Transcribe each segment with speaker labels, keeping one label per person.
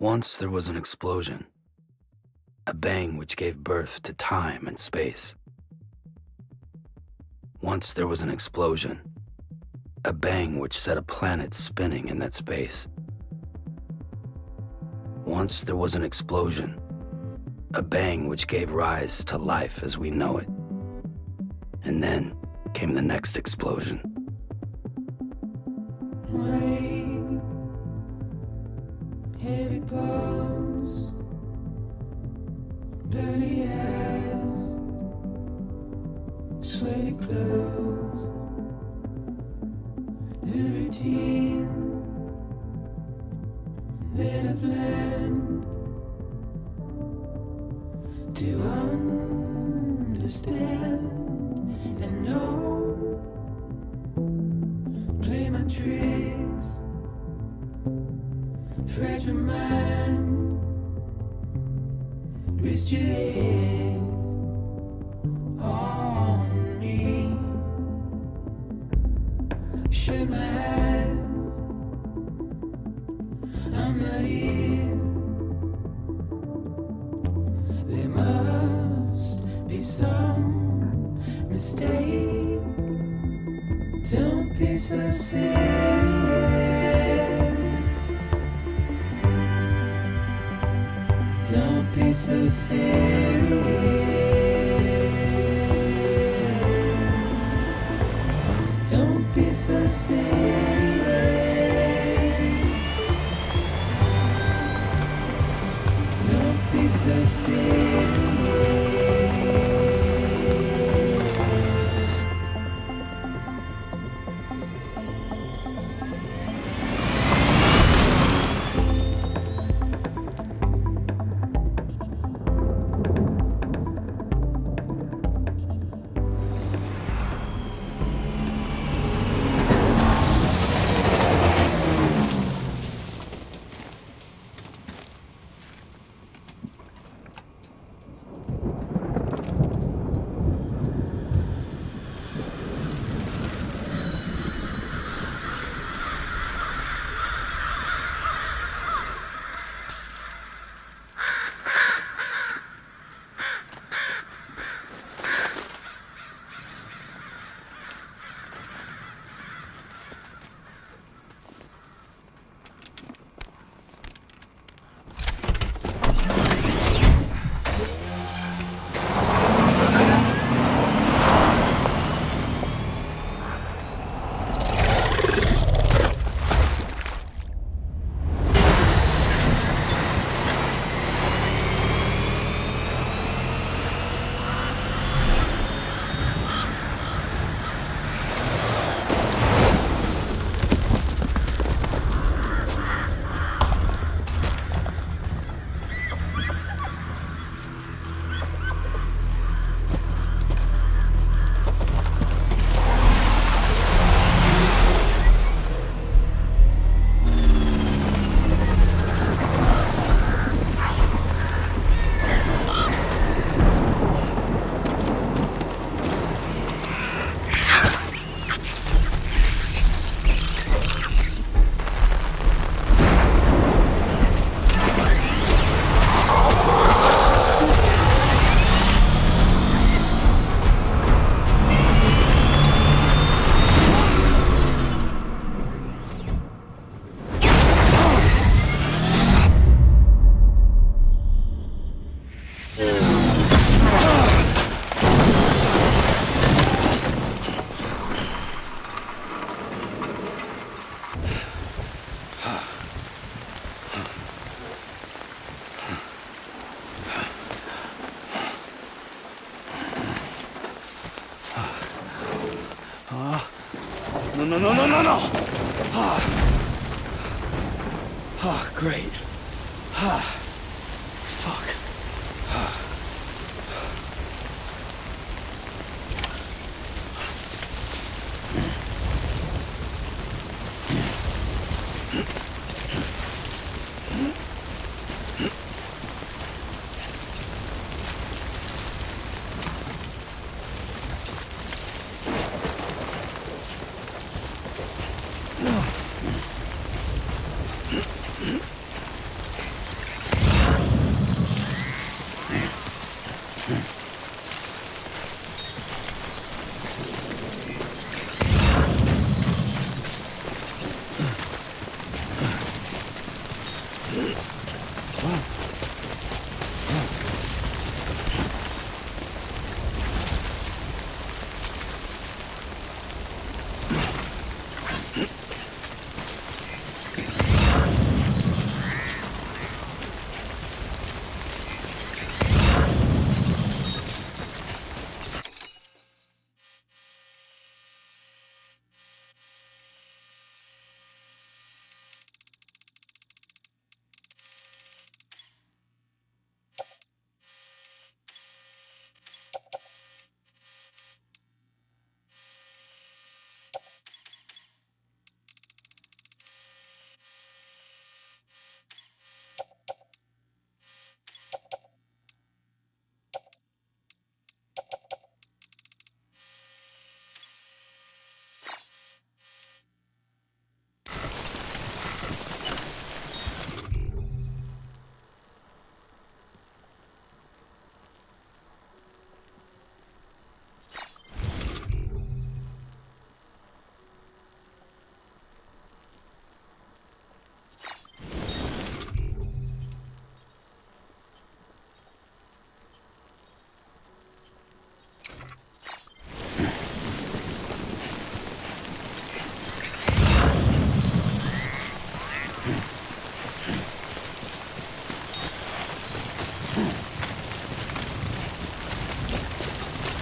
Speaker 1: Once there was an explosion, a bang which gave birth to time and space. Once there was an explosion, a bang which set a planet spinning in that space. Once there was an explosion, a bang which gave rise to life as we know it. And then came the next explosion.
Speaker 2: Rain, heavy clothes, dirty eyes, sweaty clothes, the routine that I've learned to understand and know. Play my tricks, fragile mind, rest your head on me. Shut my eyes, I'm not here. There must be some mistake. Don't be so serious. Don't be so serious. Don't be so serious. Don't be so serious.
Speaker 1: No. Great. Fuck.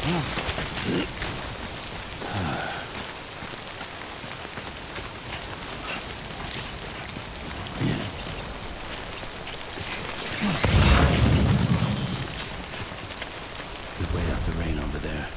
Speaker 1: Good way out the rain over there.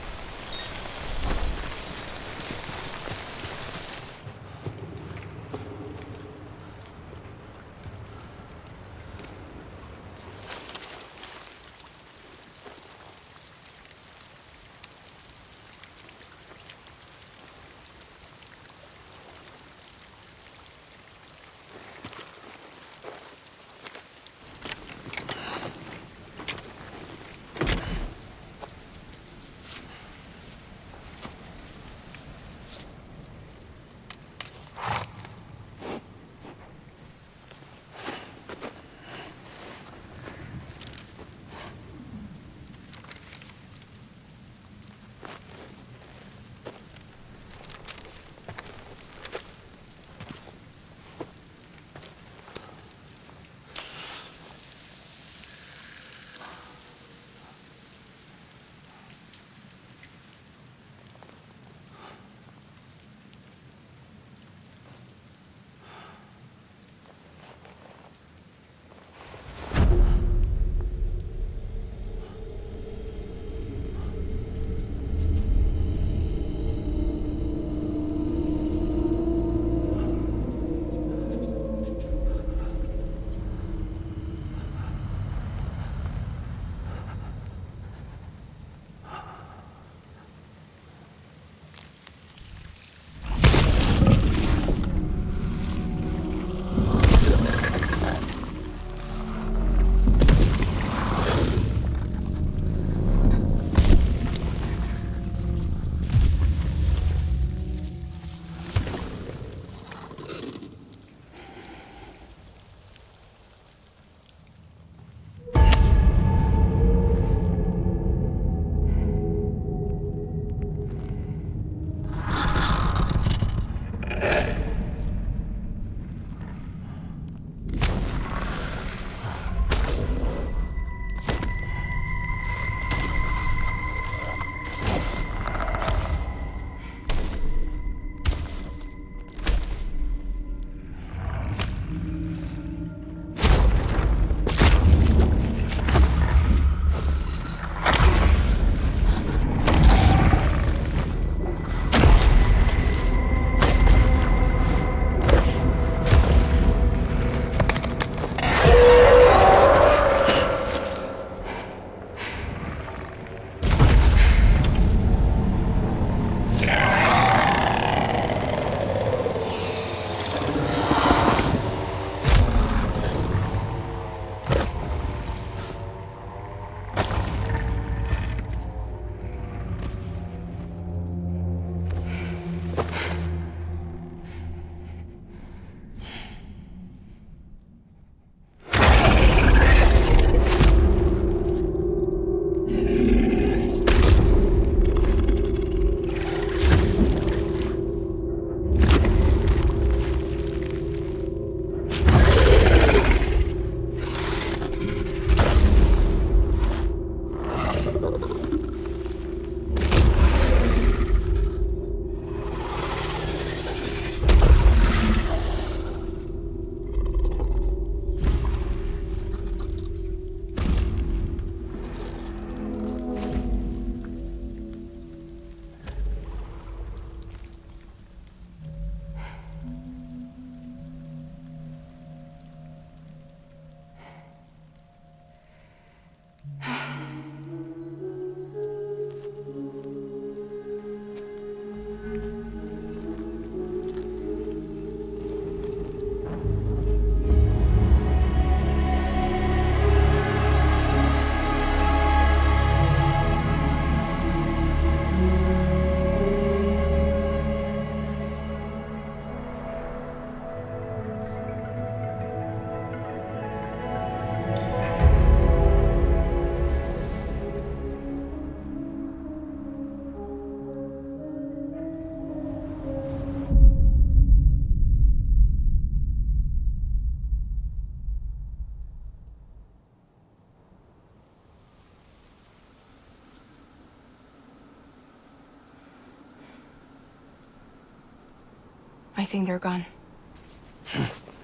Speaker 3: I think they're gone.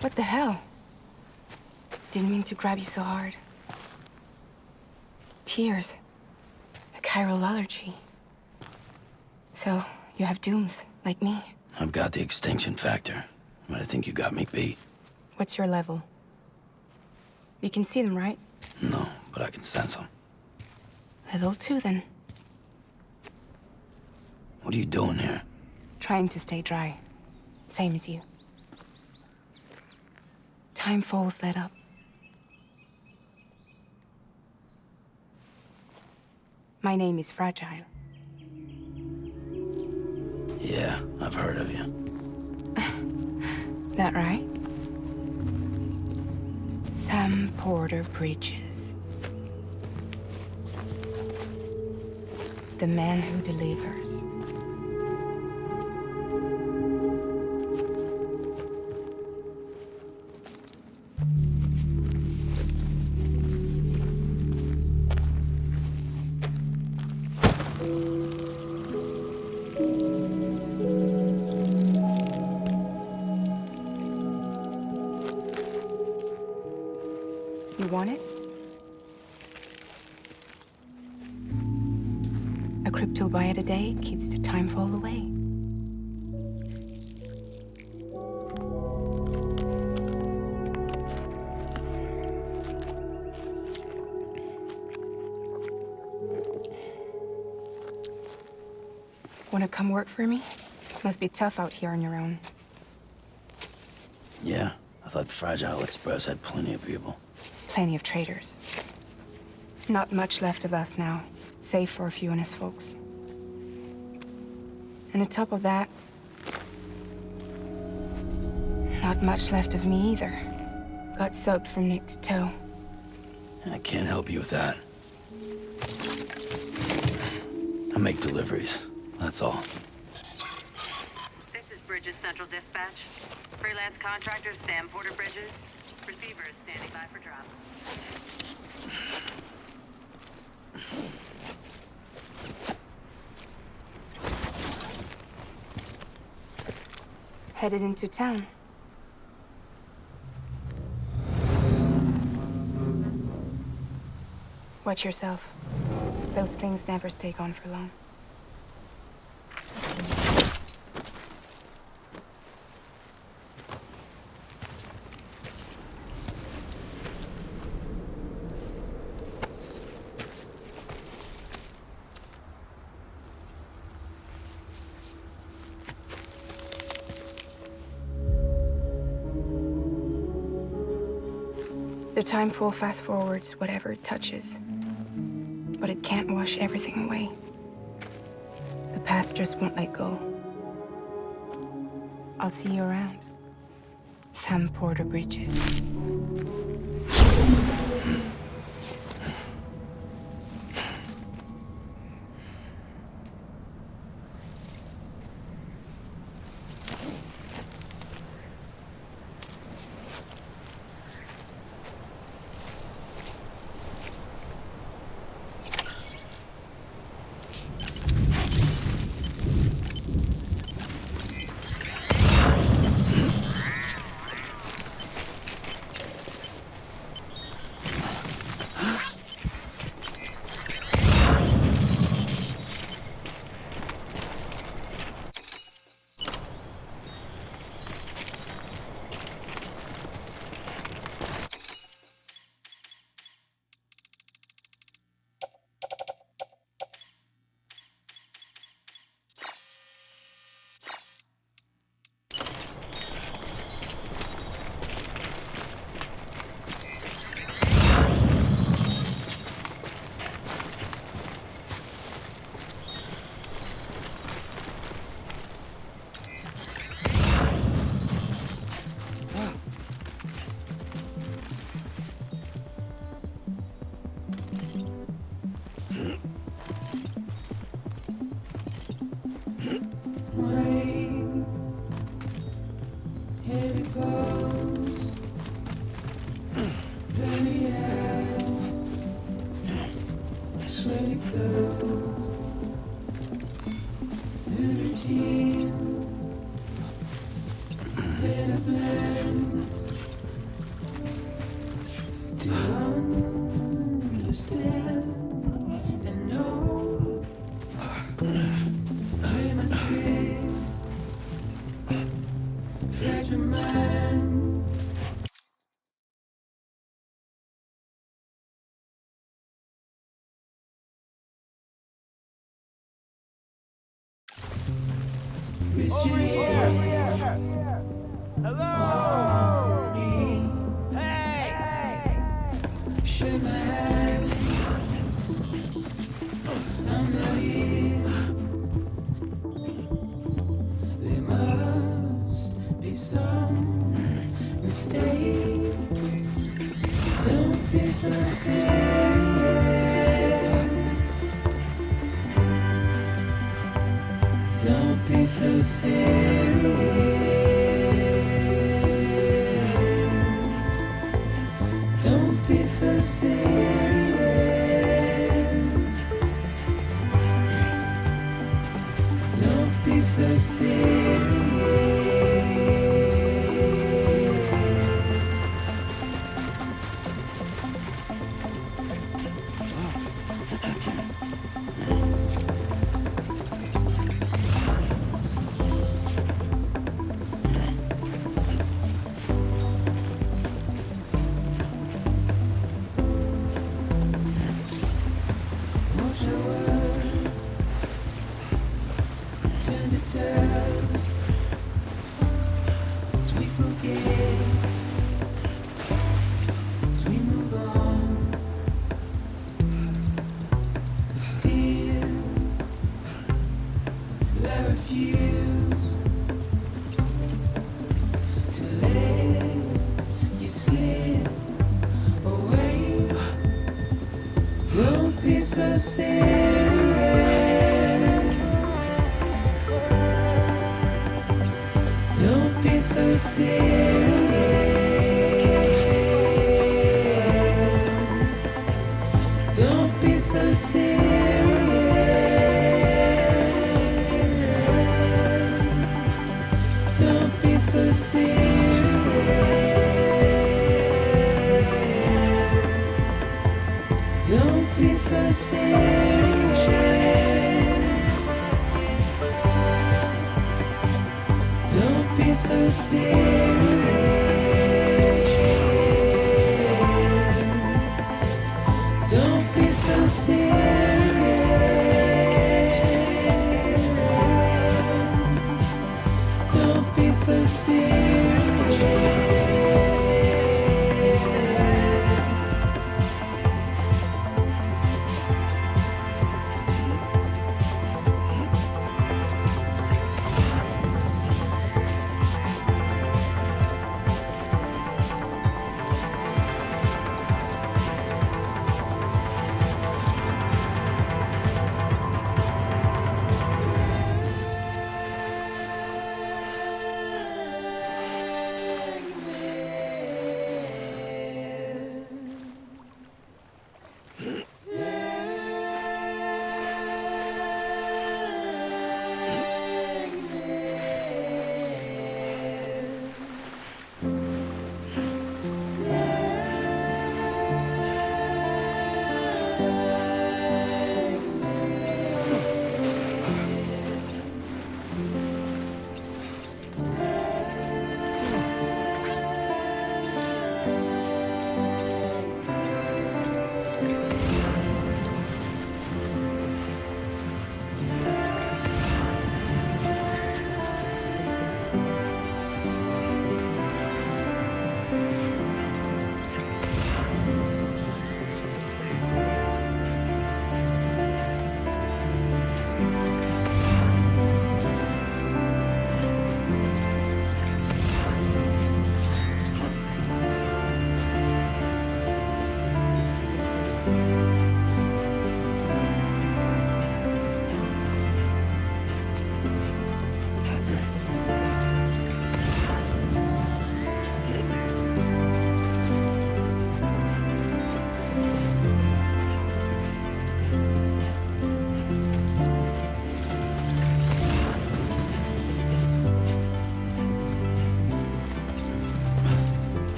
Speaker 3: What the hell? Didn't mean to grab you so hard. Tears. A chiral allergy. So, you have dooms, like me.
Speaker 1: I've got the extinction factor, but I think you got me beat.
Speaker 3: What's your level? You can see them, right?
Speaker 1: No, but I can sense them.
Speaker 3: Level 2, then.
Speaker 1: What are you doing here?
Speaker 3: Trying to stay dry. Same as you. Time falls let up. My name is Fragile.
Speaker 1: Yeah, I've heard of you.
Speaker 3: That right? Sam Porter Bridges. The man who delivers. You want it? A crypto byte a day keeps the time fall away. Wanna come work for me? Must be tough out here on your own.
Speaker 1: Yeah, I thought Fragile Express had plenty of people.
Speaker 3: Plenty of traitors. Not much left of us now, save for a few honest folks. And on top of that, not much left of me either. Got soaked from neck to toe.
Speaker 1: I can't help you with that. I make deliveries, that's all.
Speaker 4: This is Bridges Central Dispatch. Freelance contractor Sam Porter Bridges. Receiver is standing by for drop.
Speaker 3: Headed into town. Watch yourself. Those things never stay gone for long. The timefall fast forwards whatever it touches, but it can't wash everything away. The past just won't let go. I'll see you around. Sam Porter Bridges.
Speaker 2: Rain, here it goes. Very out, sweaty clothes, and routine. head of land to understand and know. Play my tricks, fragile mind. Risk your head.
Speaker 5: Hello!
Speaker 2: Me.
Speaker 5: Hey!
Speaker 2: Shut my eyes. I'm not here. There must be some mistake. Don't be so serious. Don't be so serious. Don't be so serious. Don't be so serious. Watch your words turn to dust as we forget, as we move on. But still, I refuse to let you slip away. Don't be so serious. Don't be so serious. Don't be so serious. Don't be so serious. Don't be so serious. Don't be so serious. Don't be so serious. Don't be so serious.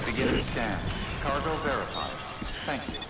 Speaker 6: Beginning scan. Cargo verified. Thank you.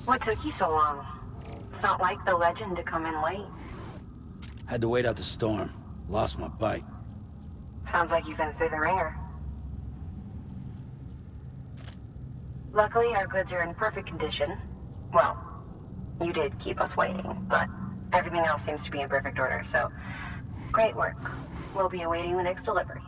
Speaker 7: What took you so long? It's not like the legend to come in late.
Speaker 1: Had to wait out the storm. Lost my bike.
Speaker 7: Sounds like you've been through the ringer. Luckily, our goods are in perfect condition. Well, you did keep us waiting, but everything else seems to be in perfect order, so great work. We'll be awaiting the next delivery.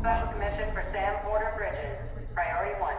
Speaker 4: Special commission for Sam Porter Bridges. Priority 1.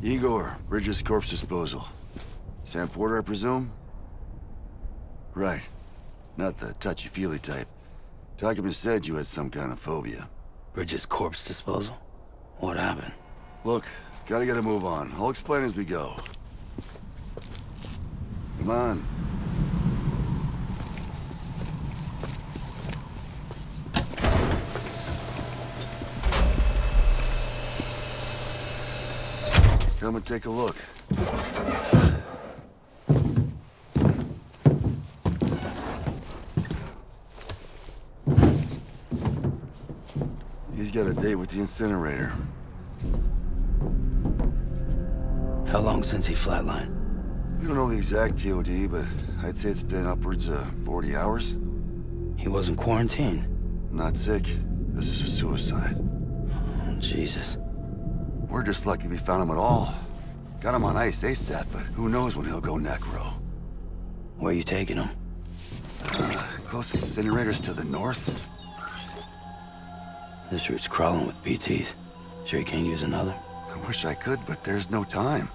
Speaker 8: Igor, Bridges Corpse Disposal. Sam Porter, I presume? Right. Not the touchy-feely type. Document said you had some kind of phobia.
Speaker 1: Bridges corpse disposal? What happened?
Speaker 8: Look, gotta get a move on. I'll explain as we go. Come on. Come and take a look. He's got a date with the incinerator.
Speaker 1: How long since he flatlined?
Speaker 8: We don't know the exact TOD, but I'd say it's been upwards of 40 hours.
Speaker 1: He wasn't quarantined.
Speaker 8: Not sick. This is a suicide.
Speaker 1: Oh, Jesus.
Speaker 8: We're just lucky we found him at all. Got him on ice ASAP, but who knows when he'll go necro.
Speaker 1: Where you taking him?
Speaker 8: Closest incinerator's to the north.
Speaker 1: This route's crawling with BTs. Sure you can't use another?
Speaker 8: I wish I could, but there's no time.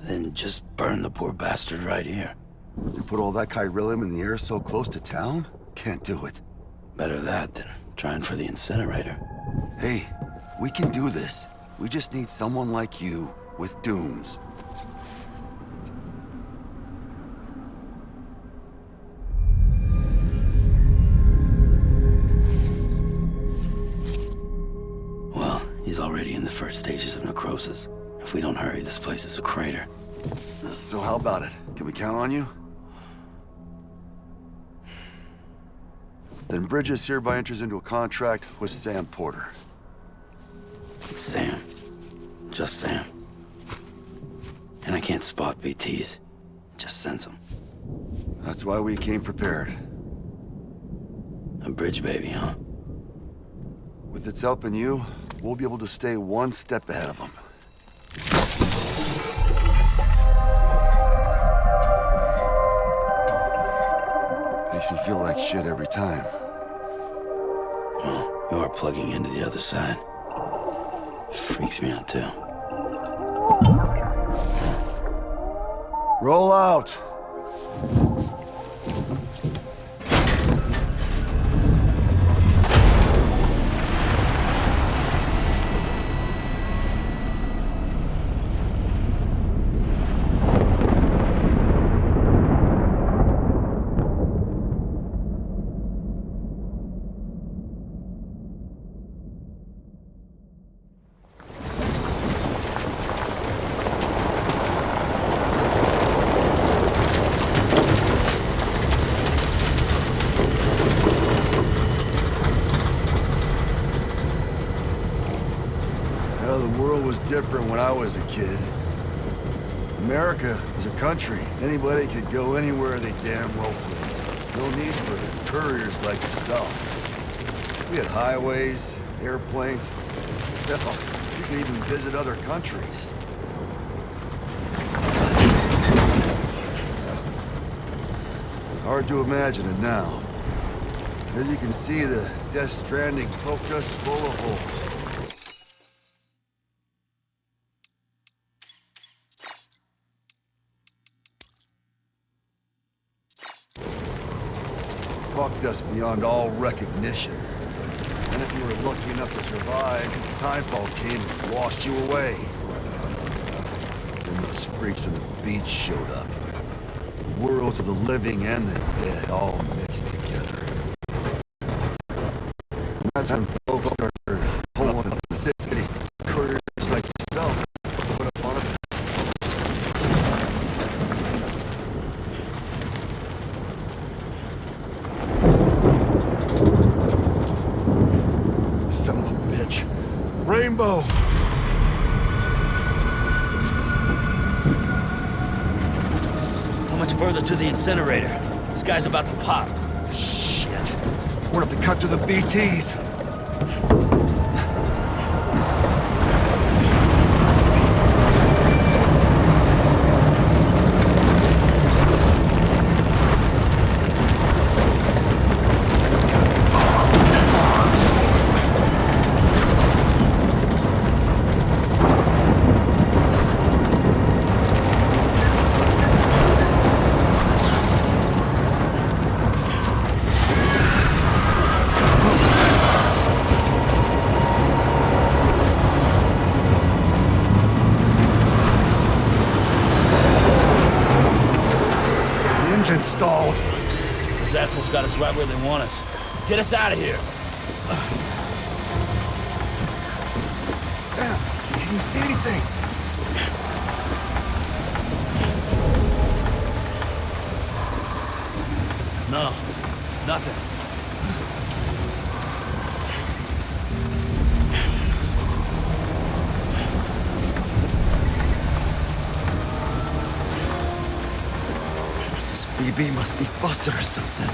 Speaker 1: Then just burn the poor bastard right here.
Speaker 8: You put all that chiralium in the air so close to town? Can't do it.
Speaker 1: Better that than trying for the incinerator.
Speaker 8: Hey, we can do this. We just need someone like you with dooms.
Speaker 1: Well, he's already in the first stages of necrosis. If we don't hurry, this place is a crater.
Speaker 8: So how about it? Can we count on you? Then Bridges hereby enters into a contract with Sam Porter.
Speaker 1: Sam. Just Sam. And I can't spot BTs. Just sense them.
Speaker 8: That's why we came prepared.
Speaker 1: A bridge baby, huh?
Speaker 8: With its help in you, we'll be able to stay one step ahead of them. Makes me feel like shit every time.
Speaker 1: Well, you are plugging into the other side. Freaks me out too.
Speaker 8: Roll out! Different when I was a kid. America is a country. Anybody could go anywhere they damn well pleased. No need for couriers like yourself. We had highways, airplanes. Hell, you could even visit other countries. Hard to imagine it now. As you can see, the Death Stranding poked us full of holes. Fucked us beyond all recognition. And if you were lucky enough to survive, Timefall came and washed you away. Then those freaks from the beach showed up. Worlds of the living and the dead all mixed together. And that's when folks started pulling up the city. Couriers like yourself put up on a fence. Son of a bitch. Rainbow!
Speaker 1: How much further to the incinerator? This guy's about to pop.
Speaker 8: Shit. We're gonna have to cut to the BTs. Stalled.
Speaker 1: Those assholes got us right where they want us. Get us out of here.
Speaker 8: Sam, can you see anything?
Speaker 1: No, nothing.
Speaker 8: BB must be busted or something.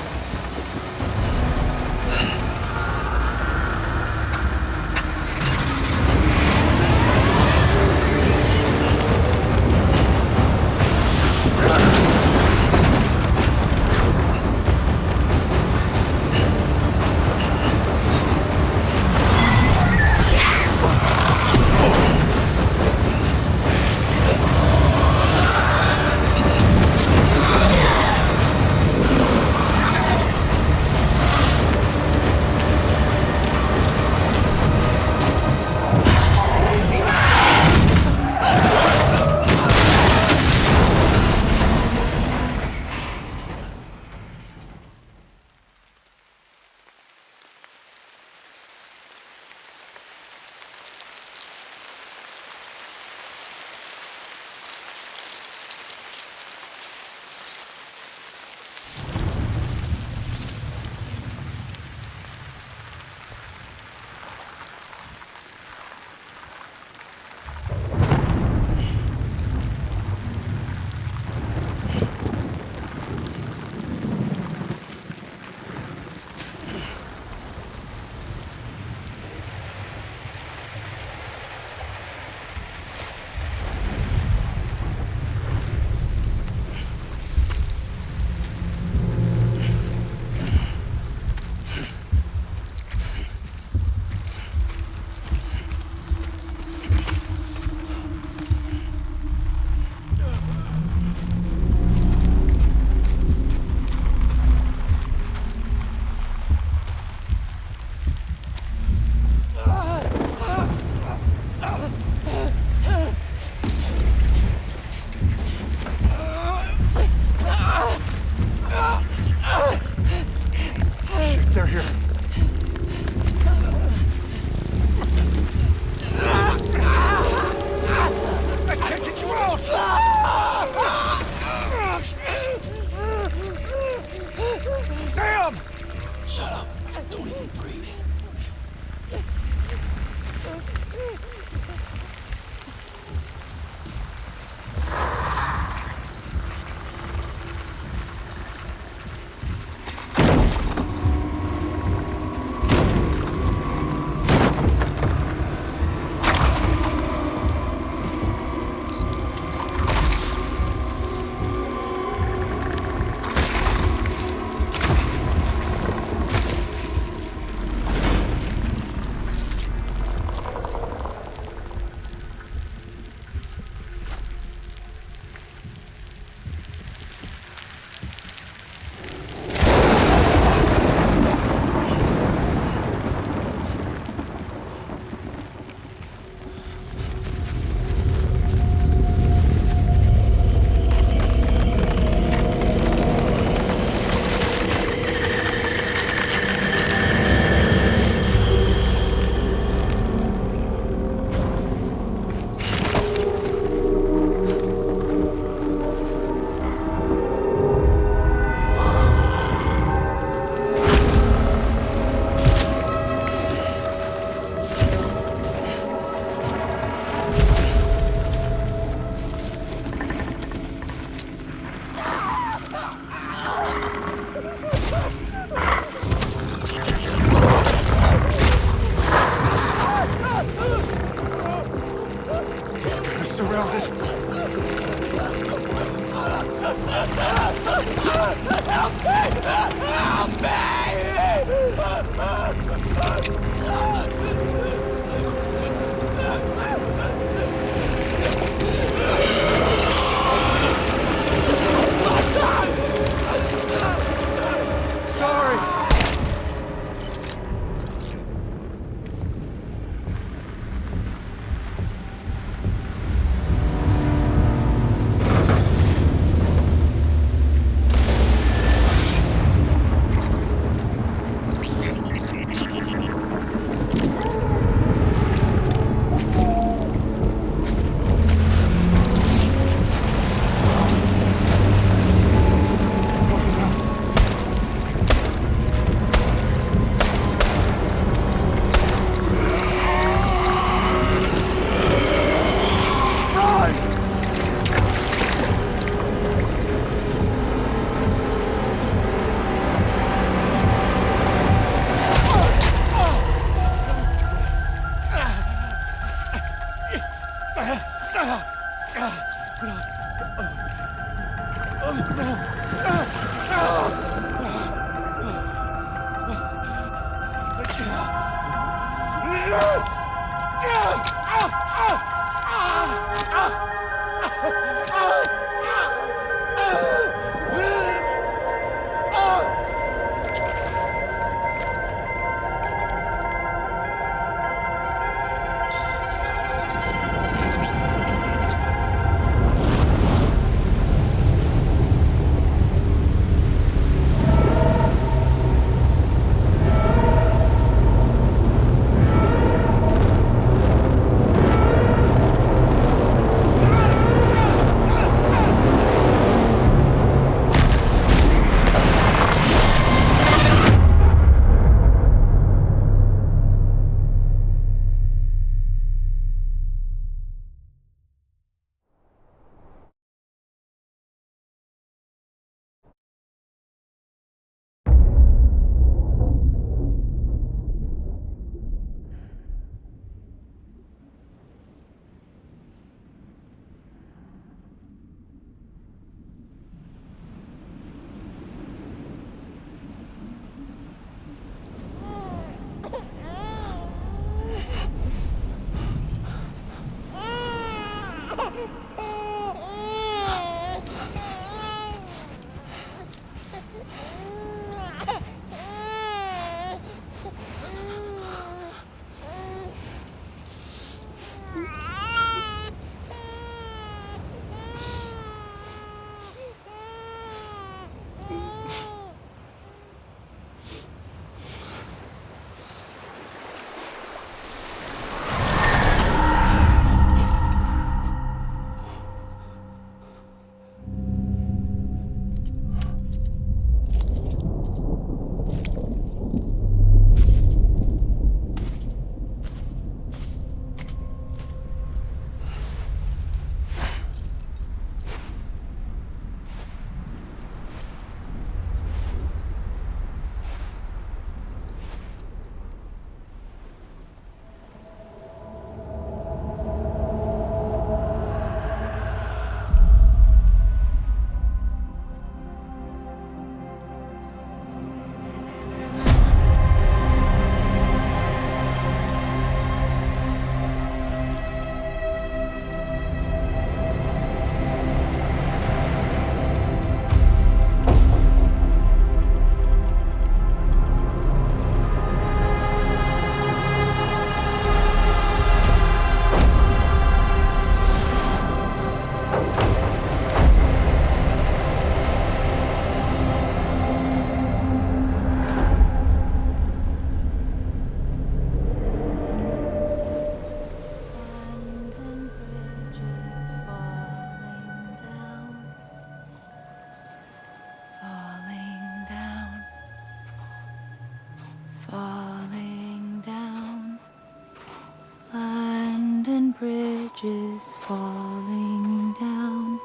Speaker 9: bridges falling down,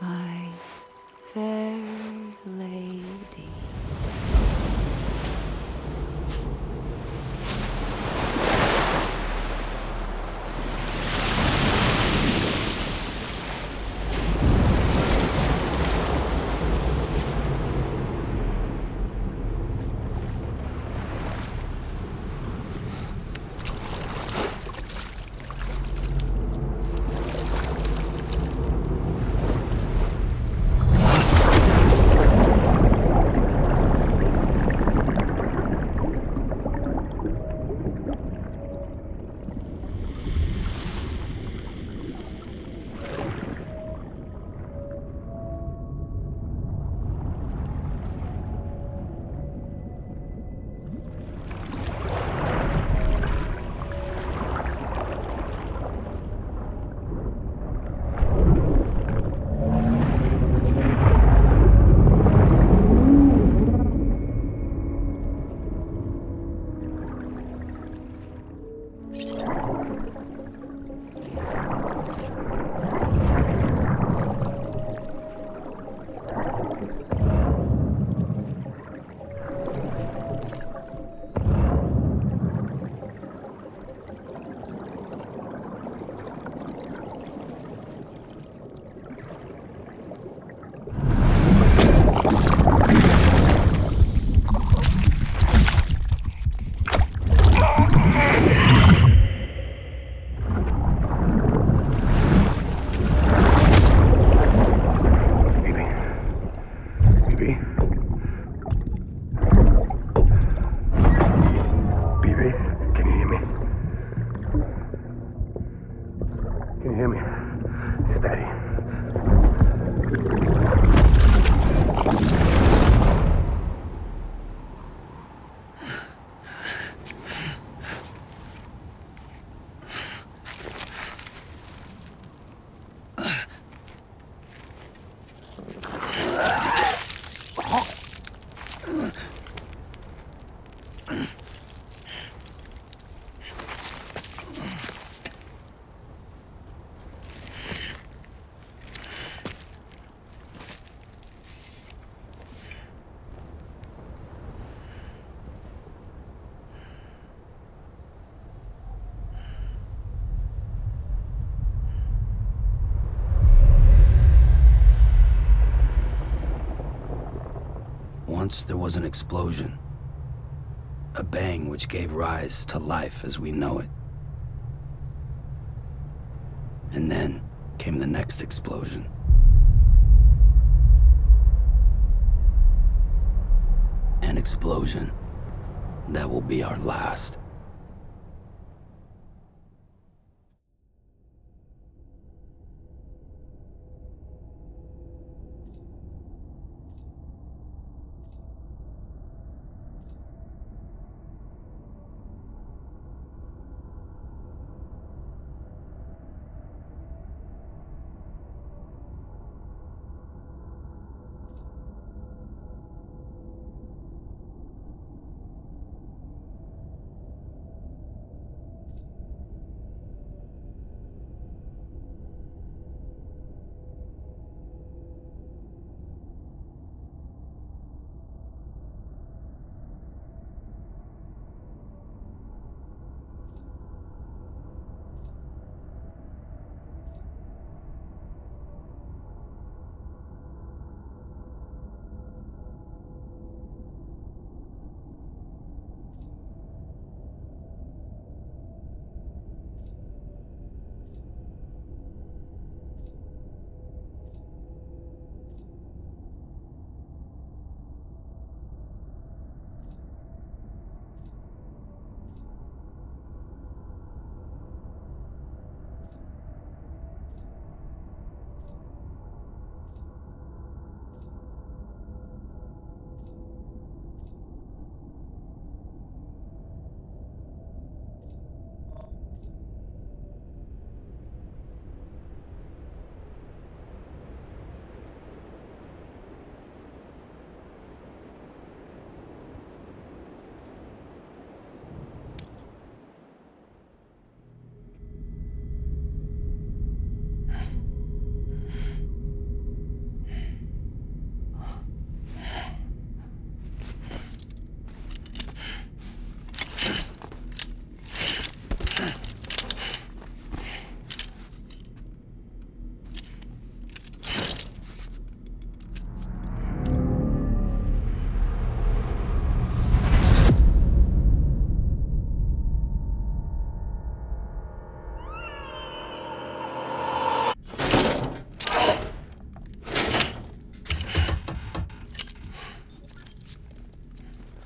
Speaker 9: my fair lady.
Speaker 1: Once there was an explosion. A bang which gave rise to life as we know it. And then came the next explosion. An explosion that will be our last.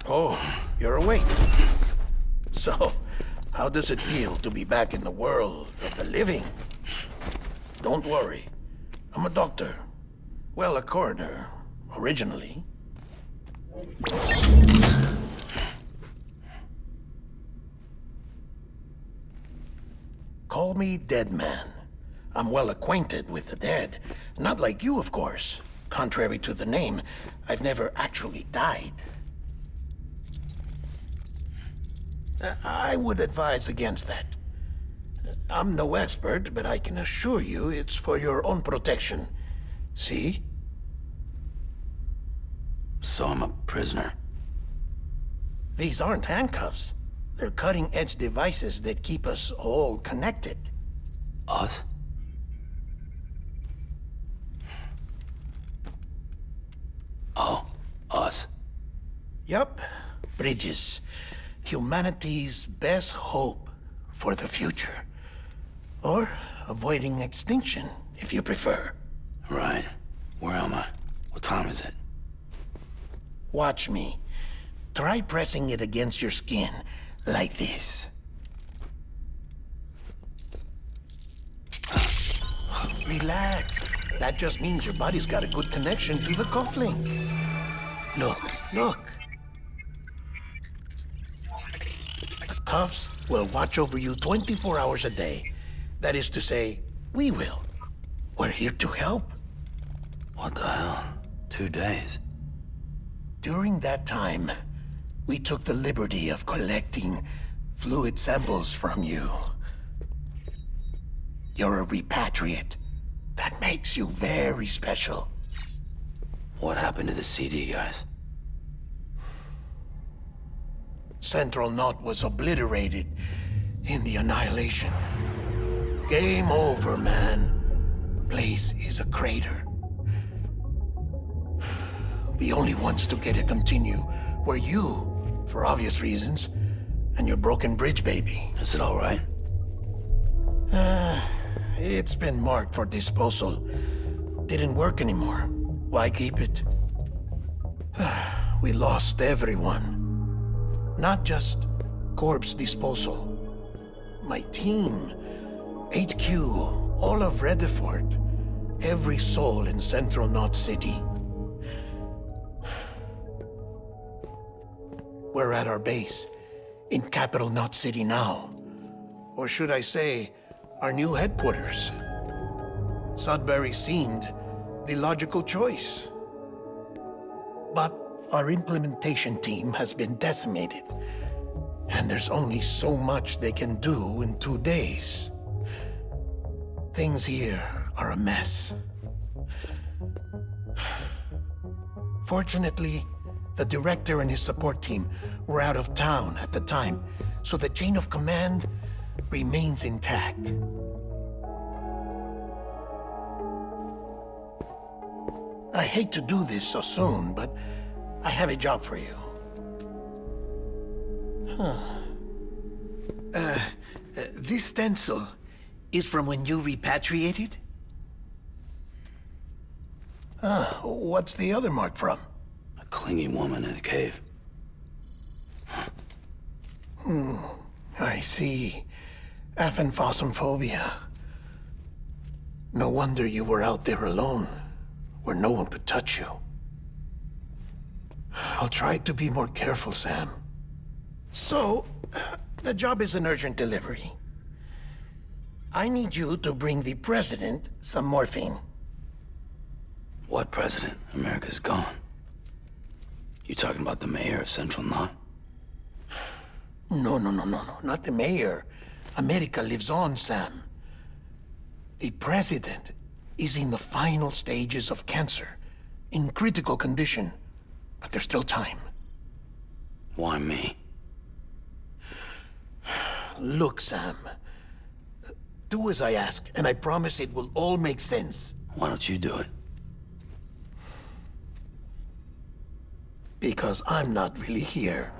Speaker 10: Oh, you're awake. So, how does it feel to be back in the world of the living? Don't worry. I'm a doctor. Well, a coroner, originally. Call me Dead Man. I'm well acquainted with the dead. Not like you, of course. Contrary to the name, I've never actually died. I would advise against that. I'm no expert, but I can assure you it's for your own protection. See?
Speaker 1: So I'm a prisoner.
Speaker 10: These aren't handcuffs. They're cutting-edge devices that keep us all connected.
Speaker 1: Us? Oh, us.
Speaker 10: Yup. Bridges. Humanity's best hope for the future. Or avoiding extinction, if you prefer.
Speaker 1: Right. Where am I? What time is it?
Speaker 10: Watch me. Try pressing it against your skin, like this. Relax. That just means your body's got a good connection to the cufflink. Look, look. The cuffs will watch over you 24 hours a day. That is to say, we will. We're here to help.
Speaker 1: What the hell? 2 days?
Speaker 10: During that time, we took the liberty of collecting fluid samples from you. You're a repatriate. That makes you very special.
Speaker 1: What happened to the CD guys?
Speaker 10: Central Knot was obliterated in the Annihilation. Game over, man. Place is a crater. The only ones to get it continue were you, for obvious reasons, and your broken bridge baby.
Speaker 1: Is it all right?
Speaker 10: It's been marked for disposal. Didn't work anymore. Why keep it? We lost everyone. Not just corpse disposal. My team, HQ, all of Redefort, every soul in Central Knot City. We're at our base, in Capital Knot City now. Or should I say, our new headquarters. Sudbury seemed the logical choice. But our implementation team has been decimated, and there's only so much they can do in 2 days. Things here are a mess. Fortunately, the director and his support team were out of town at the time, so the chain of command remains intact. I hate to do this so soon, but I have a job for you. This stencil is from when you repatriated? What's the other mark from?
Speaker 1: A clingy woman in a cave.
Speaker 10: I see. Aphenphosmphobia. No wonder you were out there alone, where no one could touch you. I'll try to be more careful, Sam. So, the job is an urgent delivery. I need you to bring the president some morphine.
Speaker 1: What president? America's gone. You talking about the mayor of Central Knot?
Speaker 10: No, not the mayor. America lives on, Sam. The president is in the final stages of cancer, in critical condition, but there's still time.
Speaker 1: Why me?
Speaker 10: Look, Sam. Do as I ask, and I promise it will all make sense.
Speaker 1: Why don't you do it?
Speaker 10: Because I'm not really here.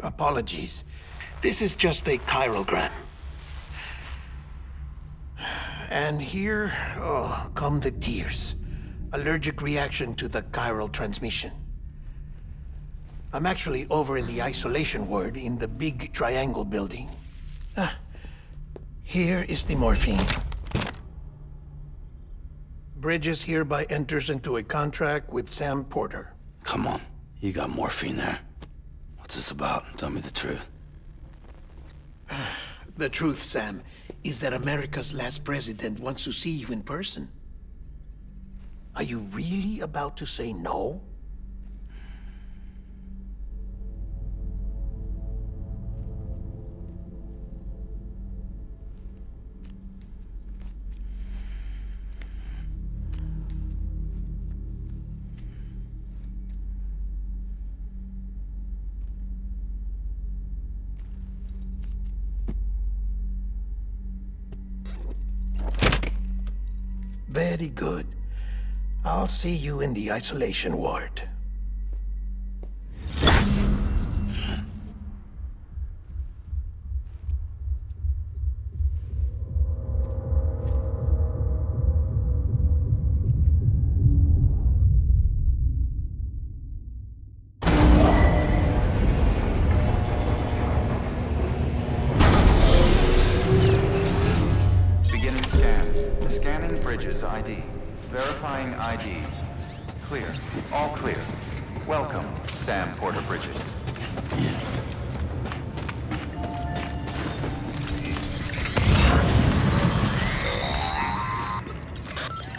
Speaker 10: Apologies. This is just a chiralgram. And here, come the tears. Allergic reaction to the chiral transmission. I'm actually over in the isolation ward in the big triangle building. Here is the morphine. Bridges hereby enters into a contract with Sam Porter.
Speaker 1: Come on. You got morphine there. What's this about? Tell me the truth.
Speaker 10: The truth, Sam, is that America's last president wants to see you in person. Are you really about to say no? Very good. I'll see you in the isolation ward.
Speaker 6: Beginning scan. Scanning Bridges ID. Verifying ID. Clear. All clear. Welcome, Sam Porter Bridges.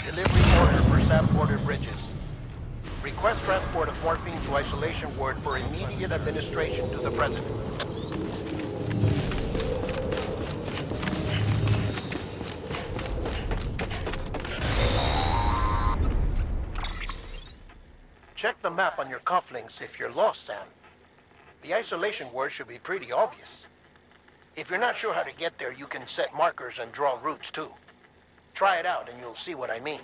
Speaker 10: Delivery order for Sam Porter Bridges. Request transport of morphine to isolation ward for immediate administration to the president. Check the map on your cufflinks if you're lost, Sam. The isolation word should be pretty obvious. If you're not sure how to get there, you can set markers and draw routes, too. Try it out and you'll see what I mean.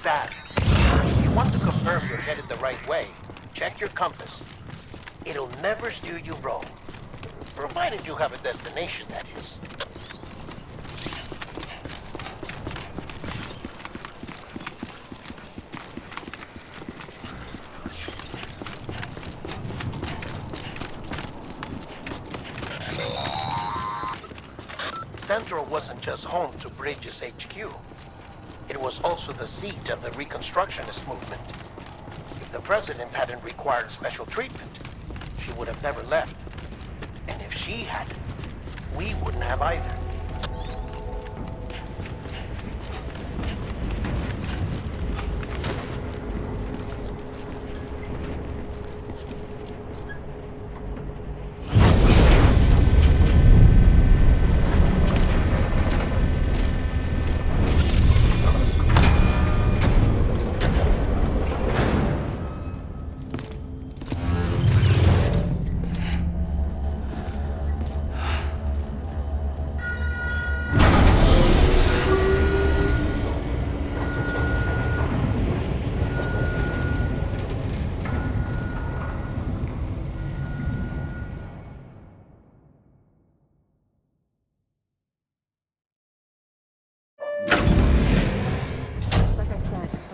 Speaker 10: Sam, if you want to confirm you're headed the right way, check your compass. It'll never steer you wrong. Provided you have a destination, that is. Central wasn't just home to Bridges HQ. It was also the seat of the Reconstructionist movement. If the president hadn't required special treatment, she would have never left. And if she hadn't, we wouldn't have either.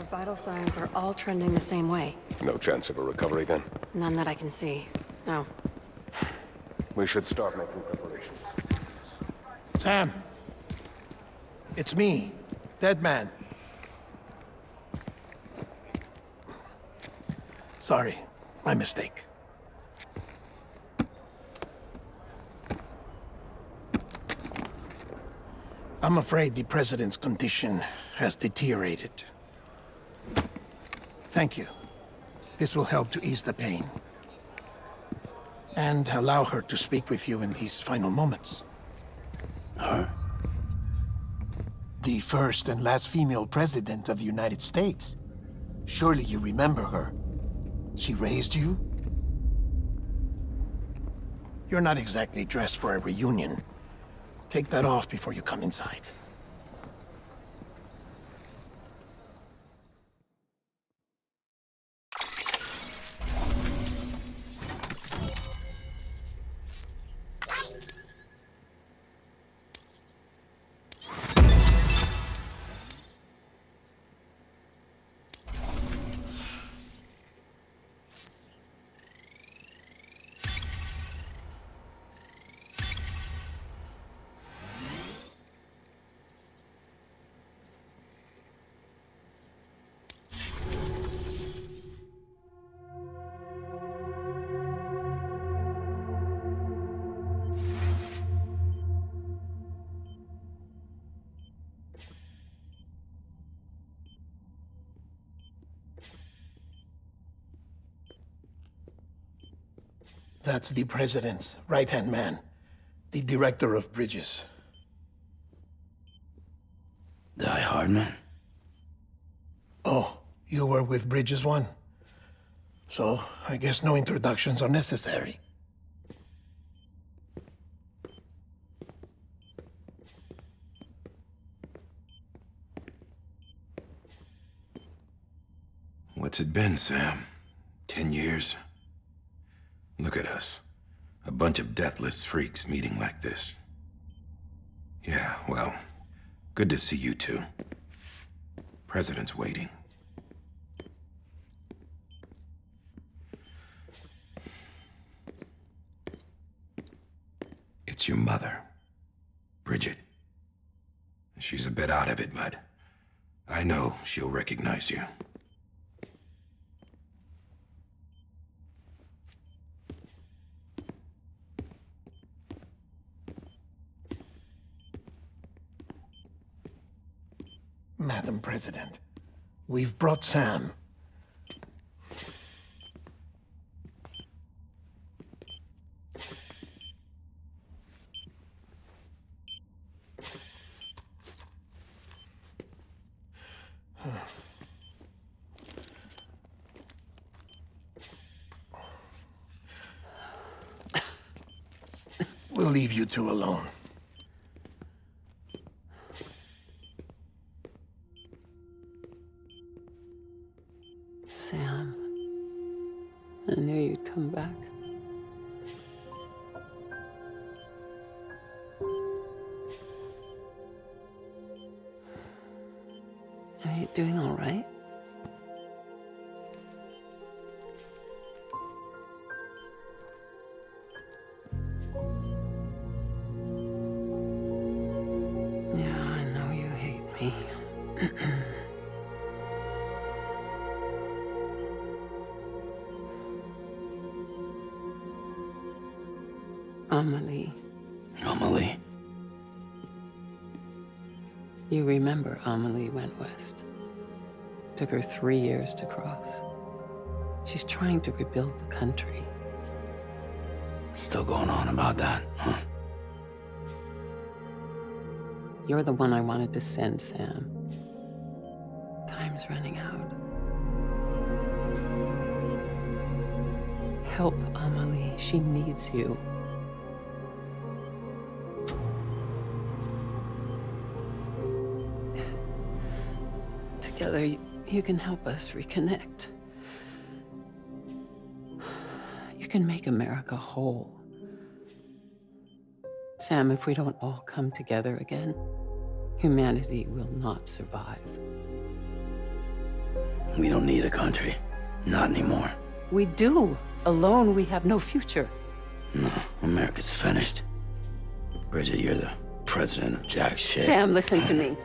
Speaker 11: Vital signs are all trending the same way.
Speaker 12: No chance of a recovery then?
Speaker 11: None that I can see. No.
Speaker 12: We should start making preparations.
Speaker 10: Sam! It's me, Deadman. Sorry, my mistake. I'm afraid the president's condition has deteriorated. Thank you. This will help to ease the pain. And allow her to speak with you in these final moments.
Speaker 1: Her?
Speaker 10: The first and last female president of the United States. Surely you remember her. She raised you? You're not exactly dressed for a reunion. Take that off before you come inside. That's the president's right-hand man, the director of bridges.
Speaker 1: Die Hardman?
Speaker 10: Oh, you were with Bridges 1? So, I guess no introductions are necessary.
Speaker 13: What's it been, Sam? 10 years? Look at us. A bunch of deathless freaks meeting like this. Yeah, well, good to see you two. President's waiting. It's your mother, Bridget. She's a bit out of it, but I know she'll recognize you.
Speaker 10: Madam President, we've brought Sam. We'll leave you two alone.
Speaker 11: Sam, I knew you'd come back. Are you doing all right? Yeah, I know you hate me. Amelie.
Speaker 1: Amelie?
Speaker 11: You remember Amelie went west. Took her 3 years to cross. She's trying to rebuild the country.
Speaker 1: Still going on about that, huh?
Speaker 11: You're the one I wanted to send, Sam. Time's running out. Help Amelie. She needs you. Together, you can help us reconnect. You can make America whole. Sam, if we don't all come together again, humanity will not survive.
Speaker 1: We don't need a country. Not anymore.
Speaker 11: We do. Alone, we have no future.
Speaker 1: No, America's finished. Bridget, you're the president of jack shit.
Speaker 11: Sam, listen to me.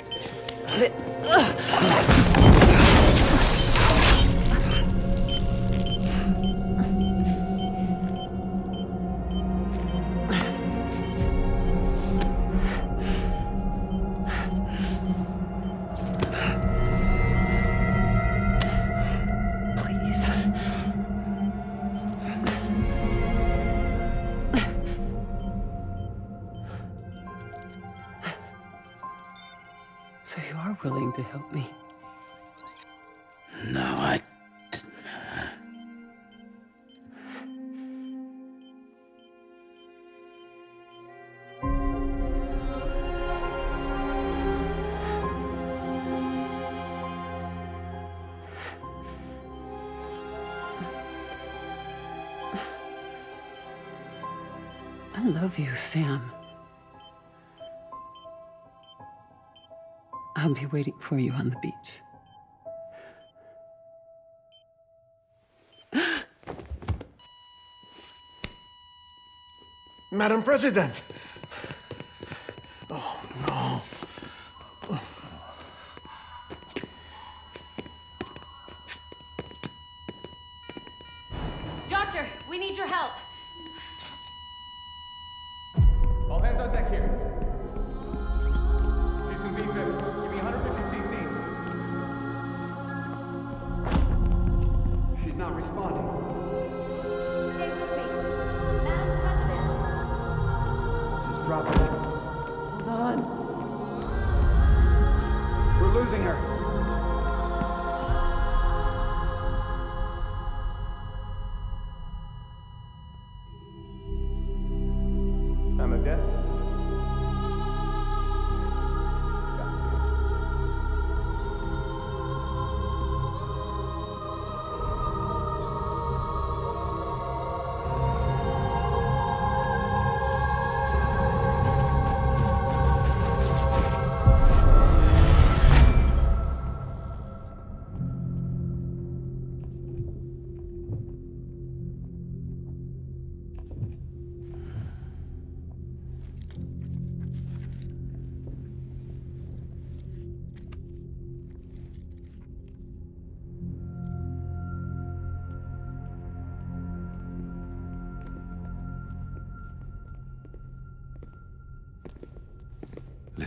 Speaker 11: So you are willing to help me?
Speaker 1: No, I
Speaker 11: love you, Sam. I'll be waiting for you on the beach.
Speaker 10: Madam President! Oh, no.
Speaker 14: Doctor, we need your help.
Speaker 15: All hands on deck here. She's in V-50. Give me 150 cc's. She's not responding.
Speaker 14: Stay with me. Madam President.
Speaker 15: This is dropping.
Speaker 11: Hold on.
Speaker 15: We're losing her. Time of death?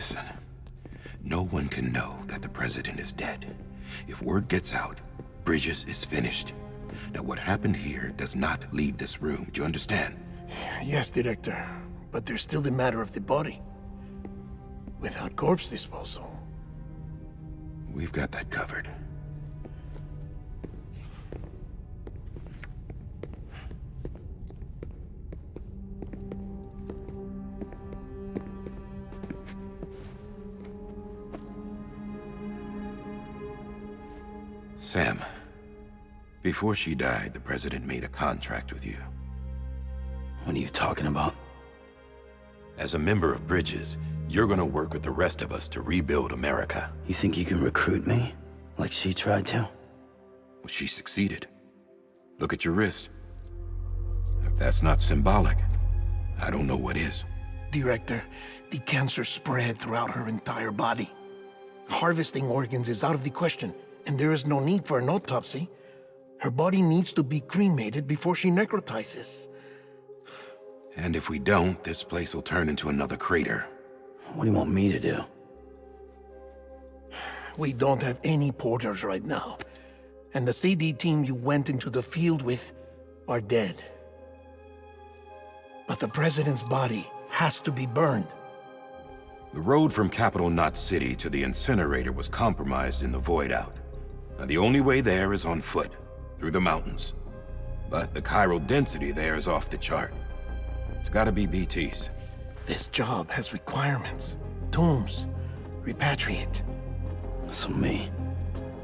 Speaker 13: Listen, no one can know that the president is dead. If word gets out, Bridges is finished. Now, what happened here does not leave this room. Do you understand?
Speaker 10: Yes, Director. But there's still the matter of the body. Without corpse disposal.
Speaker 13: We've got that covered. Sam, before she died, the president made a contract with you.
Speaker 1: What are you talking about?
Speaker 13: As a member of Bridges, you're gonna work with the rest of us to rebuild America.
Speaker 1: You think you can recruit me? Like she tried to?
Speaker 13: Well, she succeeded. Look at your wrist. If that's not symbolic, I don't know what is.
Speaker 10: Director, the cancer spread throughout her entire body. Harvesting organs is out of the question, and there is no need for an autopsy. Her body needs to be cremated before she necrotizes.
Speaker 13: And if we don't, this place will turn into another crater.
Speaker 1: What do you want me to do?
Speaker 10: We don't have any porters right now. And the CD team you went into the field with are dead. But the president's body has to be burned.
Speaker 13: The road from Capital Knot City to the incinerator was compromised in the void out. Now, the only way there is on foot, through the mountains. But the chiral density there is off the chart. It's gotta be BT's.
Speaker 10: This job has requirements. Tombs. Repatriate.
Speaker 1: So me?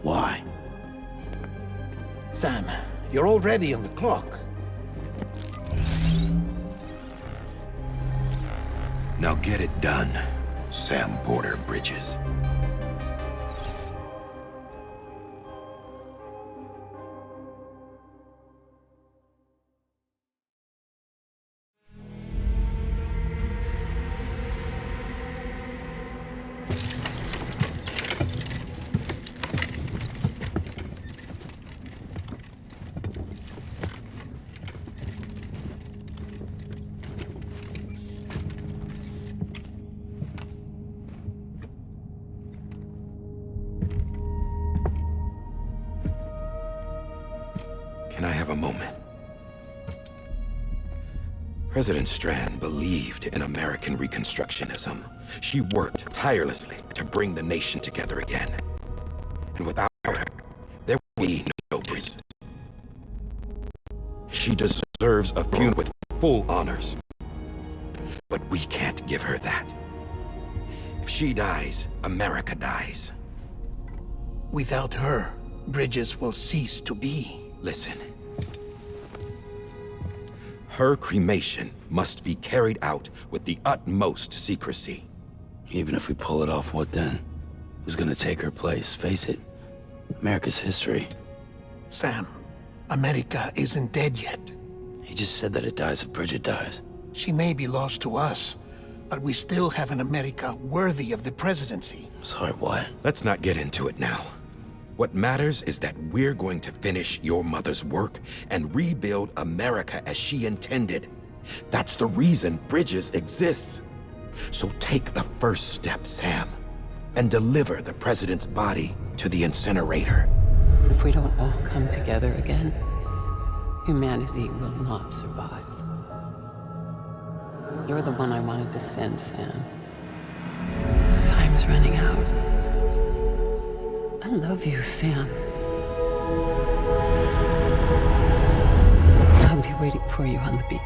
Speaker 1: Why?
Speaker 10: Sam, you're already on the clock.
Speaker 13: Now get it done, Sam Porter Bridges. Can I have a moment? President Strand believed in American Reconstructionism. She worked tirelessly to bring the nation together again. And without her, there would be no Bridges. She deserves a funeral with full honors. But we can't give her that. If she dies, America dies.
Speaker 10: Without her, Bridges will cease to be.
Speaker 13: Listen. Her cremation must be carried out with the utmost secrecy.
Speaker 1: Even if we pull it off, what then? Who's gonna take her place? Face it, America's history.
Speaker 10: Sam, America isn't dead yet.
Speaker 1: He just said that it dies if Bridget dies.
Speaker 10: She may be lost to us, but we still have an America worthy of the presidency.
Speaker 1: Sorry, what?
Speaker 13: Let's not get into it now. What matters is that we're going to finish your mother's work and rebuild America as she intended. That's the reason Bridges exists. So take the first step, Sam, and deliver the president's body to the incinerator.
Speaker 11: If we don't all come together again, humanity will not survive. You're the one I wanted to send, Sam. Time's running out. I love you, Sam. I'll be waiting for you on the beach.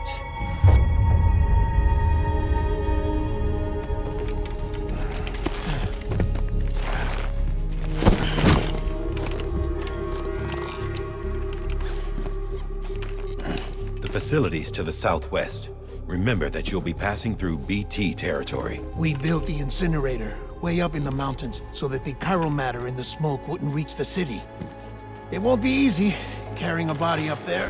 Speaker 13: The facilities to the southwest. Remember that you'll be passing through BT territory.
Speaker 10: We built the incinerator way up in the mountains so that the chiral matter in the smoke wouldn't reach the city. It won't be easy carrying a body up there.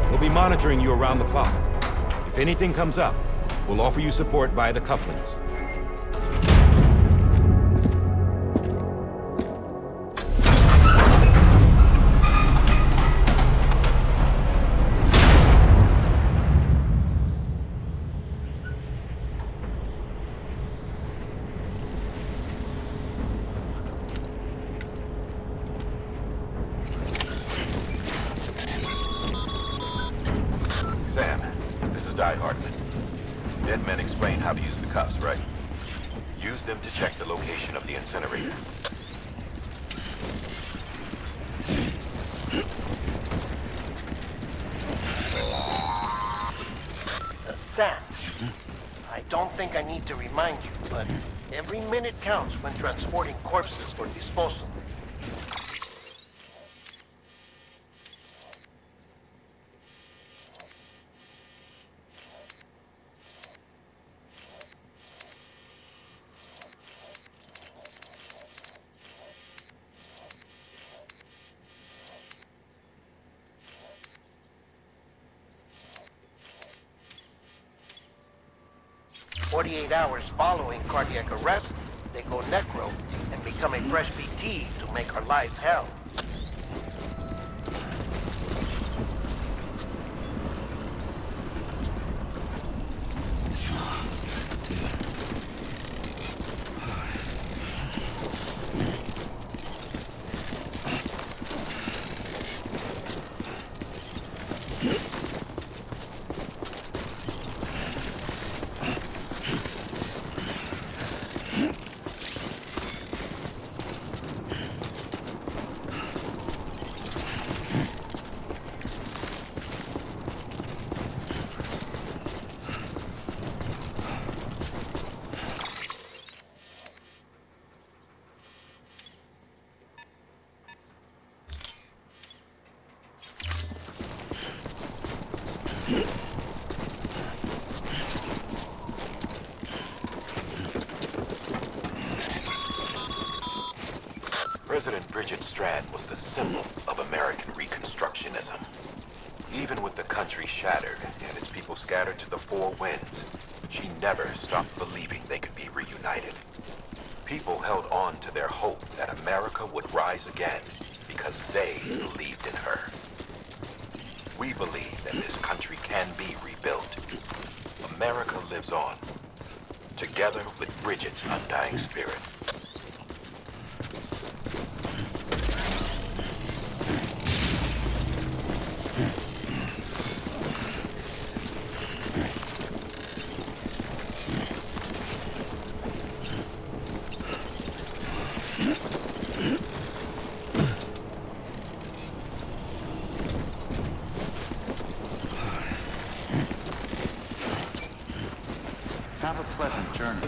Speaker 13: We'll be monitoring you around the clock. If anything comes up, we'll offer you support via the cufflinks. Sam, this is Die Hardman. Dead men explain how to use the cuffs, right? Use them to check the location of the incinerator.
Speaker 16: Sam, I don't think I need to remind you, but every minute counts when transporting corpses for disposal. Hours following cardiac arrest, they go necro and become a fresh BT to make our lives hell.
Speaker 13: President Bridget Strand was the symbol of American Reconstructionism. Even with the country shattered and its people scattered to the four winds, she never stopped believing they could be reunited. People held on to their hope that America would rise again because they believed in her. We believe that this country can be rebuilt. America lives on, together with Bridget's undying spirit.
Speaker 6: Have a pleasant journey.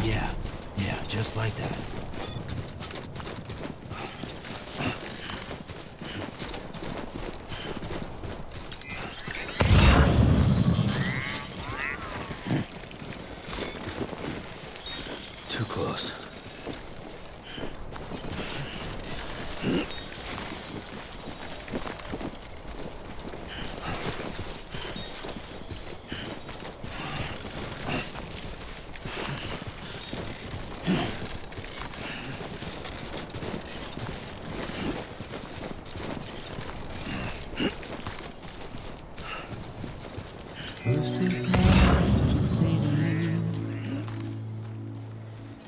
Speaker 1: Yeah, just like that. Too close.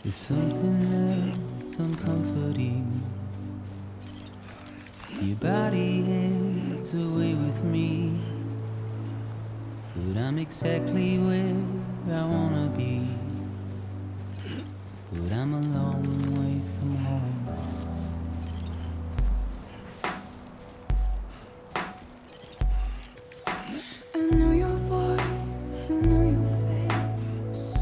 Speaker 2: There's something else uncomforting. Your body is away with me, but I'm exactly where I wanna be. But I'm a long way from home.
Speaker 9: I know your voice, I know your face.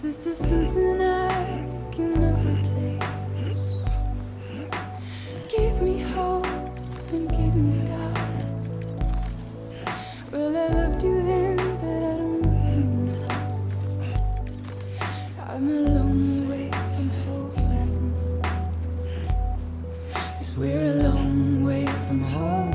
Speaker 9: This is something I cannot replace. Give me hope and give me doubt. Well, I loved you then, but I don't love you now. I'm a long way from home. 'Cause we're a long way from home.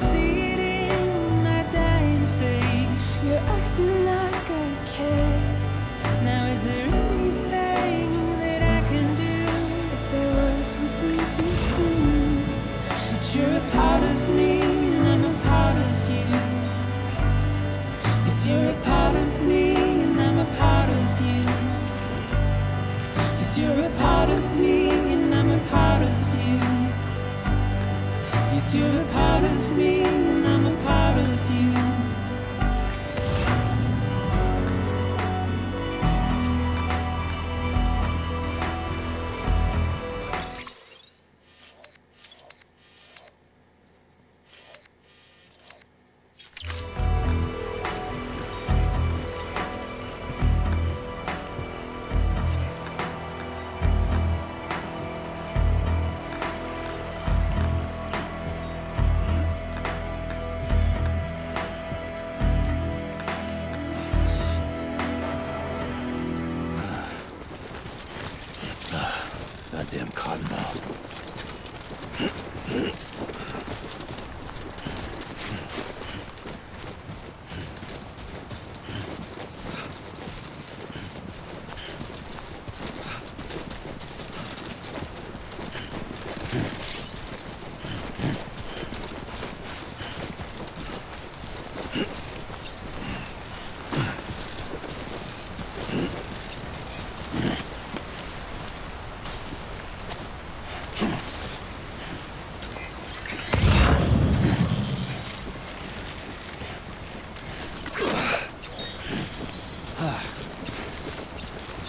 Speaker 2: see it in my dying face.
Speaker 9: You're acting like I care.
Speaker 2: Now is there anything that I can do?
Speaker 9: If there was, would we be singing?
Speaker 2: But you're a part of me and I'm a part of you. Yes, you're a part of me and I'm a part of you. Yes, you're a part of me and I'm a part of you. Yes, you're a part of me and I'm a part of you.
Speaker 1: Goddamn cottonmouth.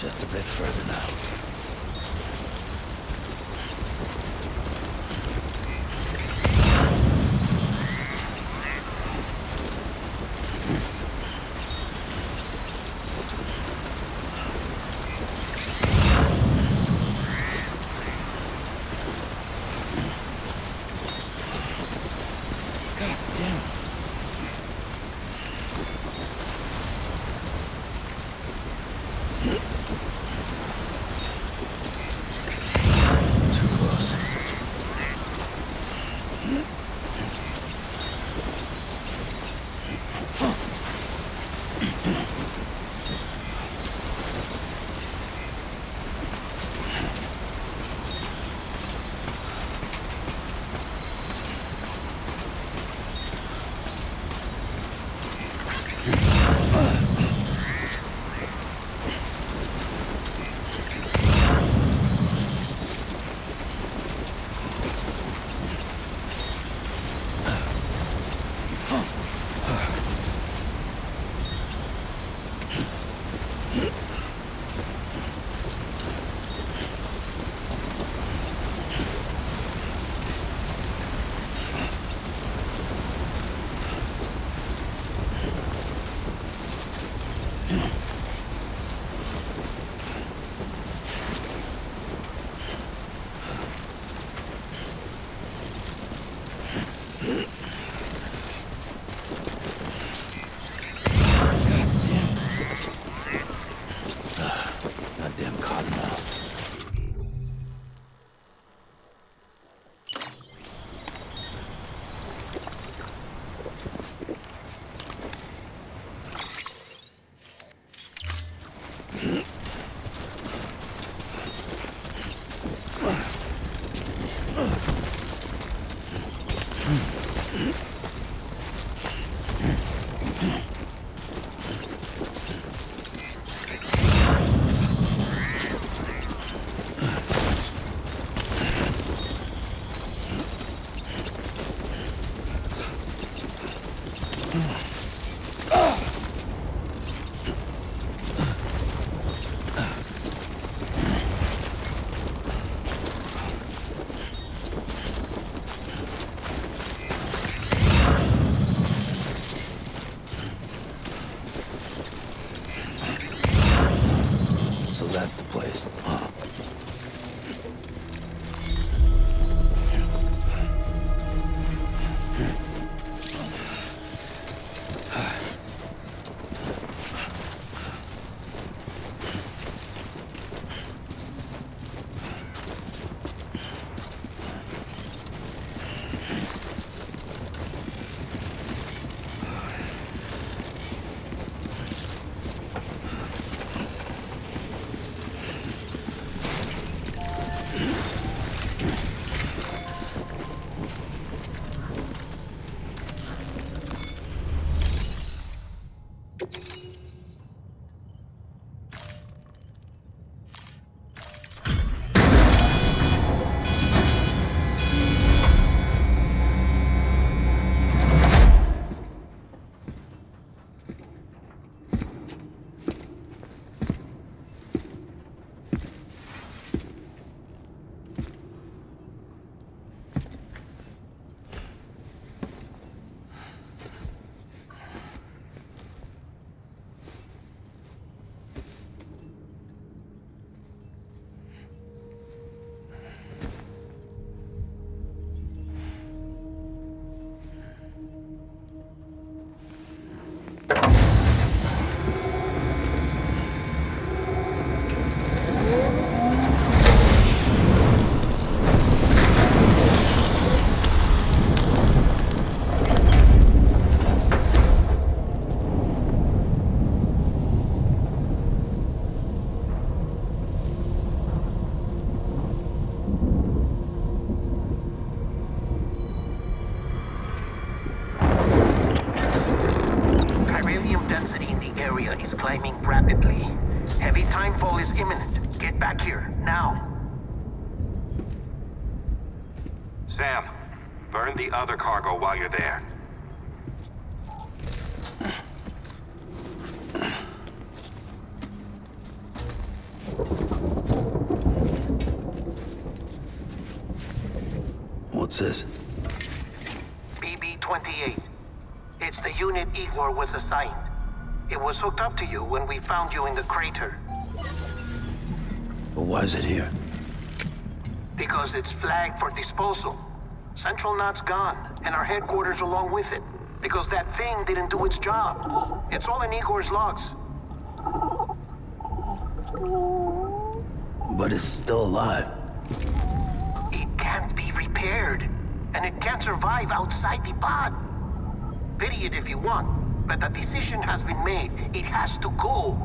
Speaker 1: Just a bit further now. God damn it. Goddamn cottonmouth. So that's the place, huh?
Speaker 16: area is climbing rapidly. Heavy timefall is imminent. Get back here, now.
Speaker 12: Sam, burn the other cargo while you're there.
Speaker 1: What's this?
Speaker 16: BB-28. It's the unit Igor was assigned. It was hooked up to you when we found you in the crater.
Speaker 1: But why is it here?
Speaker 16: Because it's flagged for disposal. Central Knot's gone, and our headquarters along with it. Because that thing didn't do its job. It's all in Igor's logs.
Speaker 1: But it's still alive.
Speaker 16: It can't be repaired, and it can't survive outside the pod. Pity it if you want, but the decision has been made. It has to go.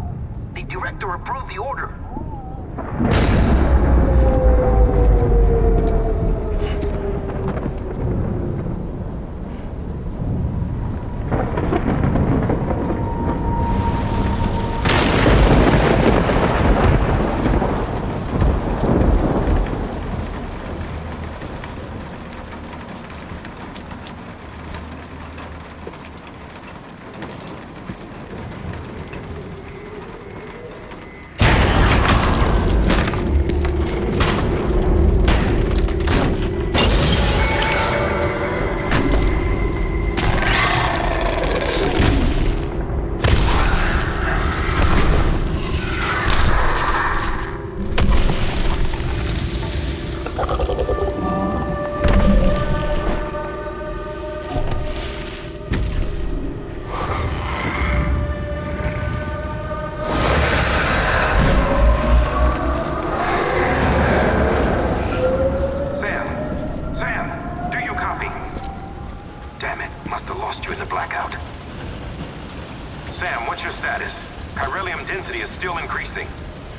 Speaker 16: The director approved the order.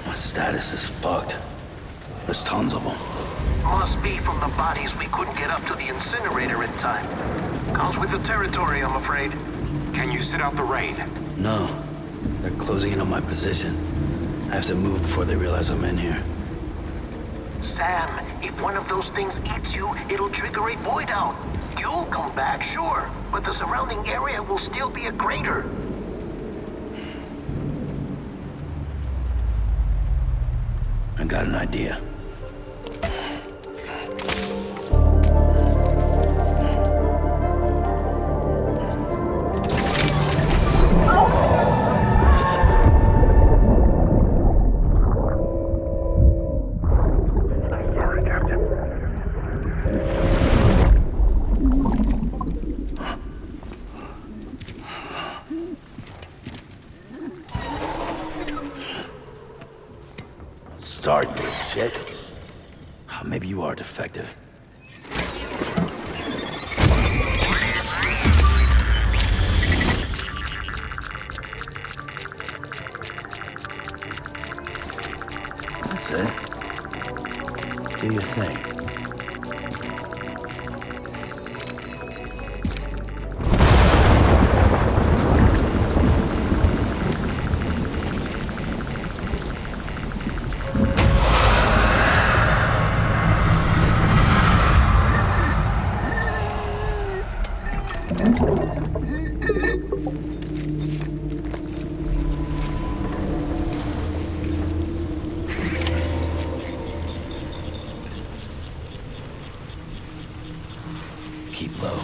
Speaker 1: My status is fucked. There's tons of them.
Speaker 16: Must be from the bodies we couldn't get up to the incinerator in time. Comes with the territory, I'm afraid.
Speaker 12: Can you sit out the rain?
Speaker 1: No. They're closing in on my position. I have to move before they realize I'm in here.
Speaker 16: Sam, if one of those things eats you, it'll trigger a void out. You'll come back, sure, but the surrounding area will still be a crater.
Speaker 1: I got an idea. Start, you shit. Maybe you are defective. That's it. Do your thing. Keep low.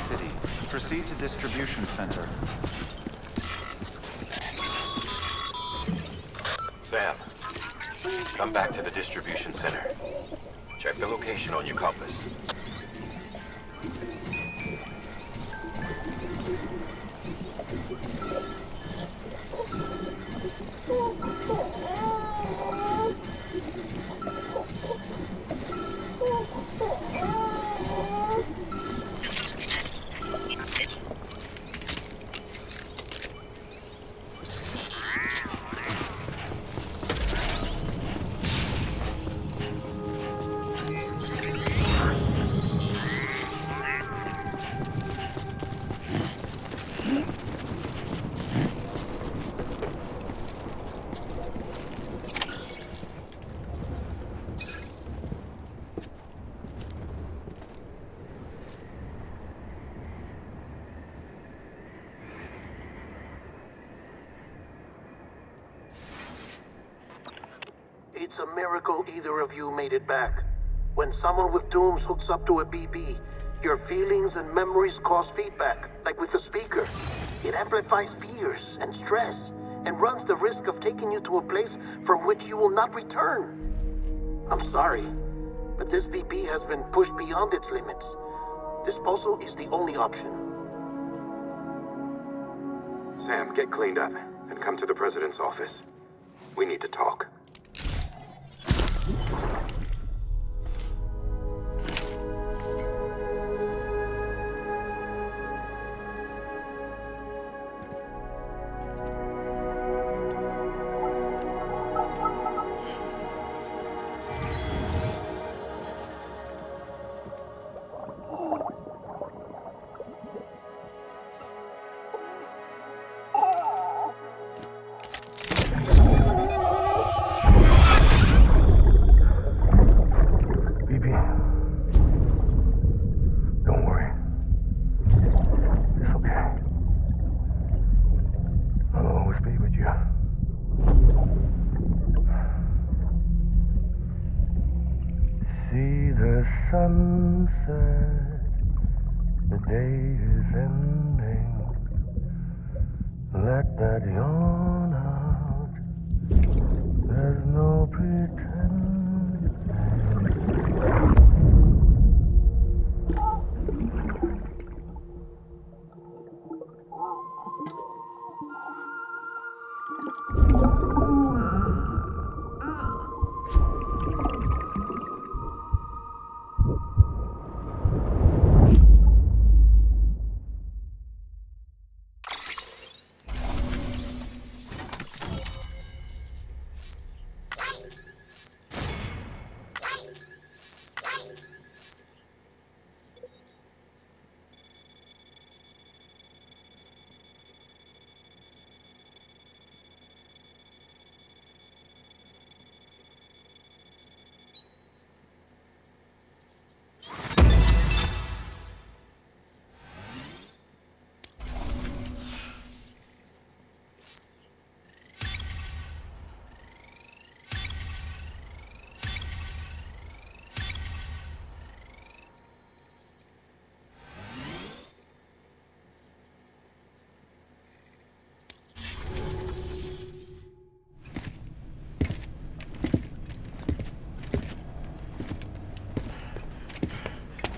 Speaker 6: City. Proceed to distribution center.
Speaker 13: Sam, come back to the distribution center. Check the location on your compass.
Speaker 16: It's a miracle either of you made it back. When someone with Dooms hooks up to a BB, your feelings and memories cause feedback, like with the speaker. It amplifies fears and stress, and runs the risk of taking you to a place from which you will not return. I'm sorry, but this BB has been pushed beyond its limits. Disposal is the only option.
Speaker 13: Sam, get cleaned up and come to the President's office. We need to talk.
Speaker 17: Sunset, the day is ending. Let that yawn out. There's no pretending.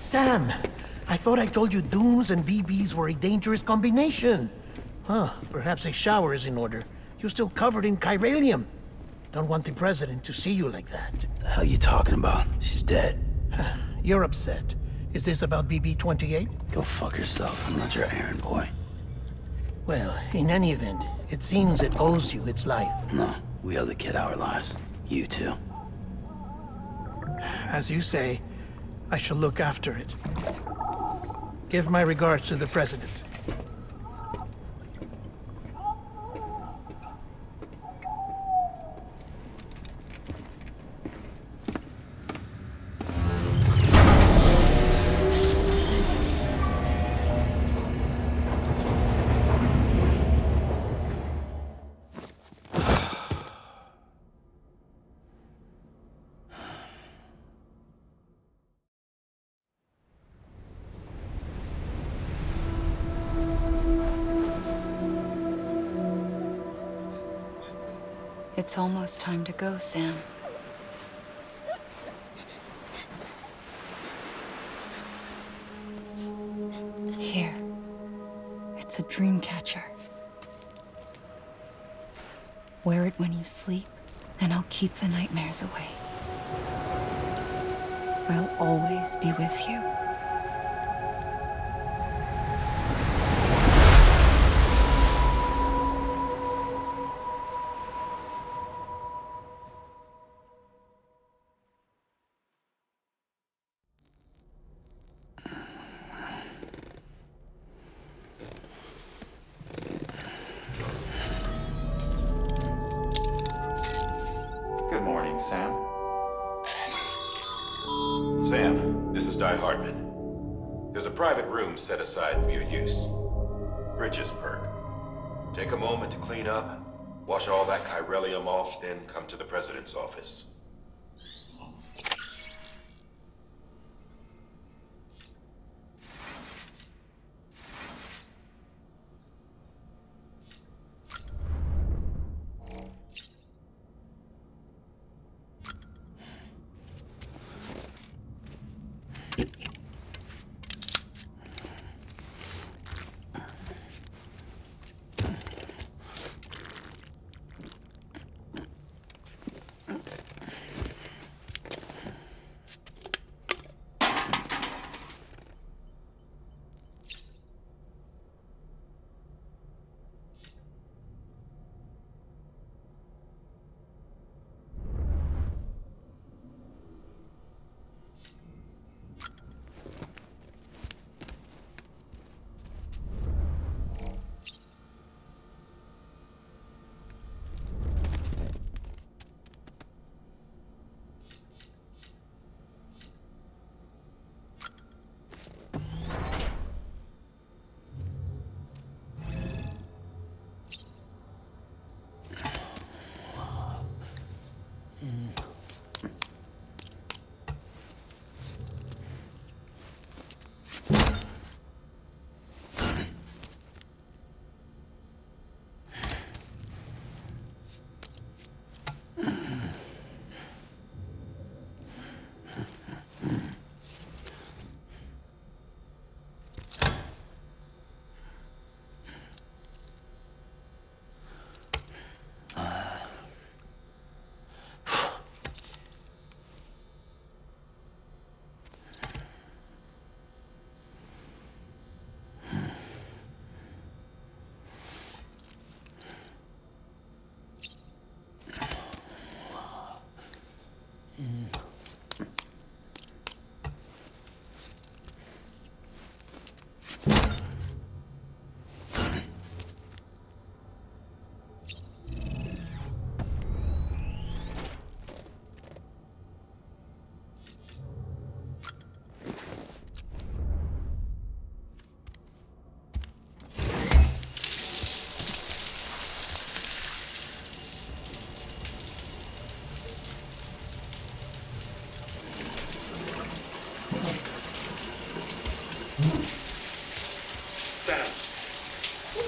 Speaker 16: Sam, I thought I told you Dooms and BBs were a dangerous combination. Huh, perhaps a shower is in order. You're still covered in chiralium. Don't want the President to see you like that.
Speaker 1: The hell you talking about? She's dead.
Speaker 16: You're upset. Is this about BB-28?
Speaker 1: Go fuck yourself. I'm not your errand boy.
Speaker 16: Well, in any event, it seems it owes you its life.
Speaker 1: No, we owe the kid our lives. You too.
Speaker 16: As you say, I shall look after it. Give my regards to the President.
Speaker 3: It's almost time to go, Sam. Here. It's a dream catcher. Wear it when you sleep, and I'll keep the nightmares away. I'll always be with you.
Speaker 6: Good morning, Sam.
Speaker 13: Sam, this is Di Hartman. There's a private room set aside for your use. Bridges perk. Take a moment to clean up, wash all that chiralium off, then come to the President's office.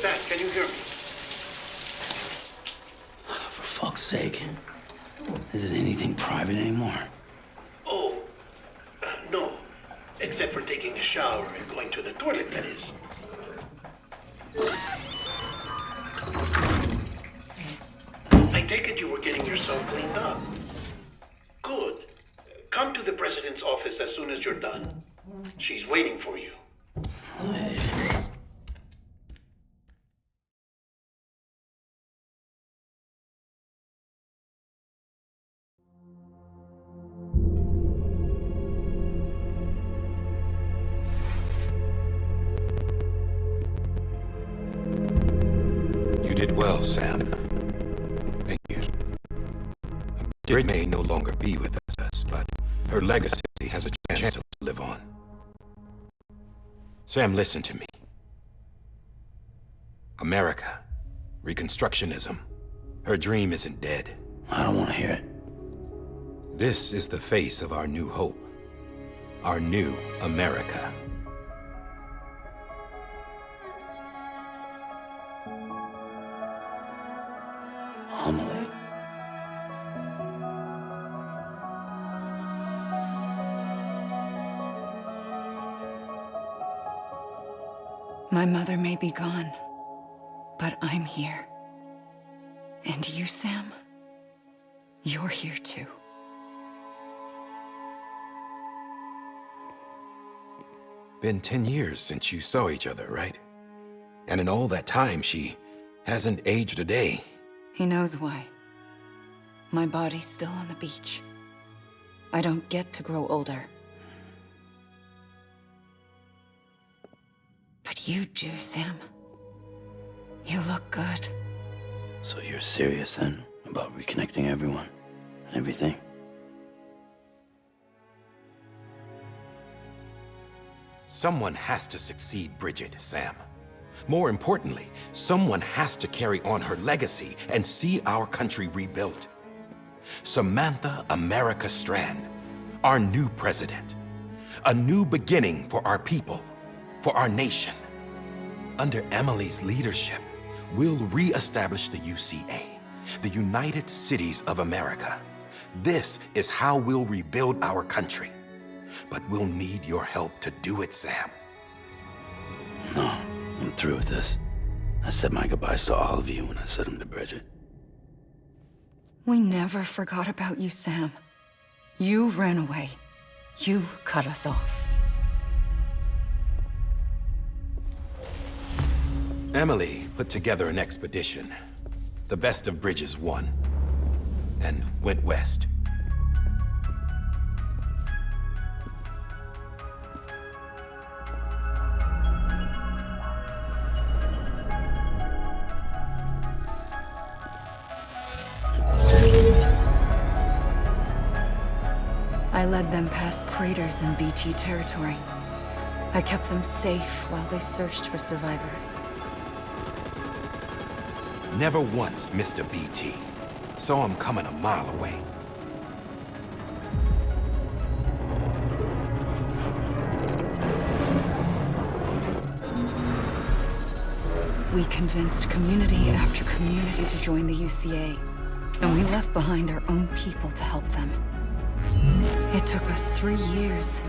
Speaker 16: Sam, can you hear me?
Speaker 1: For fuck's sake. Isn't anything private anymore?
Speaker 16: Oh, no. Except for taking a shower and going to the toilet, that is. I take it you were getting yourself cleaned up. Good. Come to the President's office as soon as you're done. She's waiting for you.
Speaker 13: You did well, Sam. Thank you. Bridget may no longer be with us, but her legacy has a chance to live on. Sam, listen to me. America, Reconstructionism, her dream isn't dead.
Speaker 1: I don't want to hear it.
Speaker 13: This is the face of our new hope. Our new America.
Speaker 1: Amelie.
Speaker 3: My mother may be gone, but I'm here. And you, Sam, you're here too.
Speaker 13: Been 10 years since you saw each other, right? And in all that time, she hasn't aged a day.
Speaker 3: He knows why. My body's still on the beach. I don't get to grow older. But you do, Sam. You look good.
Speaker 1: So you're serious then about reconnecting everyone and everything?
Speaker 13: Someone has to succeed Bridget, Sam. More importantly, someone has to carry on her legacy and see our country rebuilt. Samantha America Strand, our new president. A new beginning for our people, for our nation. Under Emily's leadership, we'll re-establish the UCA, the United Cities of America. This is how we'll rebuild our country. But we'll need your help to do it, Sam.
Speaker 1: No, I'm through with this. I said my goodbyes to all of you when I said them to Bridget.
Speaker 3: We never forgot about you, Sam. You ran away. You cut us off.
Speaker 13: Emily put together an expedition. The best of Bridges won, and went west.
Speaker 3: I led them past craters in BT territory. I kept them safe while they searched for survivors.
Speaker 13: Never once missed a BT. Saw him coming a mile away.
Speaker 3: We convinced community after community to join the UCA, and we left behind our own people to help them. It took us 3 years,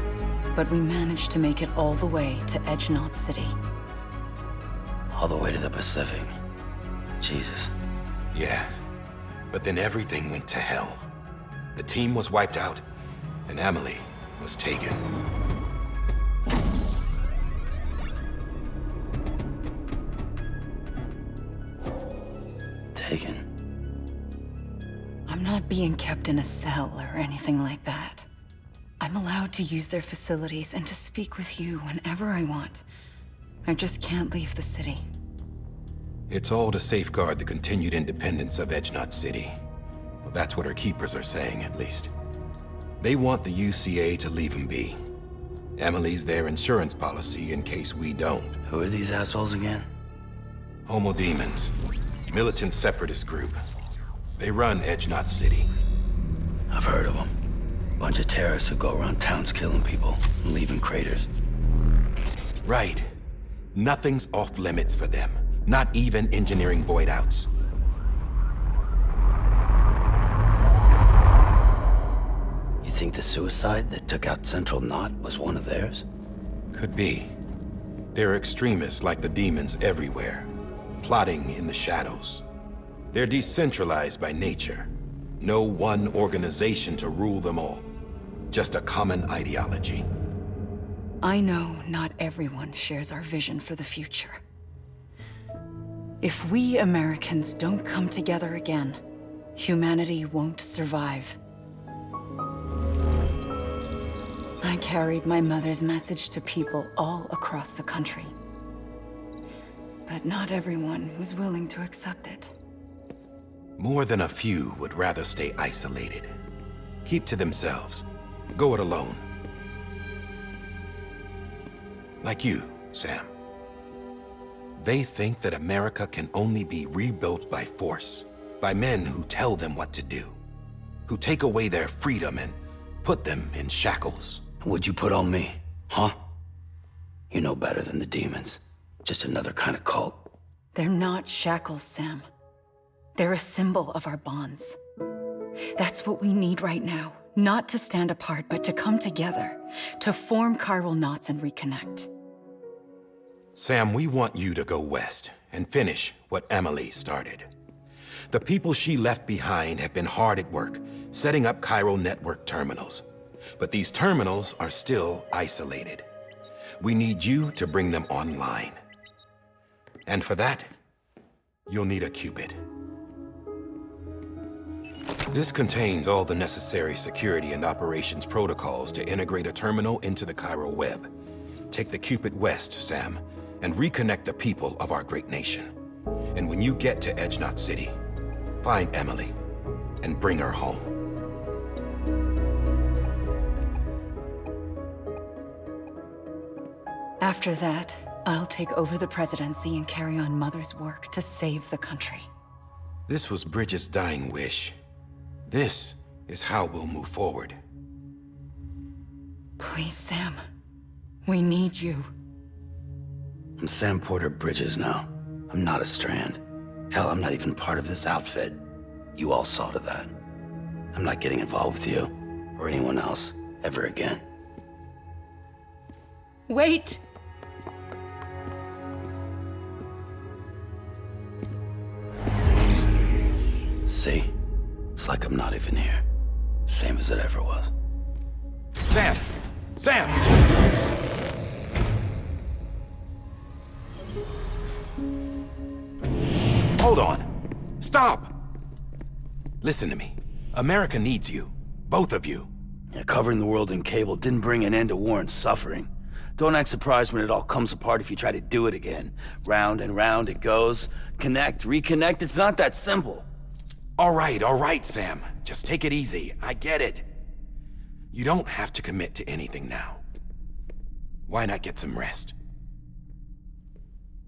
Speaker 3: but we managed to make it all the way to Edge Knot City.
Speaker 1: All the way to the Pacific. Jesus.
Speaker 13: Yeah, but then everything went to hell. The team was wiped out, and Emily was taken.
Speaker 1: Taken?
Speaker 3: I'm not being kept in a cell or anything like that. I'm allowed to use their facilities and to speak with you whenever I want. I just can't leave the city.
Speaker 13: It's all to safeguard the continued independence of Edge Knot City. Well, that's what our keepers are saying, at least. They want the UCA to leave him be. Emily's their insurance policy in case we don't.
Speaker 1: Who are these assholes again?
Speaker 13: Homo Demons. Militant separatist group. They run Edge Knot City.
Speaker 1: I've heard of them. Bunch of terrorists who go around towns killing people and leaving craters.
Speaker 13: Right. Nothing's off limits for them. Not even engineering void outs.
Speaker 1: You think the suicide that took out Central Knot was one of theirs?
Speaker 13: Could be. There are extremists like the demons everywhere, plotting in the shadows. They're decentralized by nature. No one organization to rule them all. Just a common ideology.
Speaker 3: I know not everyone shares our vision for the future. If we Americans don't come together again, humanity won't survive. I carried my mother's message to people all across the country. But not everyone was willing to accept it.
Speaker 13: More than a few would rather stay isolated. Keep to themselves. Go it alone. Like you, Sam. They think that America can only be rebuilt by force, by men who tell them what to do, who take away their freedom and put them in shackles.
Speaker 1: What'd you put on me, huh? You know better than the demons. Just another kind of cult.
Speaker 3: They're not shackles, Sam. They're a symbol of our bonds. That's what we need right now. Not to stand apart, but to come together, to form chiral knots and reconnect.
Speaker 13: Sam, we want you to go west and finish what Emily started. The people she left behind have been hard at work, setting up Chiral network terminals. But these terminals are still isolated. We need you to bring them online. And for that, you'll need a Cupid. This contains all the necessary security and operations protocols to integrate a terminal into the Chiral web. Take the Cupid west, Sam, and reconnect the people of our great nation. And when you get to Edge Knot City, find Emily and bring her home.
Speaker 3: After that, I'll take over the presidency and carry on Mother's work to save the country.
Speaker 13: This was Bridget's dying wish. This is how we'll move forward.
Speaker 3: Please, Sam. We need you.
Speaker 1: I'm Sam Porter Bridges now. I'm not a Strand. Hell, I'm not even part of this outfit. You all saw to that. I'm not getting involved with you, or anyone else, ever again.
Speaker 3: Wait!
Speaker 1: See? It's like I'm not even here. Same as it ever was.
Speaker 13: Sam! Sam! Hold on. Stop! Listen to me. America needs you. Both of you.
Speaker 1: Yeah, covering the world in cable didn't bring an end to war and suffering. Don't act surprised when it all comes apart if you try to do it again. Round and round it goes. Connect, reconnect, it's not that simple.
Speaker 13: All right, Sam. Just take it easy. I get it. You don't have to commit to anything now. Why not get some rest?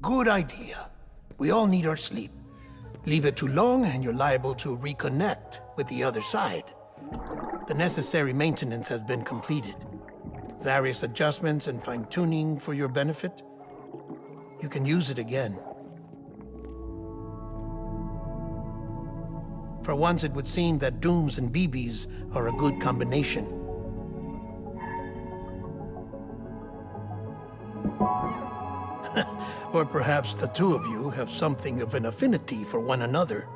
Speaker 16: Good idea. We all need our sleep. Leave it too long and you're liable to reconnect with the other side. The necessary maintenance has been completed. Various adjustments and fine-tuning for your benefit. You can use it again. For once, it would seem that Dooms and BBs are a good combination. Or perhaps the two of you have something of an affinity for one another.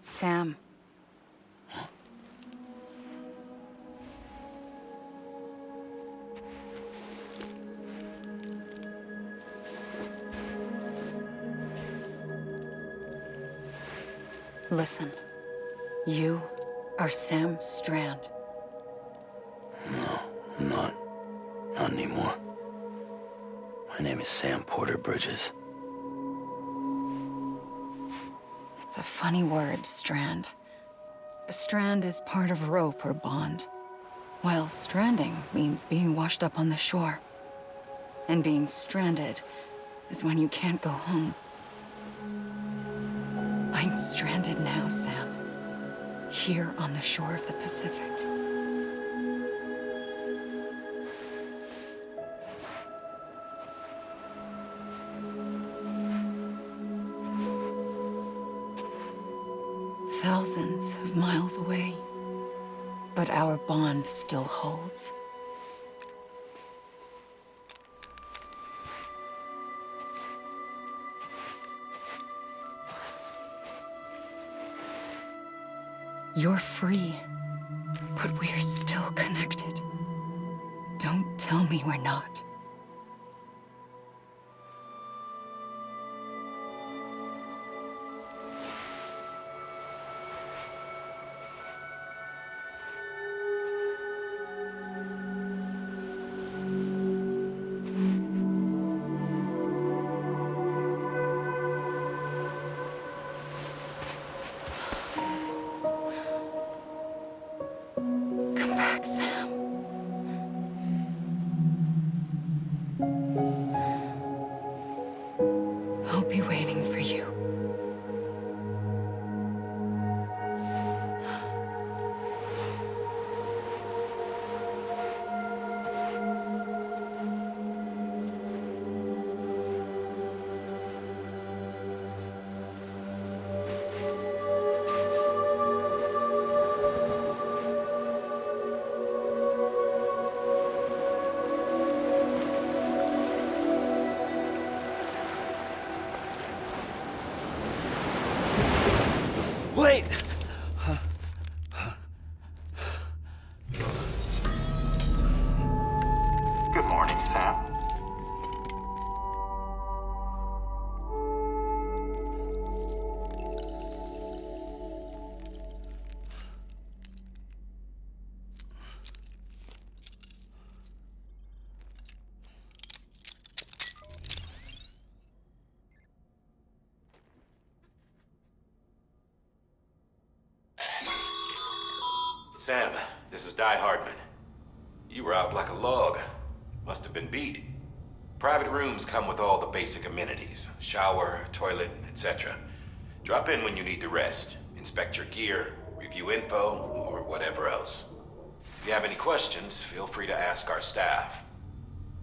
Speaker 3: Sam. Listen. You are Sam Strand.
Speaker 1: No, I'm not. Not anymore. My name is Sam Porter Bridges.
Speaker 3: It's a funny word, Strand. A strand is part of rope or bond, while stranding means being washed up on the shore. And being stranded is when you can't go home. I'm stranded now, Sam. Here on the shore of the Pacific. Thousands of miles away, but our bond still holds. You're free, but we're still connected. Don't tell me we're not.
Speaker 18: Wait!
Speaker 6: Good morning, Sam.
Speaker 13: Sam, this is Di Hardman. You were out like a log. Must have been beat. Private rooms come with all the basic amenities. Shower, toilet, etc. Drop in when you need to rest. Inspect your gear, review info, or whatever else. If you have any questions, feel free to ask our staff.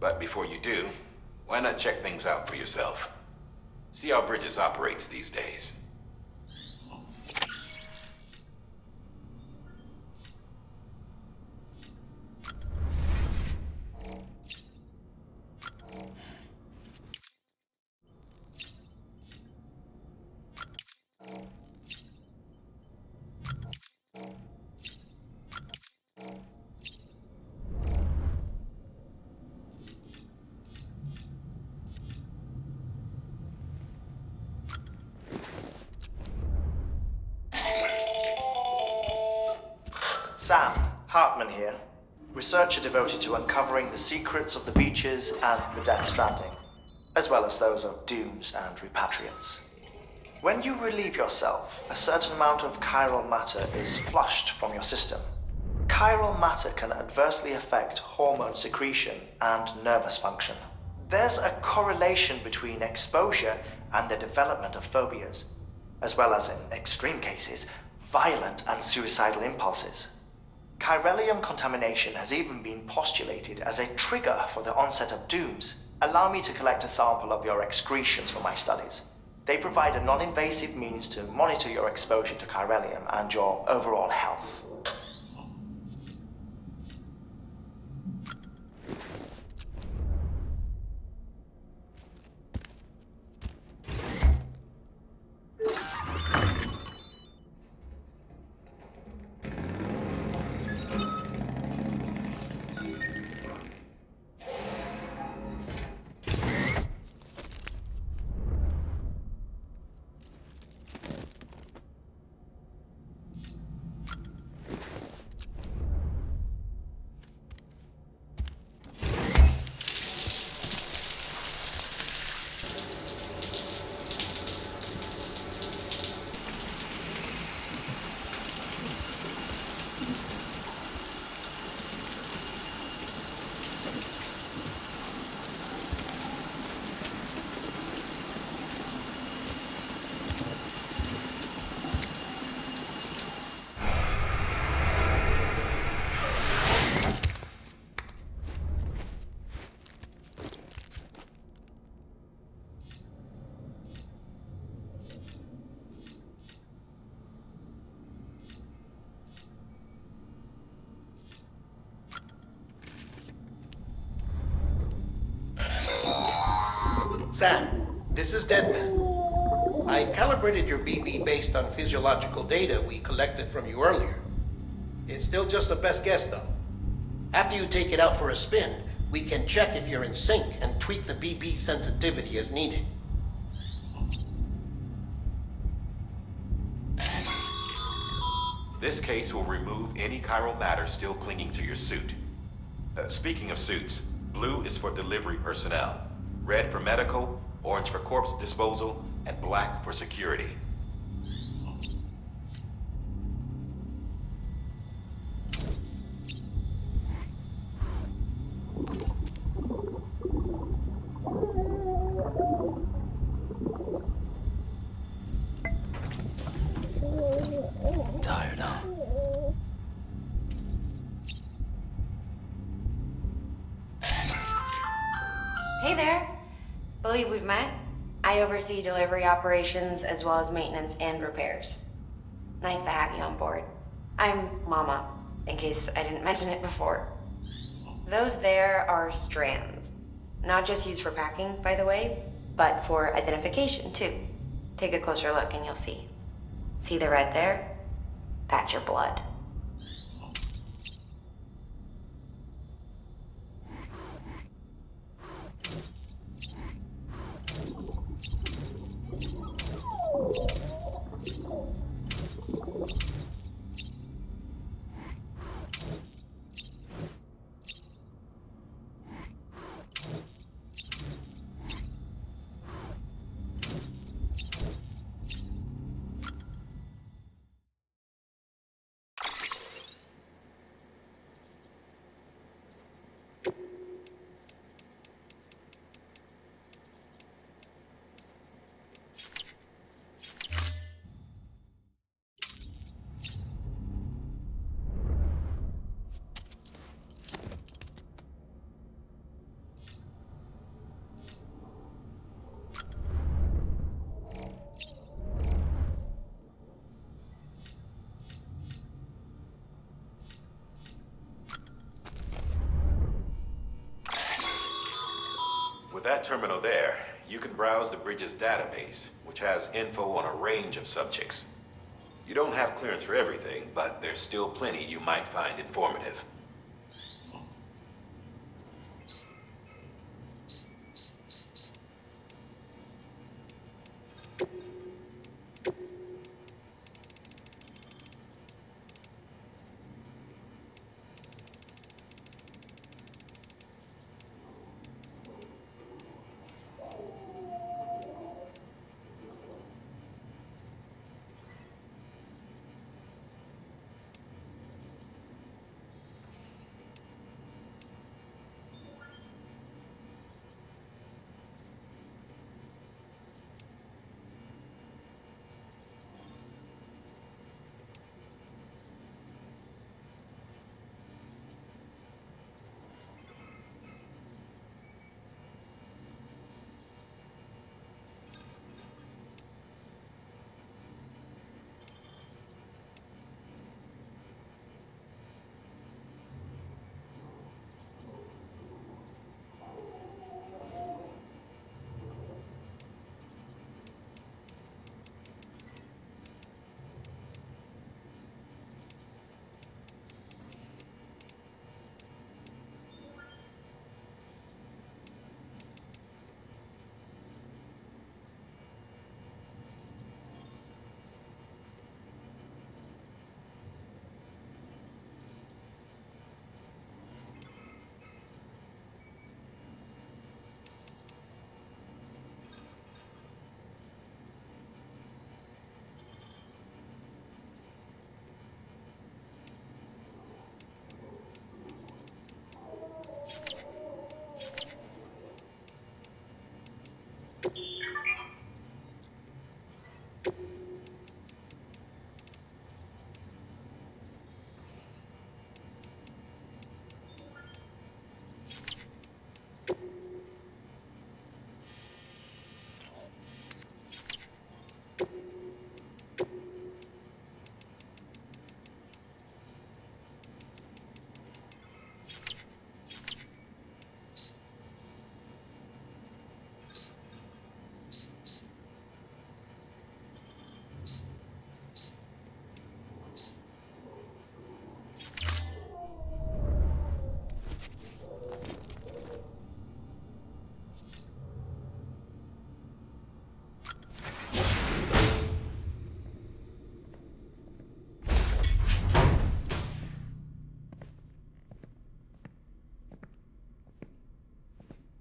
Speaker 13: But before you do, why not check things out for yourself? See how Bridges operates these days.
Speaker 19: Sam, Hartman here, researcher devoted to uncovering the secrets of the Beaches and the Death Stranding, as well as those of dooms and repatriates. When you relieve yourself, a certain amount of chiral matter is flushed from your system. Chiral matter can adversely affect hormone secretion and nervous function. There's a correlation between exposure and the development of phobias, as well as, in extreme cases, violent and suicidal impulses. Chiralium contamination has even been postulated as a trigger for the onset of dooms. Allow me to collect a sample of your excretions for my studies. They provide a non-invasive means to monitor your exposure to chiralium and your overall health.
Speaker 16: Sam, this is Deadman. I calibrated your BB based on physiological data we collected from you earlier. It's still just a best guess, though. After you take it out for a spin, we can check if you're in sync and tweak the BB sensitivity as needed.
Speaker 13: This case will remove any chiral matter still clinging to your suit. Speaking of suits, blue is for delivery personnel, red for medical, orange for corpse disposal, and black for security.
Speaker 1: Tired, huh?
Speaker 20: Hey there. Believe we've met. I oversee delivery operations as well as maintenance and repairs. Nice to have you on board. I'm Mama, in case I didn't mention it before. Those there are strands. Not just used for packing, by the way, but for identification too. Take a closer look and you'll see. See the red there? That's your blood.
Speaker 13: With that terminal there, you can browse the Bridges database, which has info on a range of subjects. You don't have clearance for everything, but there's still plenty you might find informative.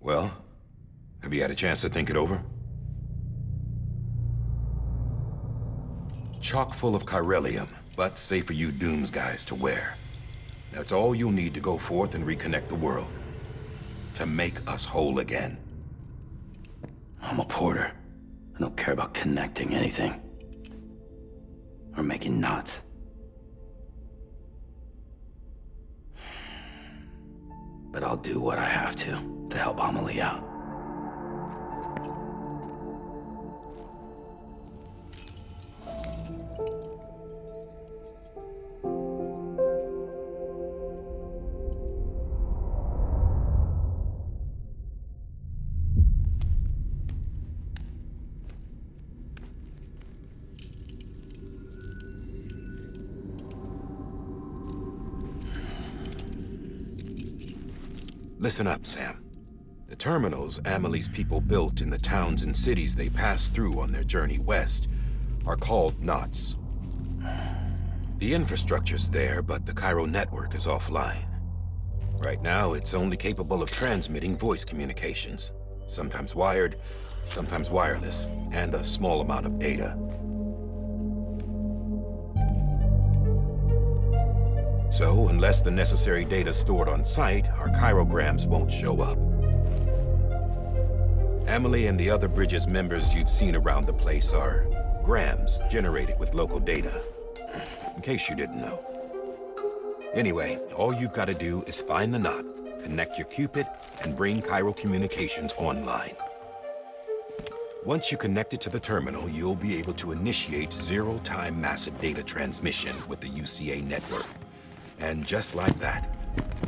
Speaker 13: Well, have you had a chance to think it over? Chock full of chiralium, but safe for you Dooms guys to wear. That's all you'll need to go forth and reconnect the world. To make us whole again.
Speaker 1: I'm a porter. I don't care about connecting anything. Or making knots. But I'll do what I have to help Amelie out.
Speaker 13: Listen up, Sam. The terminals Amelie's people built in the towns and cities they passed through on their journey west are called knots. The infrastructure's there, but the Cairo network is offline. Right now, it's only capable of transmitting voice communications, sometimes wired, sometimes wireless, and a small amount of data. So, unless the necessary data's stored on site, our chirograms won't show up. Amelie and the other Bridges members you've seen around the place are grams generated with local data, in case you didn't know. Anyway, all you've got to do is find the knot, connect your Cupid, and bring Cairo Communications online. Once you connect it to the terminal, you'll be able to initiate zero-time massive data transmission with the UCA network. And just like that,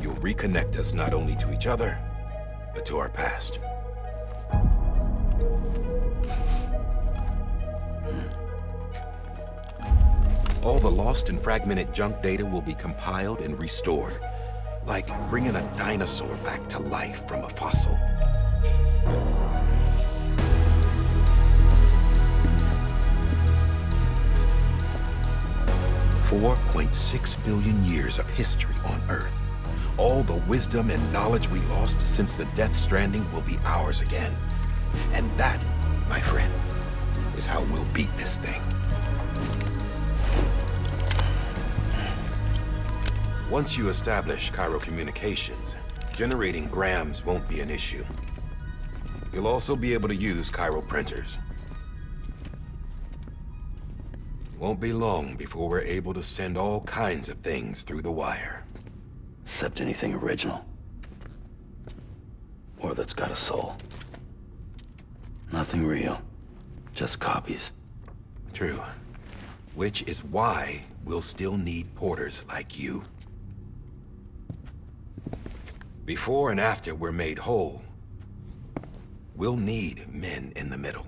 Speaker 13: you'll reconnect us not only to each other, but to our past. All the lost and fragmented junk data will be compiled and restored, like bringing a dinosaur back to life from a fossil. $4.6 billion years of history on Earth. All the wisdom and knowledge we lost since the Death Stranding will be ours again. And that, my friend, is how we'll beat this thing. Once you establish Cairo Communications, generating grams won't be an issue. You'll also be able to use Cairo printers. Won't be long before we're able to send all kinds of things through the wire.
Speaker 1: Except anything original. Or that's got a soul. Nothing real. Just copies.
Speaker 13: True. Which is why we'll still need porters like you. Before and after we're made whole, we'll need men in the middle.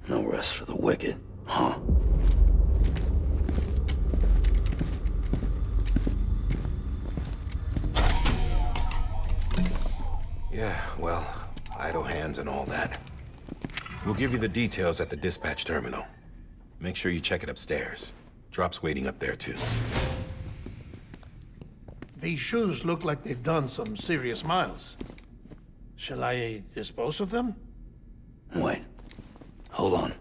Speaker 1: No rest for the wicked, huh?
Speaker 13: Yeah, well, idle hands and all that. We'll give you the details at the dispatch terminal. Make sure you check it upstairs. Drop's waiting up there, too.
Speaker 10: These shoes look like they've done some serious miles. Shall I dispose of them?
Speaker 1: Wait. Hold on.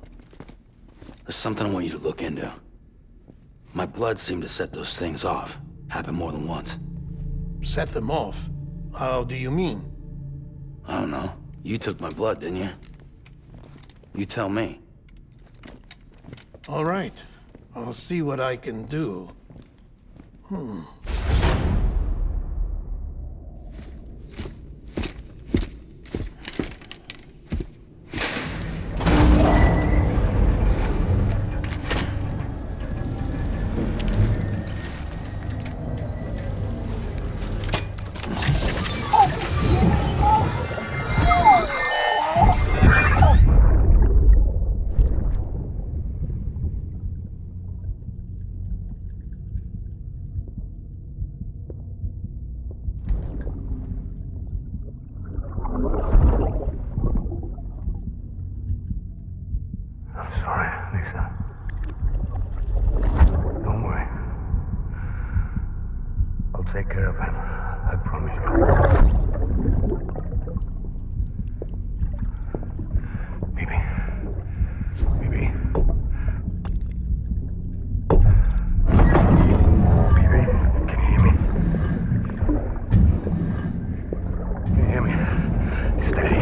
Speaker 1: There's something I want you to look into. My blood seemed to set those things off. Happened more than once.
Speaker 10: Set them off? How do you mean?
Speaker 1: I don't know. You took my blood, didn't you? You tell me.
Speaker 10: All right. I'll see what I can do.
Speaker 17: Take care of him. I promise you. Baby. Baby. Baby, can you hear me? Can you hear me? Steady.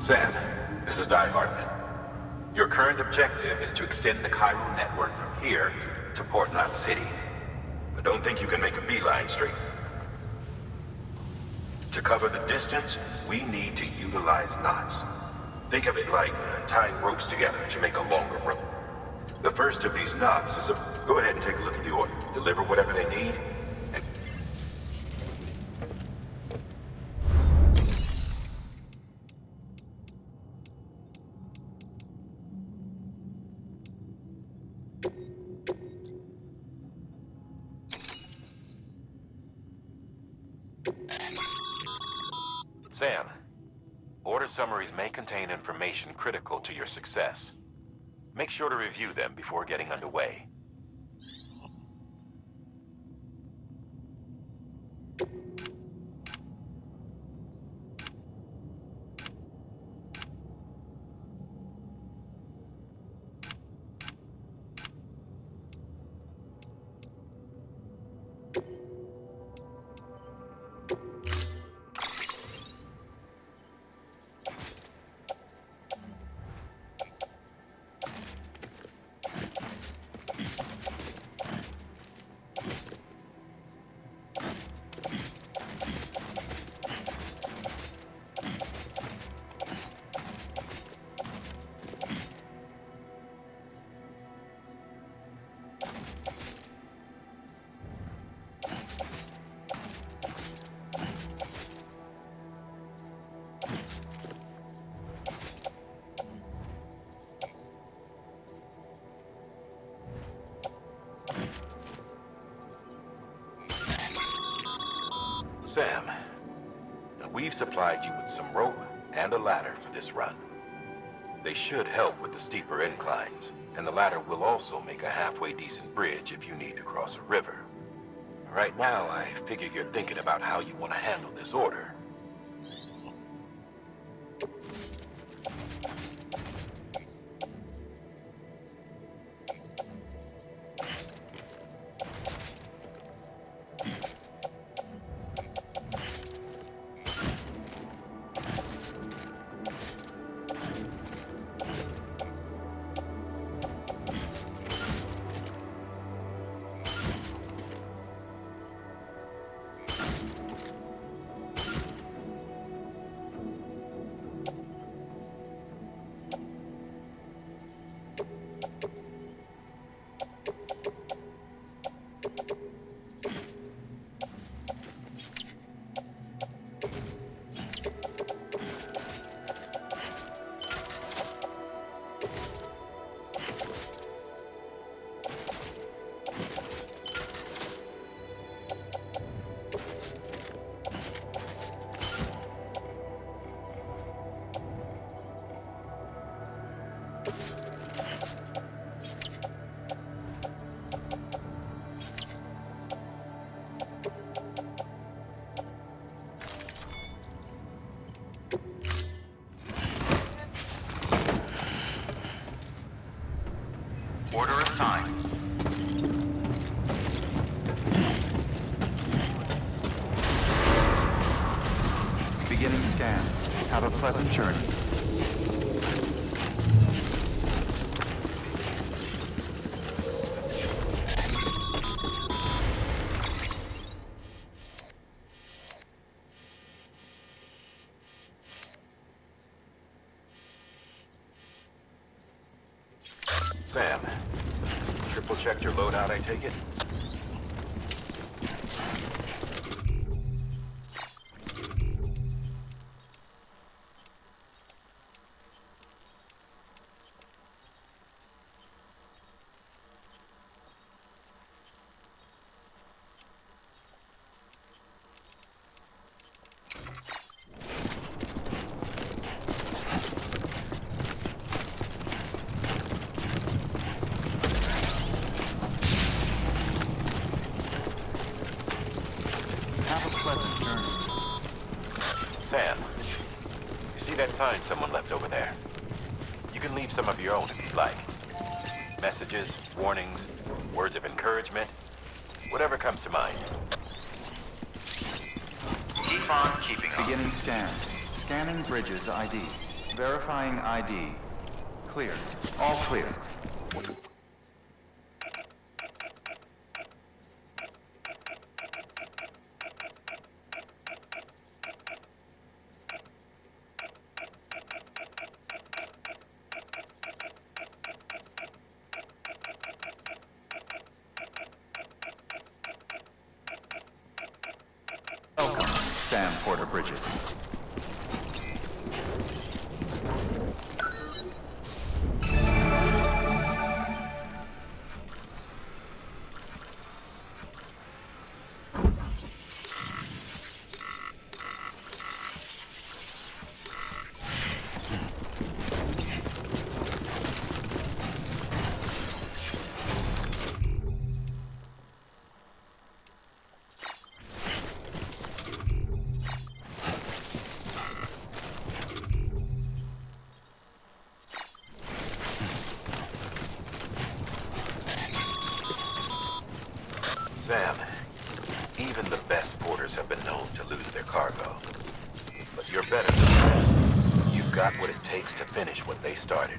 Speaker 13: Sam, this is Di Hartman. Your current objective is to extend the Cairo network from here to Port Knot City. But don't think you can make a beeline straight. To cover the distance, we need to utilize knots. Think of it like tying ropes together to make a longer rope. The first of these knots is a... Go ahead and take a look at the order. Deliver whatever they need, and...
Speaker 12: Sam, order summaries may contain information critical to your success. Make sure to review them before getting underway. Sam, now we've supplied you with some rope and a ladder for this run. They should help with the steeper inclines, and the ladder will also make a halfway decent bridge if you need to cross a river. Right now, I figure you're thinking about how you want to handle this order.
Speaker 6: Order assigned. Beginning scan. Have a pleasant journey.
Speaker 12: Sam, triple checked your loadout, I take it?
Speaker 6: Have a pleasant journey.
Speaker 12: Sam, you see that sign someone left over there? You can leave some of your own if you'd like. Messages, warnings, words of encouragement, whatever comes to mind.
Speaker 6: Keep on keeping on. Beginning scan. Scanning Bridges ID. Verifying ID. Clear. All clear. Sam Porter Bridges.
Speaker 12: Sam, even the best porters have been known to lose their cargo. But you're better than the best. You've got what it takes to finish what they started.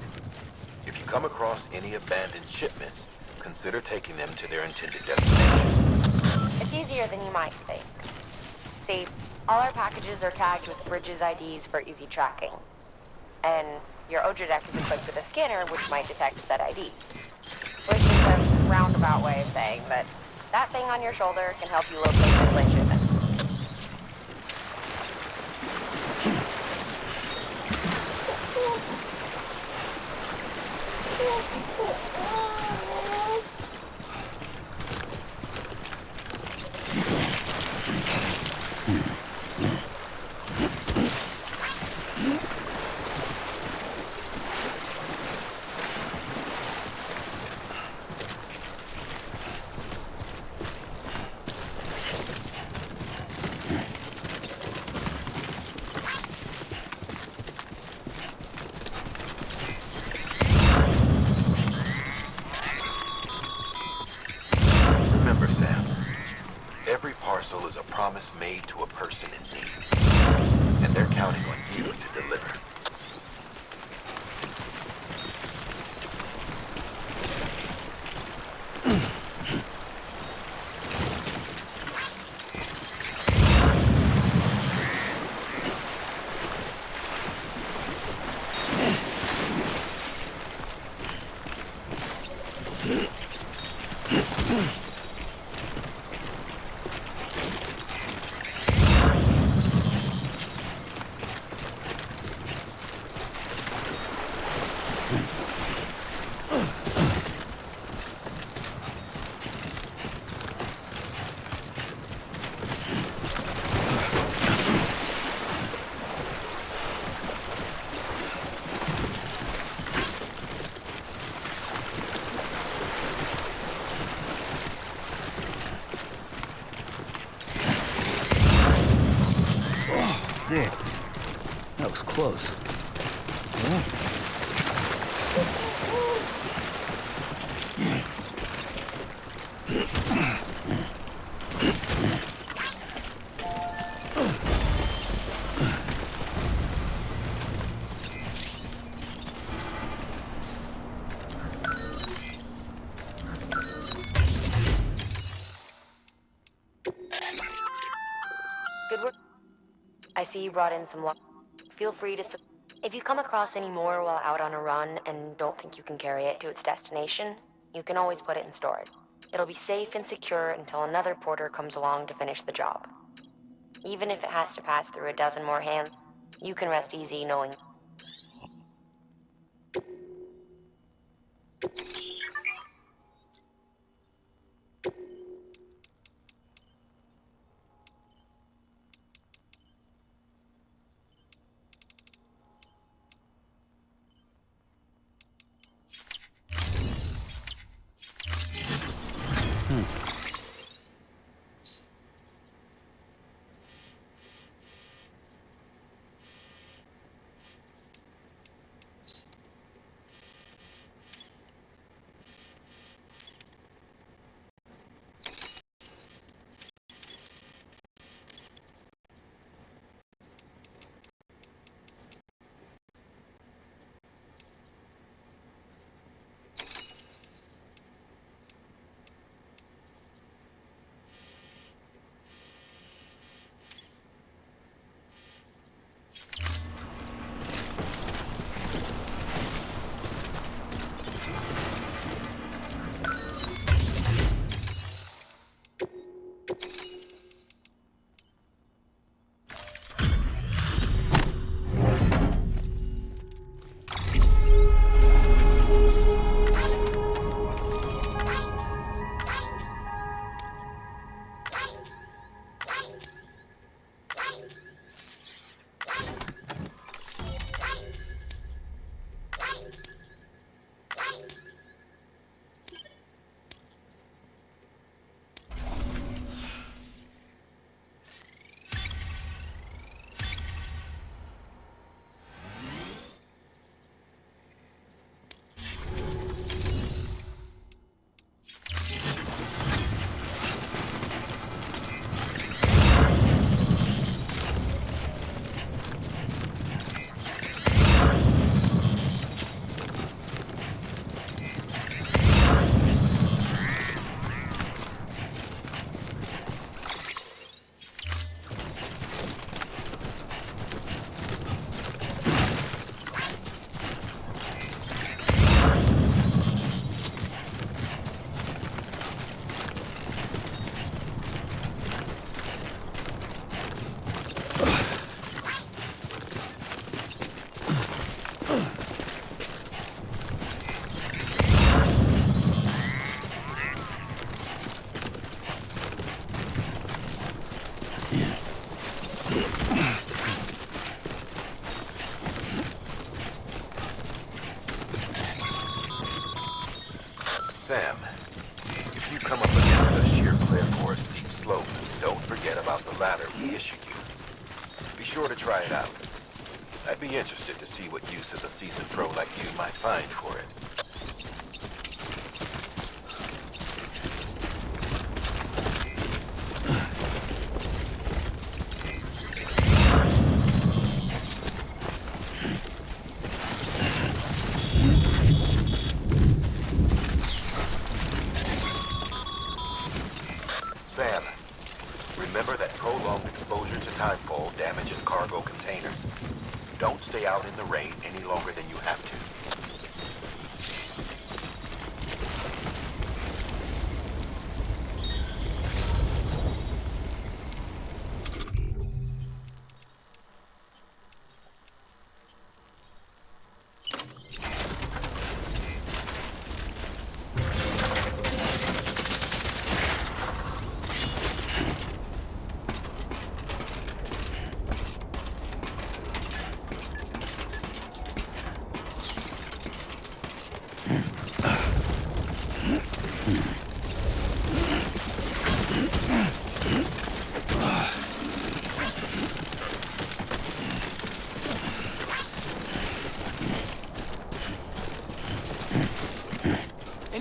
Speaker 12: If you come across any abandoned shipments, consider taking them to their intended destination.
Speaker 20: It's easier than you might think. See, all our packages are tagged with Bridges IDs for easy tracking. And your Odra deck is equipped with a scanner which might detect said IDs. Which is a roundabout way of saying that that thing on your shoulder can help you locate missing shipments.
Speaker 12: Remember, Sam, every parcel is a promise made to a person in need. And they're counting on you to deliver.
Speaker 1: Damn. That was close.
Speaker 20: Good work. I see you brought in some luck. Feel free to... If you come across any more while out on a run and don't think you can carry it to its destination, you can always put it in storage. It'll be safe and secure until another porter comes along to finish the job. Even if it has to pass through a dozen more hands, you can rest easy knowing...
Speaker 12: sure to try it out. I'd be interested to see what uses a seasoned pro like you might find for it. Sam, remember that prolonged exposure to timefall damages cargo containers. Don't stay out in the rain any longer than you have to.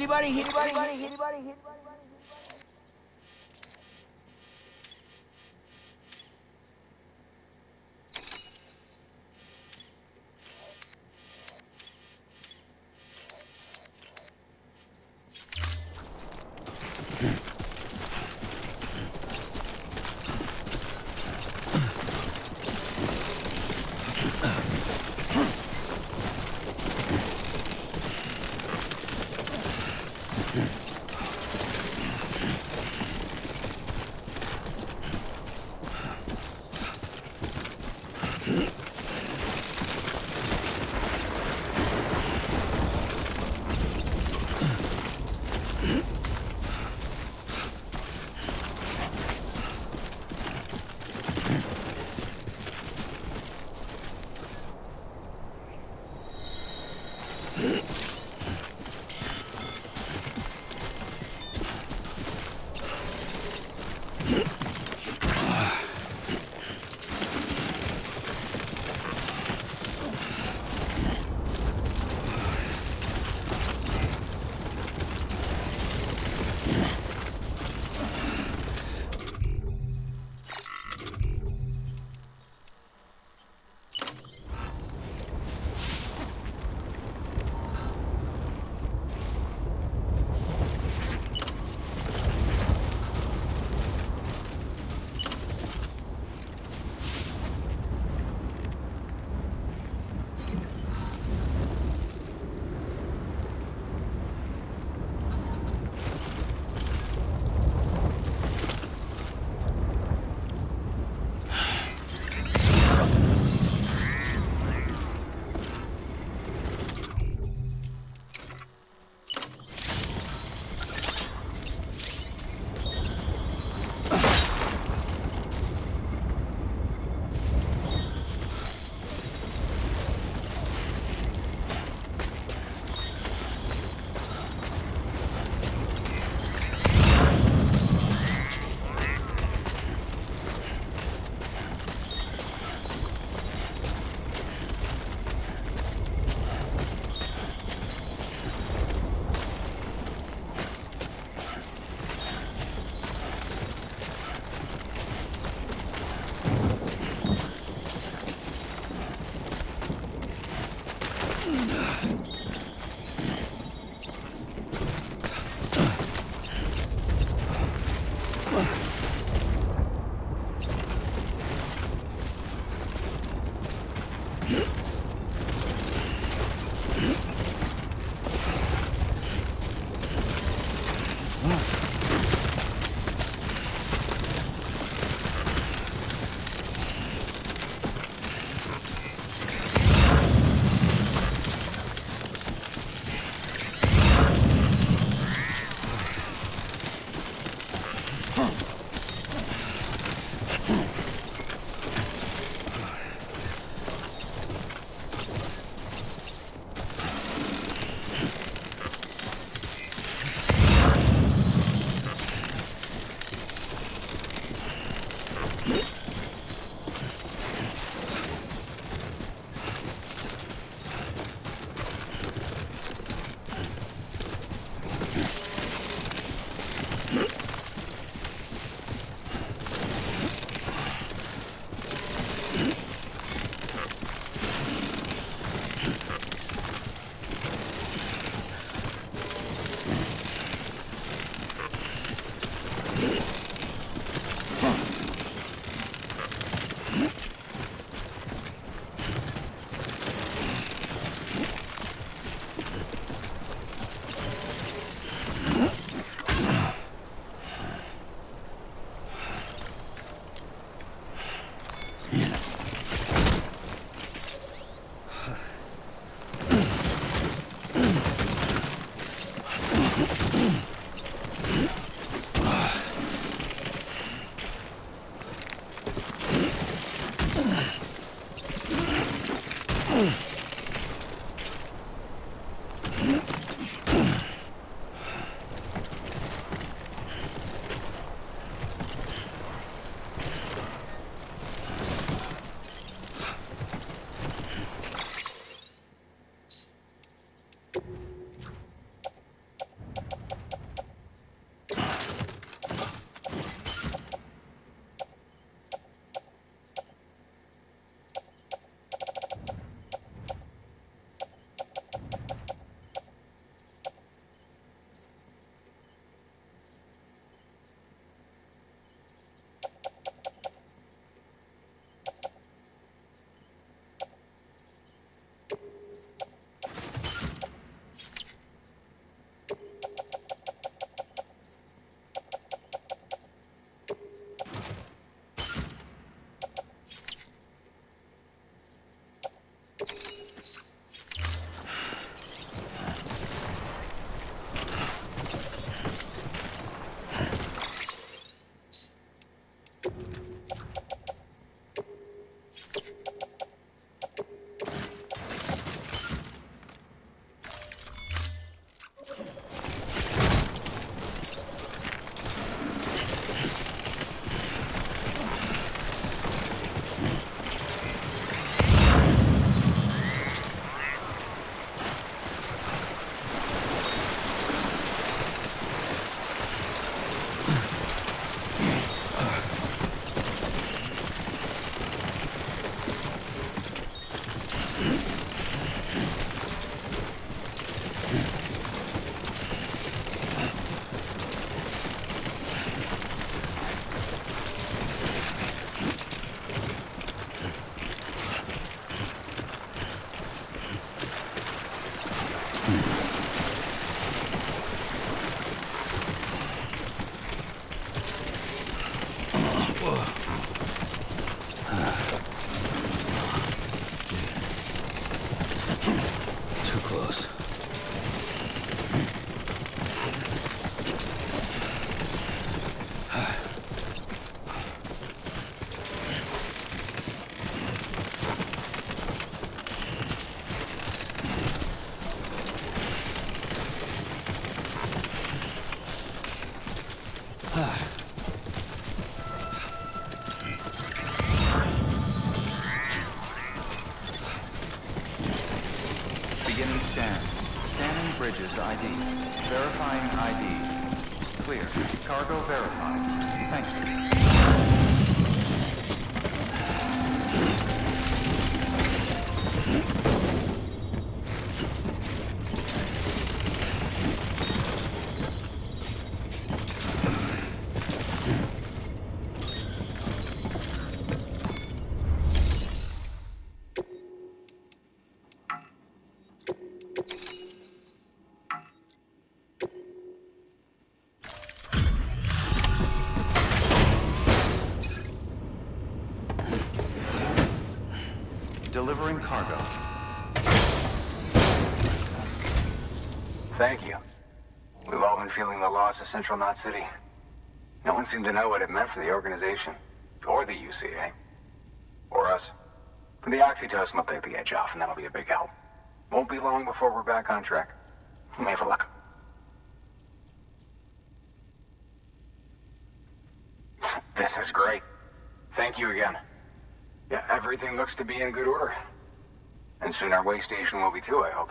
Speaker 5: Anybody?
Speaker 6: Beginning scan. Scanning bridges ID. Verifying ID. Clear. Cargo verified. Thank you. Delivering cargo.
Speaker 18: Thank you. We've all been feeling the loss of Central Knot City. No one seemed to know what it meant for the organization, or the UCA, or us. But the oxytocin will take the edge off, and that'll be a big help. Won't be long before we're back on track. You may have a look. This is great. Thank you again. Yeah, everything looks to be in good order. And soon our way station will be too, I hope.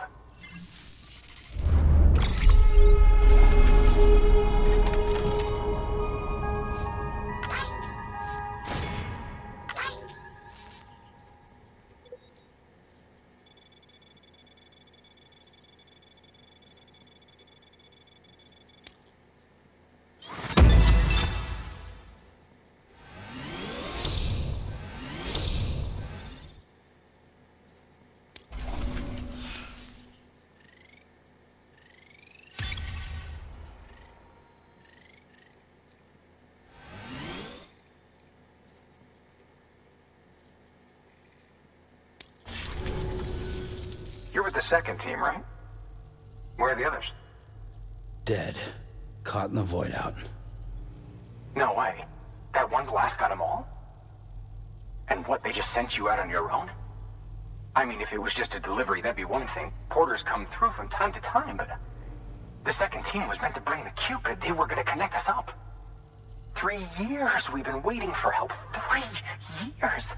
Speaker 18: You're with the second team, right? Where are the others?
Speaker 1: Dead. Caught in the void out.
Speaker 18: No way. That one blast got them all? And what, they just sent you out on your own? I mean, if it was just a delivery, that'd be one thing. Porters come through from time to time, but... The second team was meant to bring the Cupid. They were gonna connect us up. 3 years we've been waiting for help. 3 years!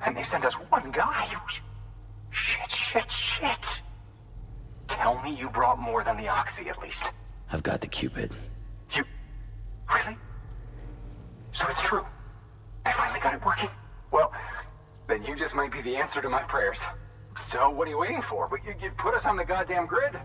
Speaker 18: And they sent us one guy who's... Shit. Tell me you brought more than the Oxy, at least.
Speaker 1: I've got the Cupid.
Speaker 18: You... Really? So it's true. They finally got it working? Well, then you just might be the answer to my prayers. So what are you waiting for? You put us on the goddamn grid.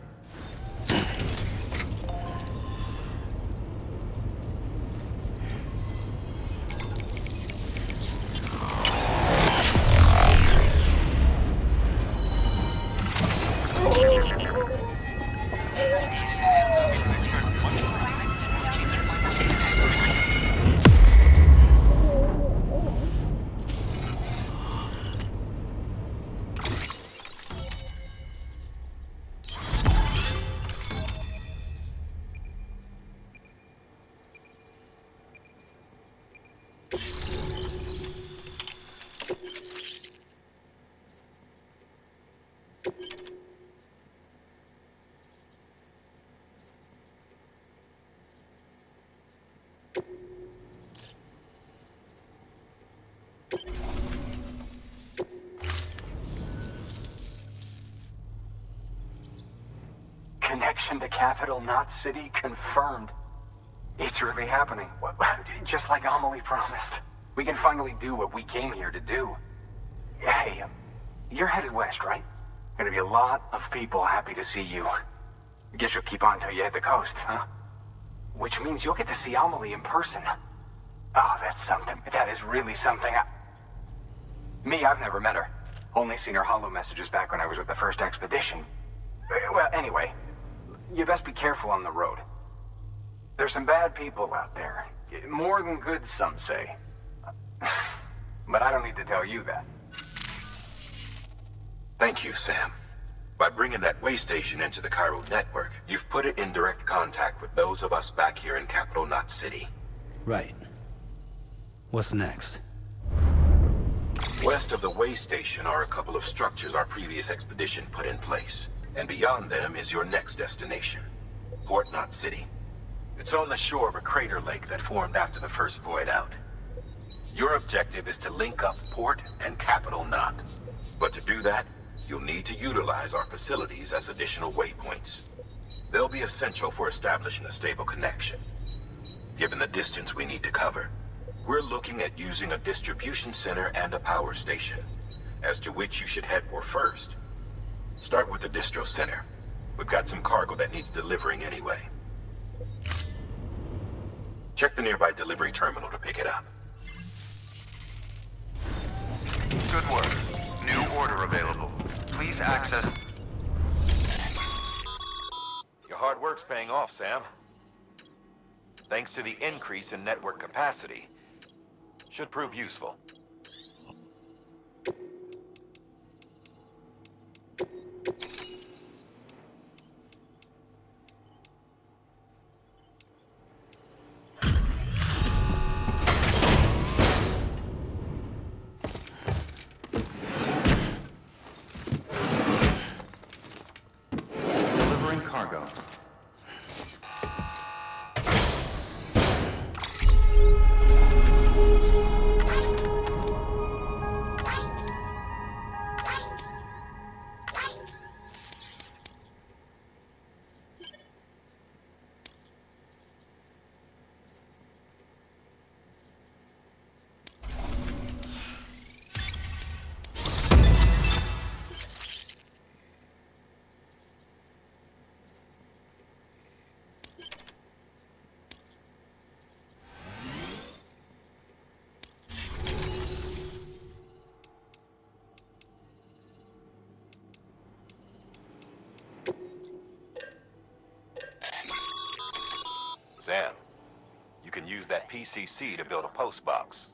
Speaker 18: Connection to Capital Knot City confirmed. It's really happening. Just like Amelie promised. We can finally do what we came here to do. Hey, you're headed west, right? Gonna be a lot of people happy to see you. Guess you'll keep on till you hit the coast, huh? Which means you'll get to see Amelie in person. Oh, that's something. That is really something. Me, I've never met her. Only seen her holo messages back when I was with the first expedition. Well, anyway, you best be careful on the road. There's some bad people out there. More than good, some say. But I don't need to tell you that.
Speaker 12: Thank you, Sam. By bringing that way station into the Cairo network, you've put it in direct contact with those of us back here in Capital Knot City.
Speaker 1: Right. What's next?
Speaker 12: West of the way station are a couple of structures our previous expedition put in place. And beyond them is your next destination, Port Knot City. It's on the shore of a crater lake that formed after the first void out. Your objective is to link up Port and Capital Knot. But to do that, you'll need to utilize our facilities as additional waypoints. They'll be essential for establishing a stable connection. Given the distance we need to cover, we're looking at using a distribution center and a power station, as to which you should head for first. Start with the distro center. We've got some cargo that needs delivering anyway. Check the nearby delivery terminal to pick it up.
Speaker 6: Good work. New order available. Please access...
Speaker 12: Your hard work's paying off, Sam. Thanks to the increase in network capacity, should prove useful.
Speaker 6: Delivering cargo.
Speaker 12: Sam, you can use that PCC to build a post box.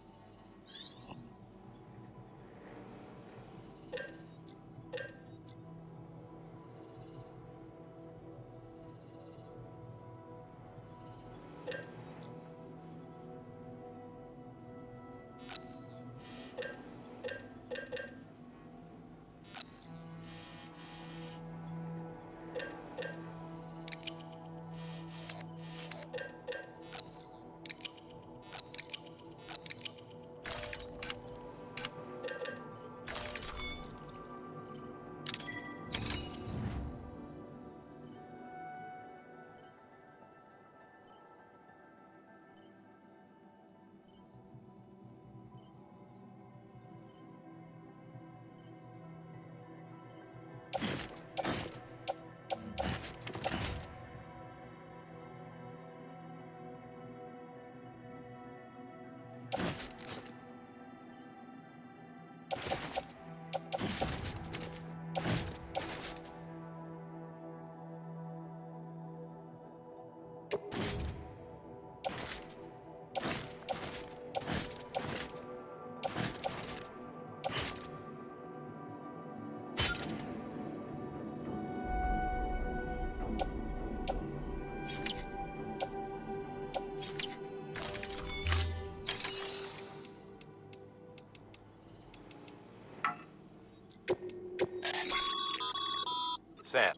Speaker 12: Sam,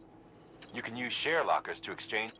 Speaker 12: you can use share lockers to exchange...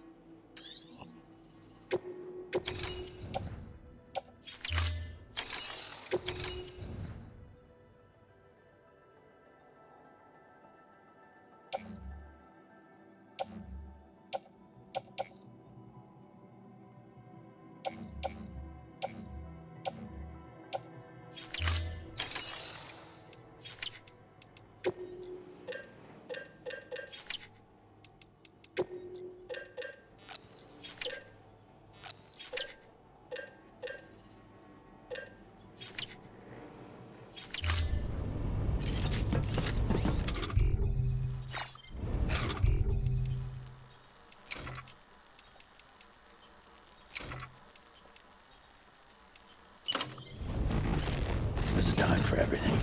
Speaker 1: There's a time for everything.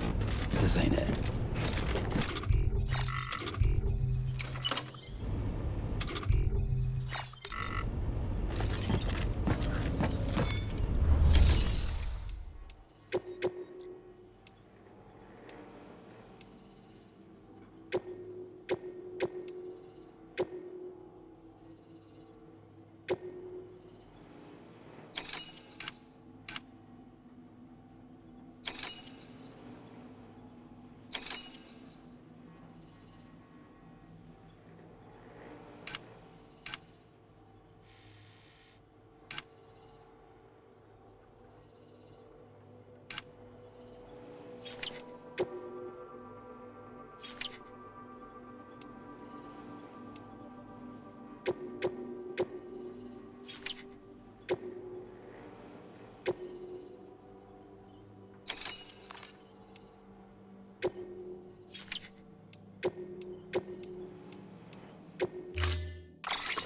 Speaker 1: This ain't it.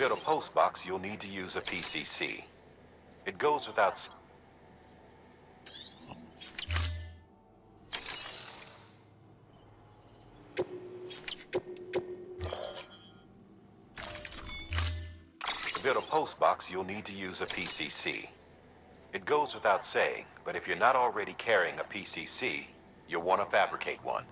Speaker 12: build a post box, you'll need to use a PCC. It goes without To build a post box, you'll need to use a PCC. It goes without saying, but if you're not already carrying a PCC, you'll want to fabricate one.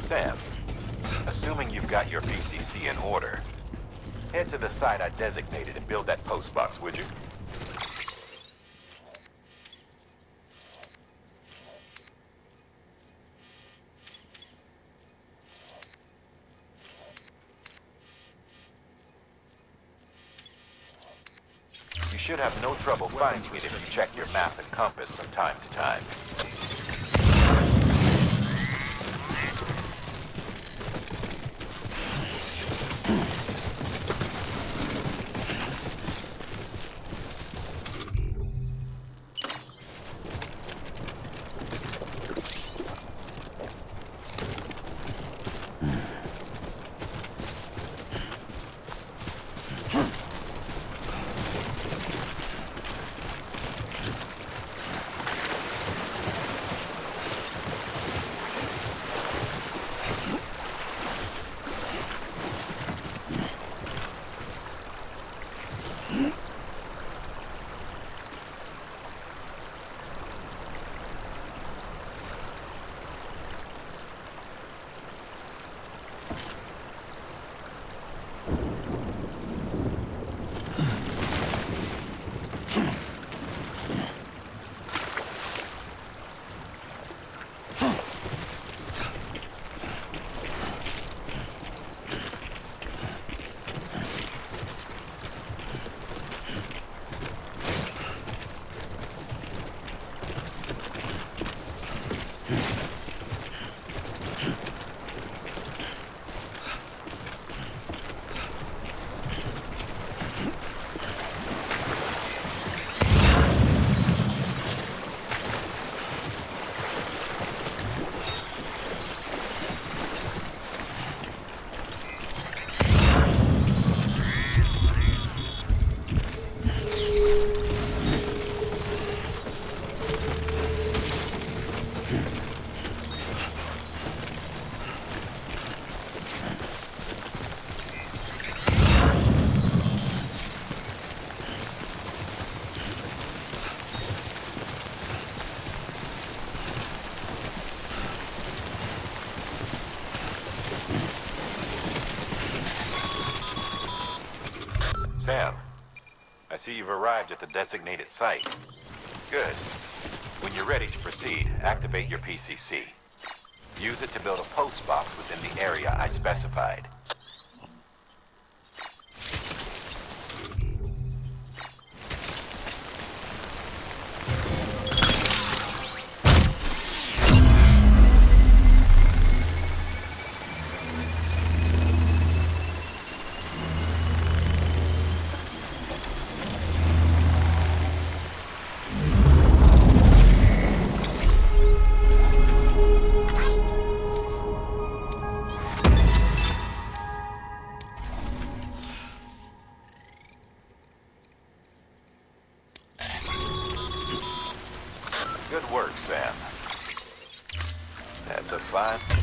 Speaker 12: Sam, assuming you've got your PCC in order, head to the site I designated and build that post box, would you? You should have no trouble finding it if you check your map and compass from time to time. Sam, I see you've arrived at the designated site. Good. When you're ready to proceed, activate your PCC. Use it to build a post box within the area I specified. Good work, Sam. That's a fine...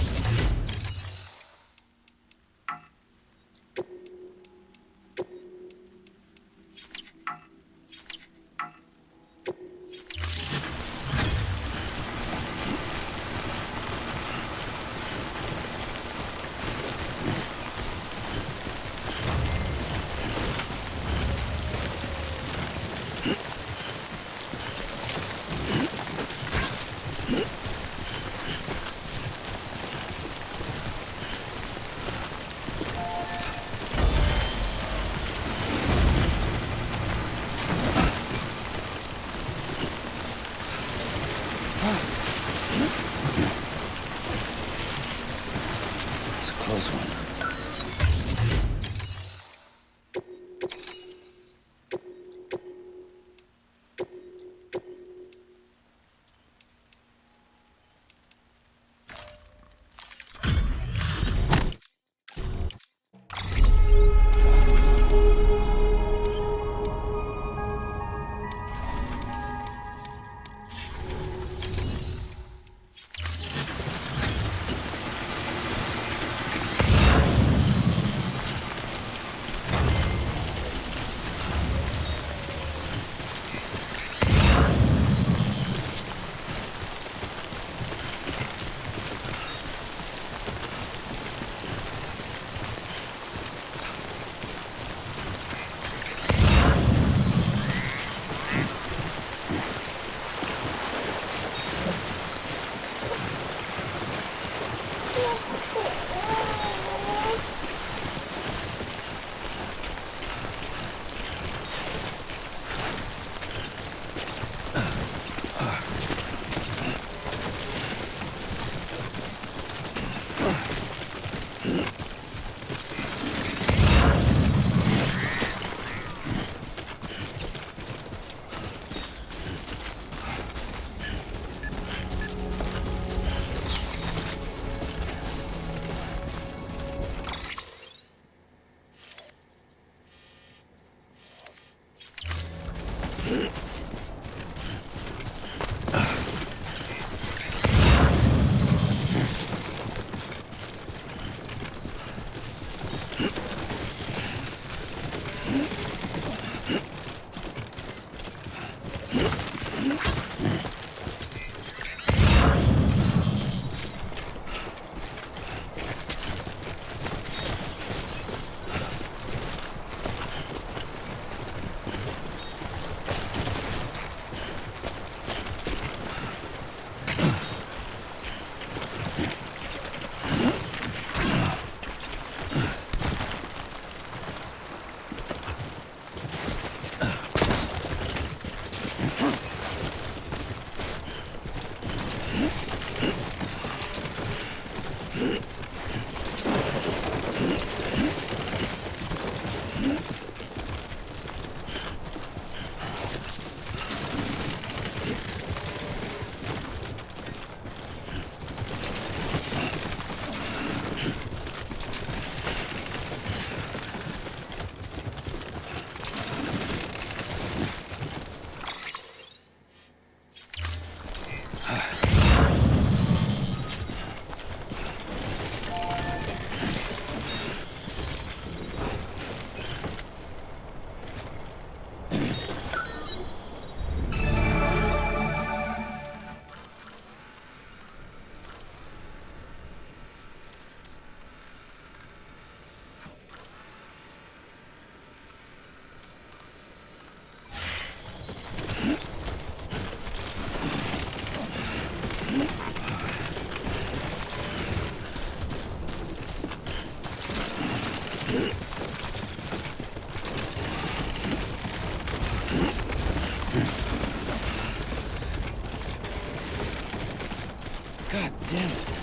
Speaker 1: God damn it.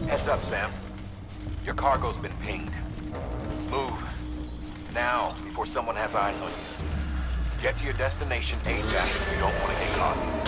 Speaker 12: Heads up, Sam. Your cargo's been pinged. Move. Now, before someone has eyes on you. Get to your destination ASAP if you don't want to get caught.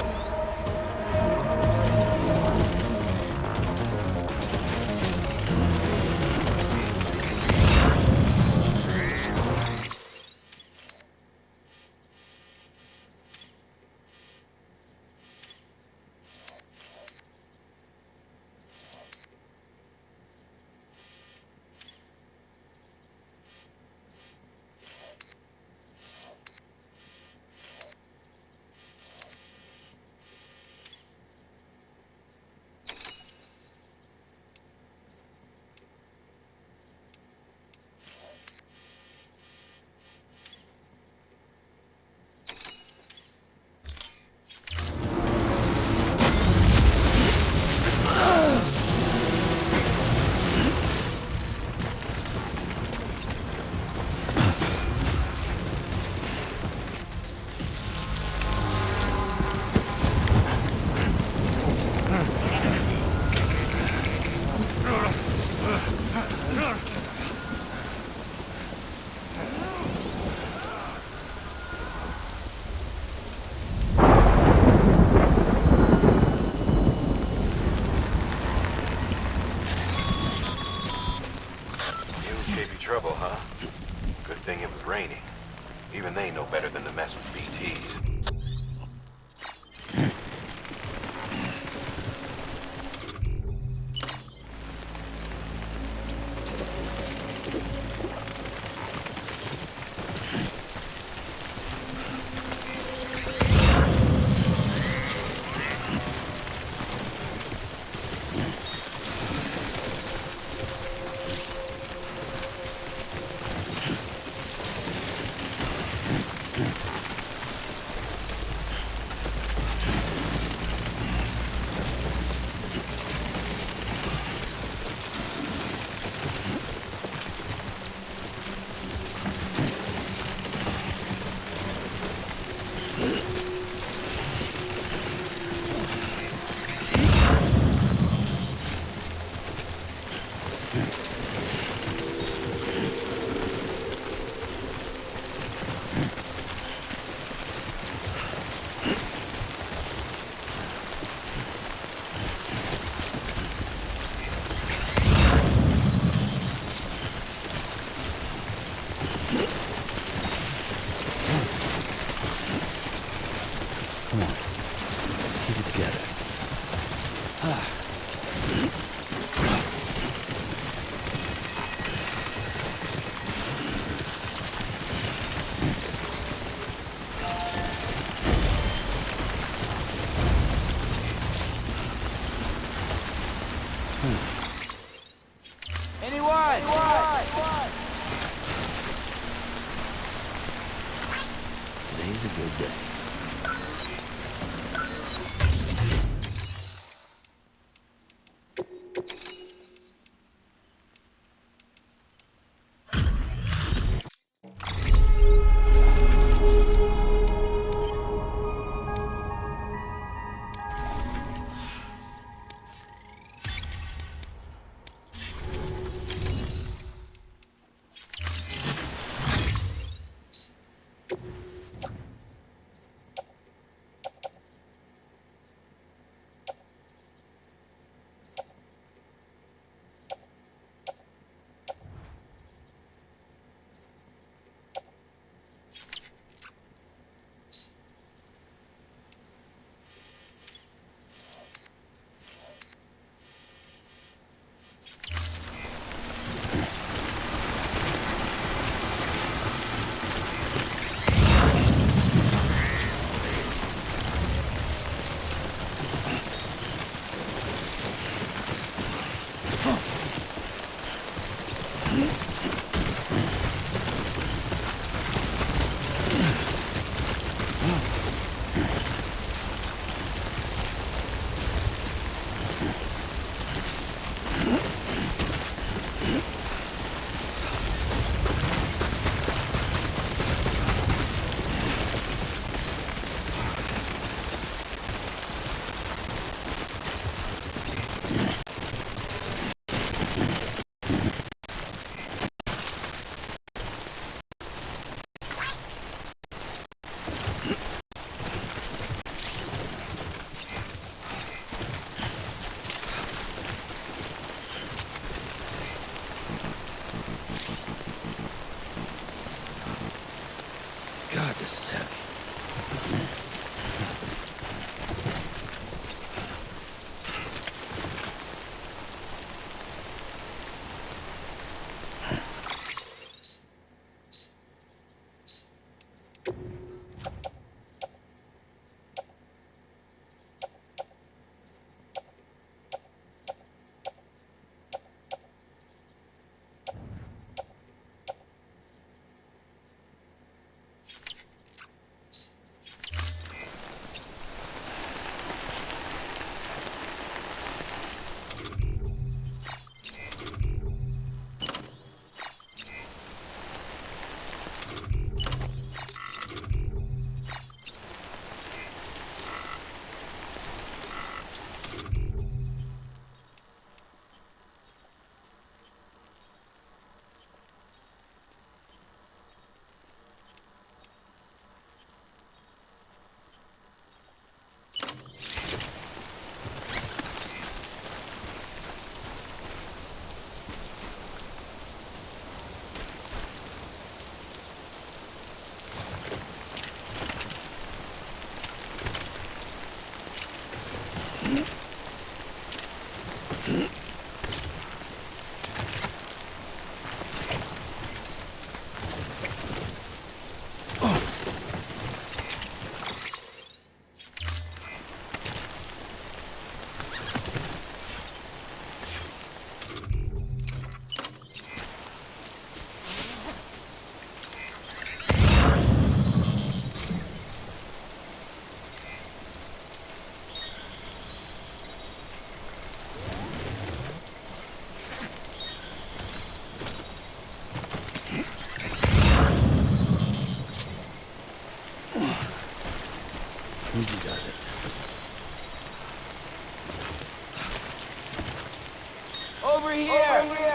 Speaker 12: Trouble, huh? Good thing it was raining. Even they know better than to mess with BTs.
Speaker 1: Today's a good day. God, this is heavy. Easy does it.
Speaker 5: Over here! Over here!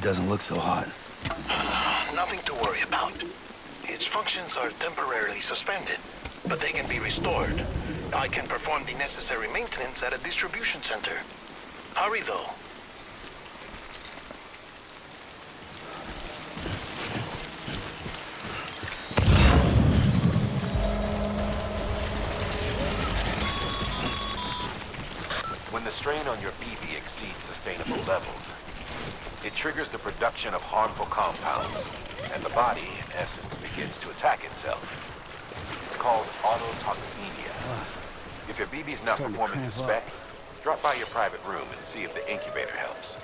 Speaker 1: it doesn't look so hot.
Speaker 10: Nothing to worry about. Its functions are temporarily suspended, but they can be restored. I can perform the necessary maintenance at a distribution center. Hurry, though.
Speaker 12: When the strain on your BB exceeds sustainable levels, it triggers the production of harmful compounds, and the body, in essence, begins to attack itself. It's called autotoxemia. If your BB's not performing to spec, drop by your private room and see if the incubator helps.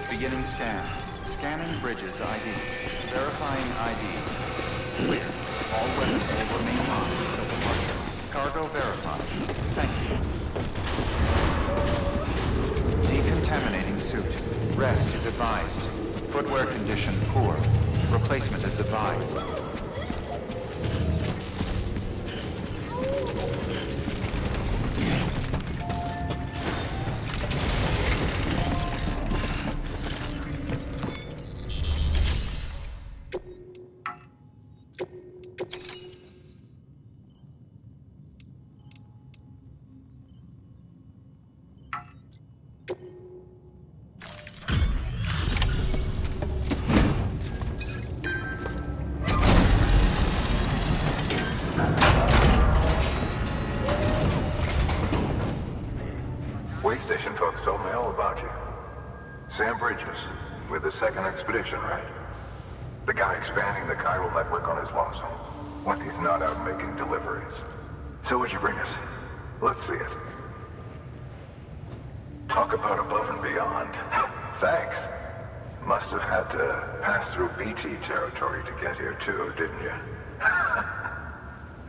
Speaker 6: Beginning scan. Scanning bridges ID. Verifying ID. Clear. All weapons will remain on until departure. Cargo verified. Thank you. Decontaminating suit. Rest is advised. Footwear condition poor. Replacement is advised.
Speaker 21: Way station folks told me all about you. Sam Bridges, with the second expedition, right? The guy expanding the chiral network on his lonesome, when he's not out making deliveries. So what'd you bring us? Let's see it. Talk about above and beyond. Thanks. Must have had to pass through BT territory to get here too, didn't you?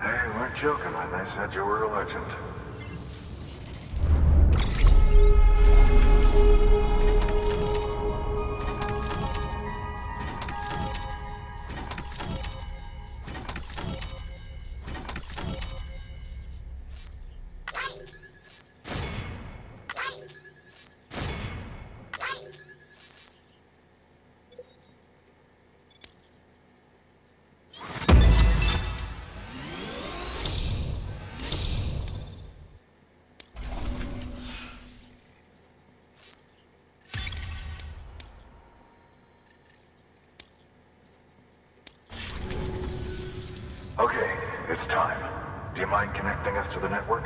Speaker 21: Hey, weren't joking when they said you were a legend. Okay, it's time. Do you mind connecting us to the network?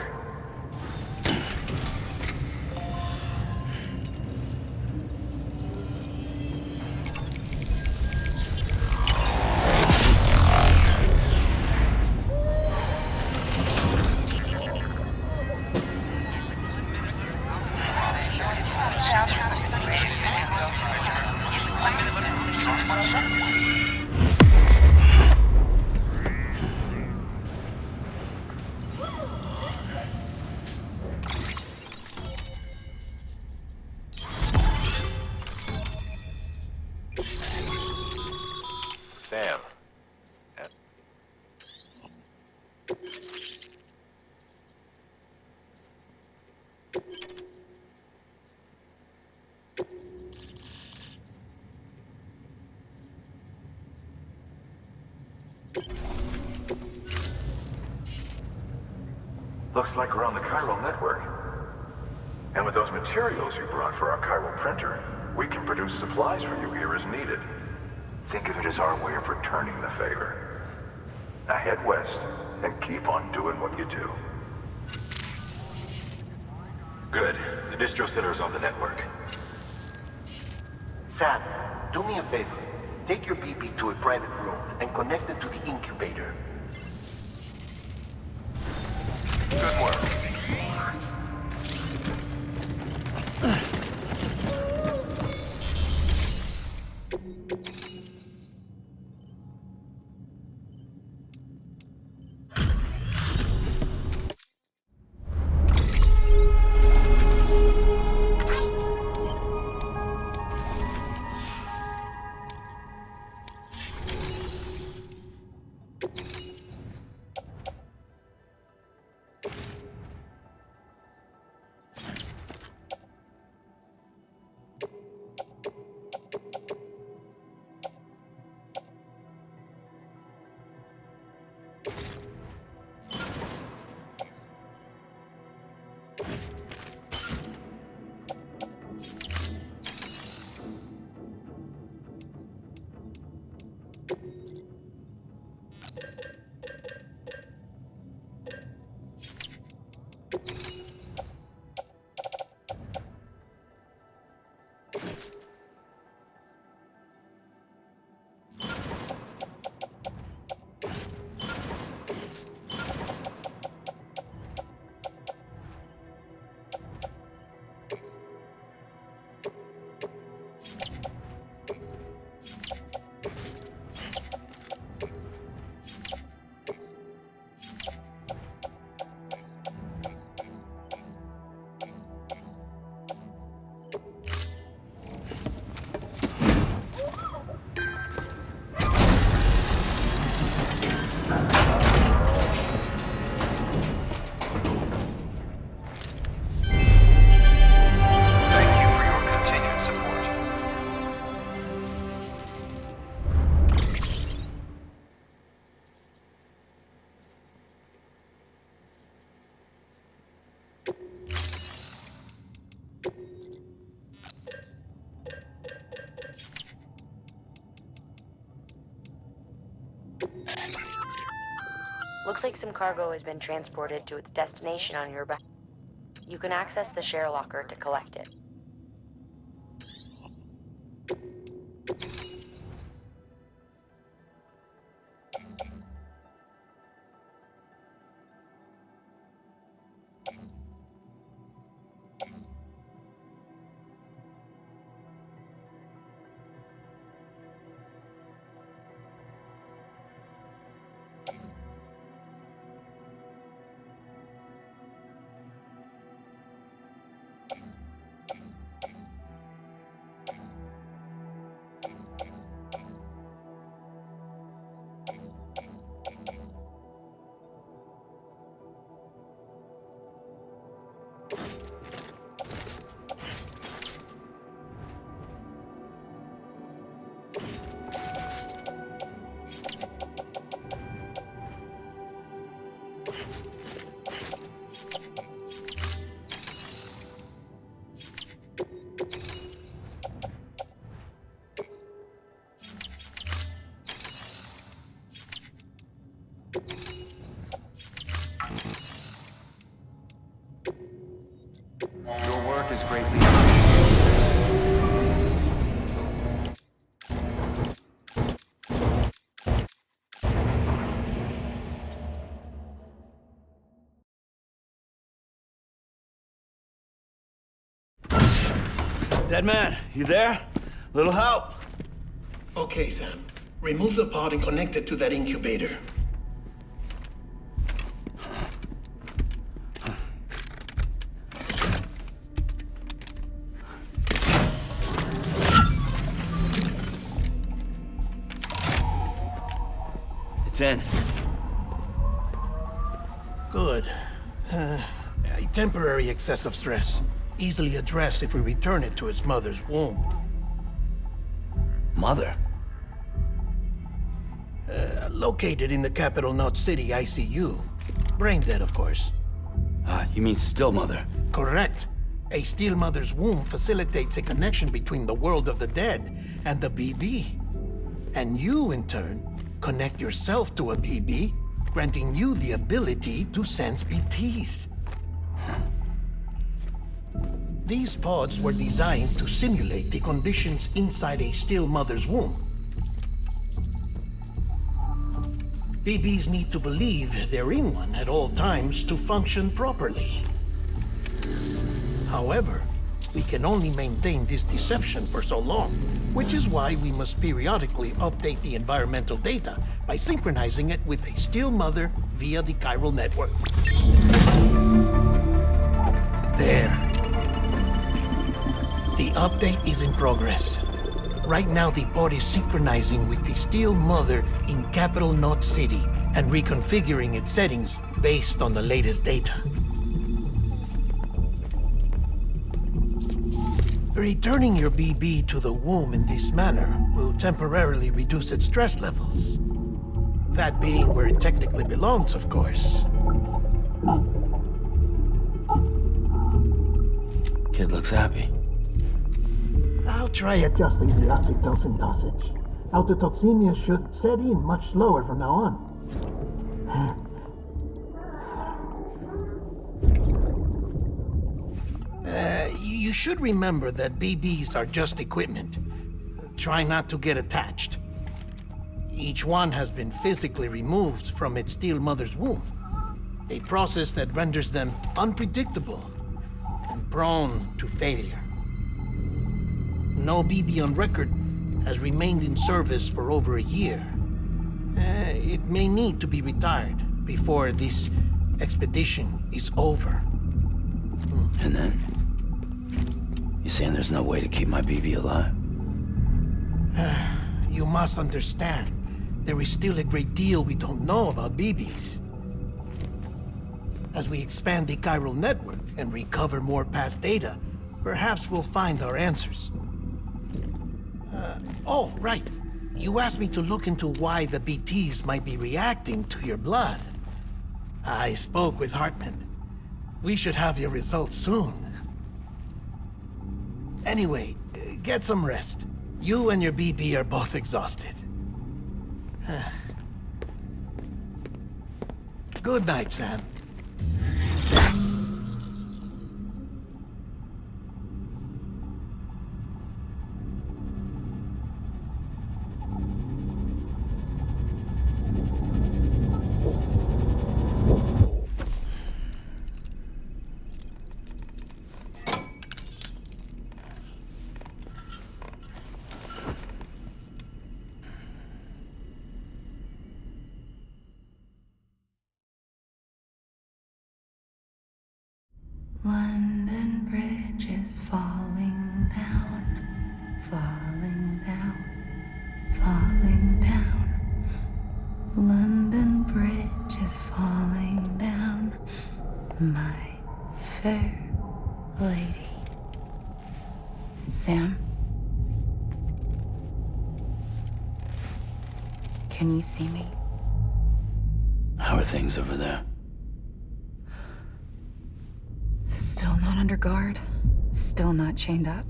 Speaker 12: Sam.
Speaker 21: Looks like we're on the chiral network. And with those materials you brought for our chiral printer, we can produce supplies for you here as needed. Think of it as our way of returning the favor. Now head west and keep on doing what you do.
Speaker 12: Good. The distro center is on the network.
Speaker 16: Sam, do me a favor. Take your BB to a private room and connect it to the incubator.
Speaker 12: Good work.
Speaker 20: Looks like some cargo has been transported to its destination on your back. You can access the share locker to collect it.
Speaker 6: greatly appreciated.
Speaker 10: Dead man, you there? Little help?
Speaker 7: Okay, Sam. Remove the pod and connect it to that incubator.
Speaker 10: It's in.
Speaker 7: Good. A temporary excess of stress. Easily addressed if we return it to its mother's womb.
Speaker 10: Mother?
Speaker 7: Located in the Capital Knot City ICU. Brain dead, of course.
Speaker 1: You mean still mother?
Speaker 7: Correct. A still mother's womb facilitates a connection between the world of the dead and the BB. And you, in turn, connect yourself to a BB, granting you the ability to sense BTs. These pods were designed to simulate the conditions inside a still mother's womb. BBs need to believe they're in one at all times to function properly. However, we can only maintain this deception for so long, which is why we must periodically update the environmental data by synchronizing it with a still mother via the chiral network. There. The update is in progress. Right now, the pod is synchronizing with the still mother in Capital Knot City and reconfiguring its settings based on the latest data. Returning your BB to the womb in this manner will temporarily reduce its stress levels. That being where it technically belongs, of course.
Speaker 1: Kid looks happy.
Speaker 7: I'll try adjusting the oxytocin dosage. Autotoxemia should set in much slower from now on. You should remember that BBs are just equipment. Try not to get attached. Each one has been physically removed from its still mother's womb. A process that renders them unpredictable and prone to failure. No BB on record has remained in service for over a year. It may need to be retired before this expedition is over.
Speaker 1: And then? You saying there's no way to keep my BB alive?
Speaker 7: You must understand, there is still a great deal we don't know about BBs. As we expand the chiral network and recover more past data, perhaps we'll find our answers. Oh, right. You asked me to look into why the BTs might be reacting to your blood. I spoke with Hartman. We should have your results soon. Anyway, get some rest. You and your BB are both exhausted. Good night, Sam.
Speaker 3: London Bridge is falling down, falling down, falling down. London Bridge is falling down, my fair lady. Sam? Can you see me?
Speaker 1: How are things over there?
Speaker 3: Still not under guard. Still not chained up.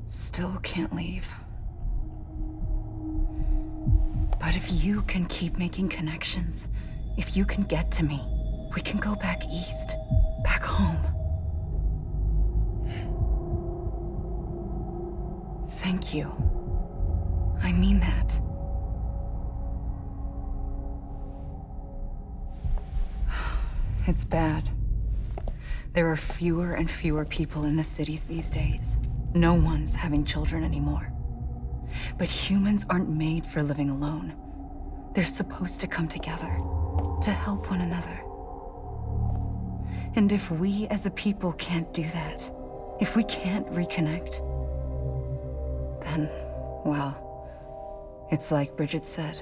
Speaker 3: Still can't leave. But if you can keep making connections, if you can get to me, we can go back east, back home. Thank you. I mean that. It's bad. There are fewer and fewer people in the cities these days. No one's having children anymore. But humans aren't made for living alone. They're supposed to come together, to help one another. And if we as a people can't do that, if we can't reconnect, then, well, it's like Bridget said,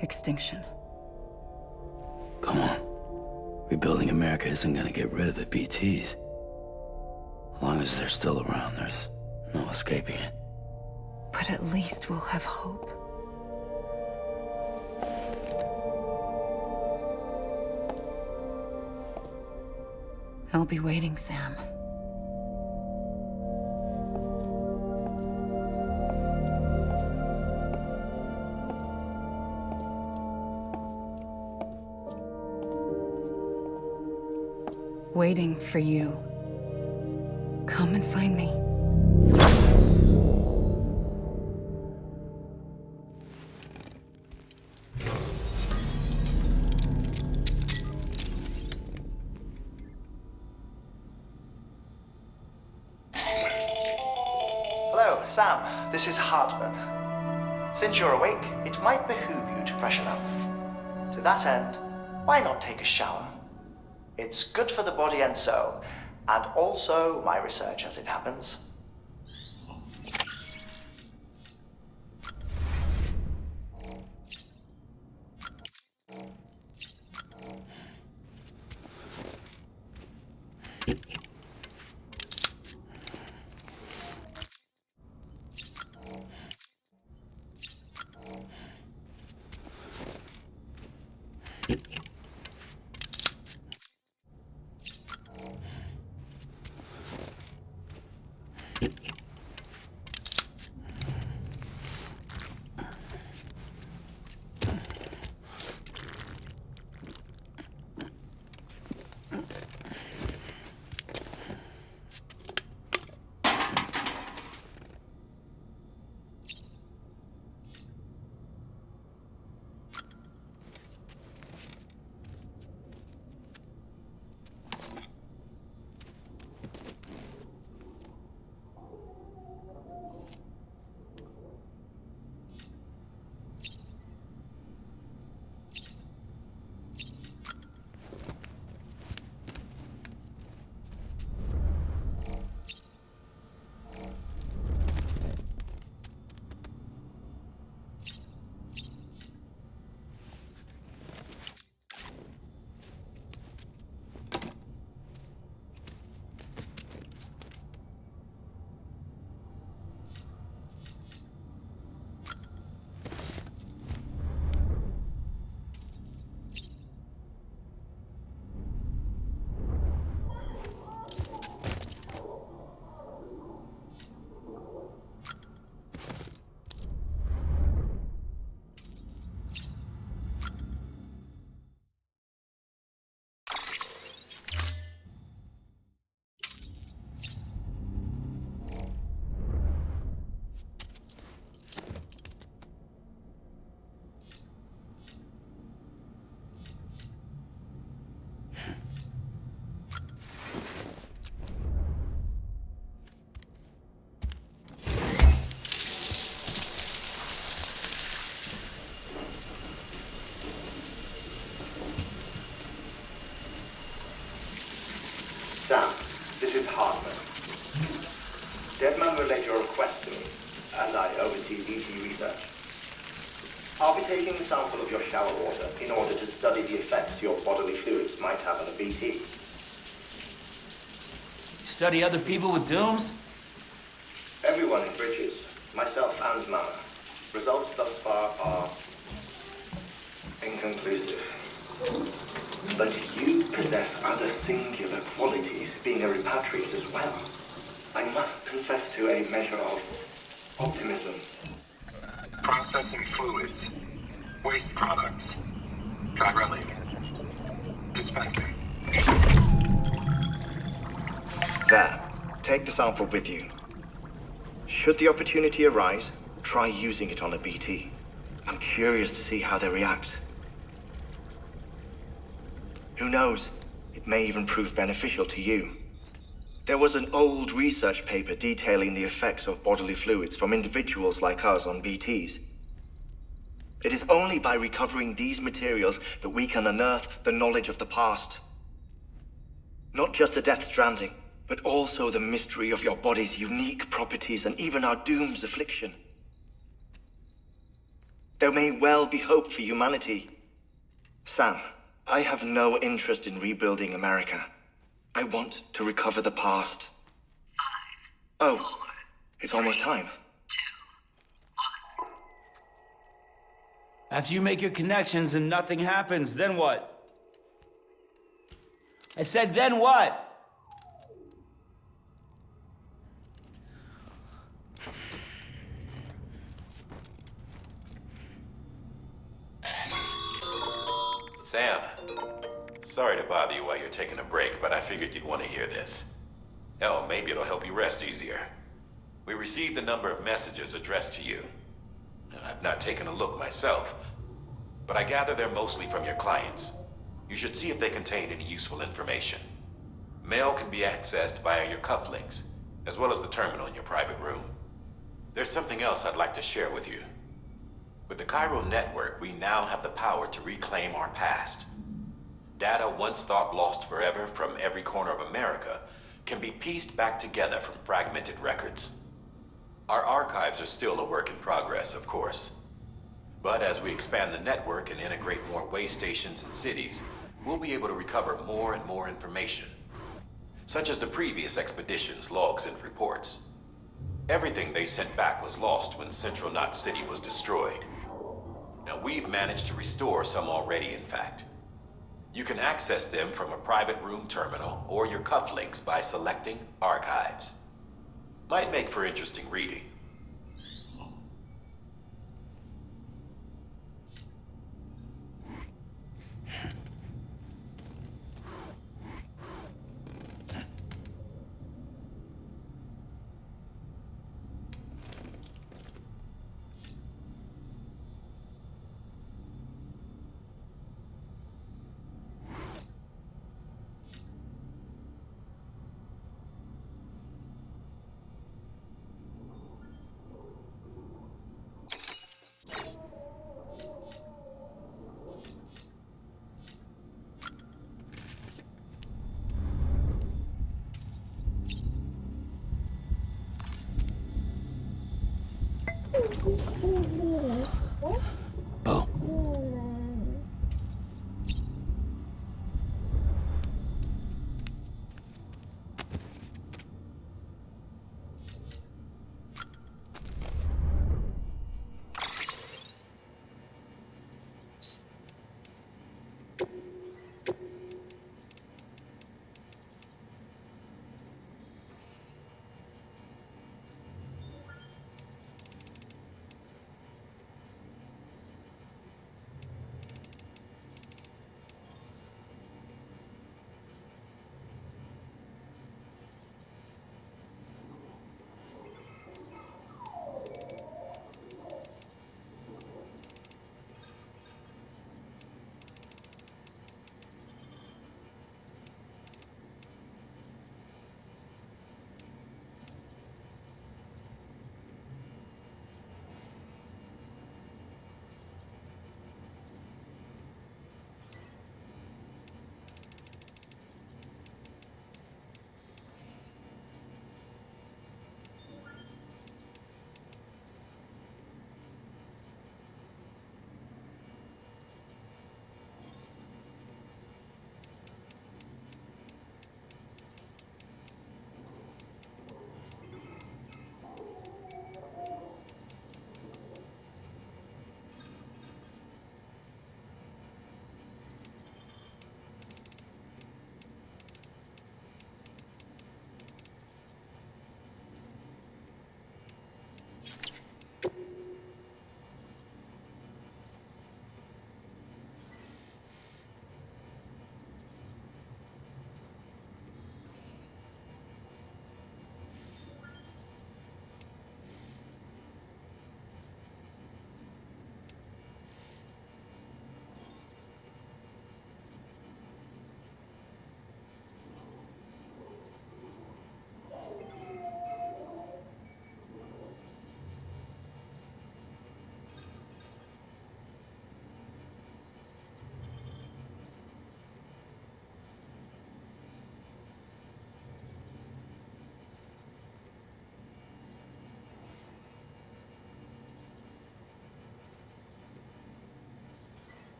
Speaker 3: extinction.
Speaker 1: Come on. Rebuilding America isn't gonna get rid of the BTs. As long as they're still around, there's no escaping it.
Speaker 3: But at least we'll have hope. I'll be waiting, Sam. Waiting for you. Come and find me.
Speaker 19: Hello, Sam. This is Hartman. Since you're awake, it might behoove you to freshen up. To that end, why not take a shower? It's good for the body and soul, and also my research as it happens.
Speaker 4: Sam, this is Hartman. Deadman relayed your request to me, as I oversee BT research. I'll be taking a sample of your shower water in order to study the effects your bodily fluids might have on a BT.
Speaker 5: Study other people with dooms?
Speaker 4: Everyone in Bridges, myself and Mama. Results thus far are inconclusive. But you possess other singular qualities, being a repatriate as well. I must confess to a measure of optimism.
Speaker 21: Processing fluids. Waste products. Chirelli. Dispensing.
Speaker 4: There. Take the sample with you. Should the opportunity arise, try using it on a BT. I'm curious to see how they react. Who knows? It may even prove beneficial to you. There was an old research paper detailing the effects of bodily fluids from individuals like us on BTs. It is only by recovering these materials that we can unearth the knowledge of the past. Not just the Death Stranding, but also the mystery of your body's unique properties and even our doom's affliction. There may well be hope for humanity. Sam, I have no interest in rebuilding America. I want to recover the past. 5, 4, oh, it's almost time.
Speaker 5: 2, 1. After you make your connections and nothing happens, then what? I said, then what?
Speaker 12: Sam, sorry to bother you while you're taking a break, but I figured you'd want to hear this. Hell, maybe it'll help you rest easier. We received a number of messages addressed to you. I've not taken a look myself, but I gather they're mostly from your clients. You should see if they contain any useful information. Mail can be accessed via your cufflinks, as well as the terminal in your private room. There's something else I'd like to share with you. With the Cairo network, we now have the power to reclaim our past. Data once thought lost forever from every corner of America can be pieced back together from fragmented records. Our archives are still a work in progress, of course. But as we expand the network and integrate more way stations and cities, we'll be able to recover more and more information, such as the previous expedition's logs and reports. Everything they sent back was lost when Central Knot City was destroyed. Now, we've managed to restore some already, in fact. You can access them from a private room terminal or your cufflinks by selecting Archives. Might make for interesting reading.
Speaker 1: Oh.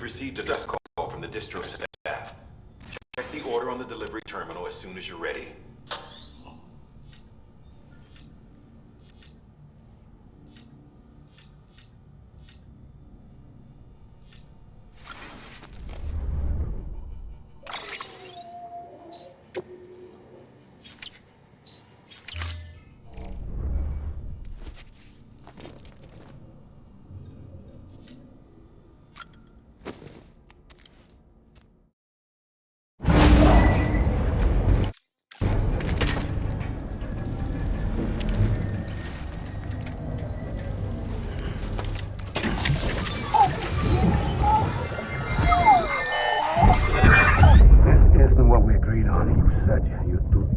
Speaker 12: received a desk call from the distro staff. Check the order on the delivery terminal as soon as you're ready.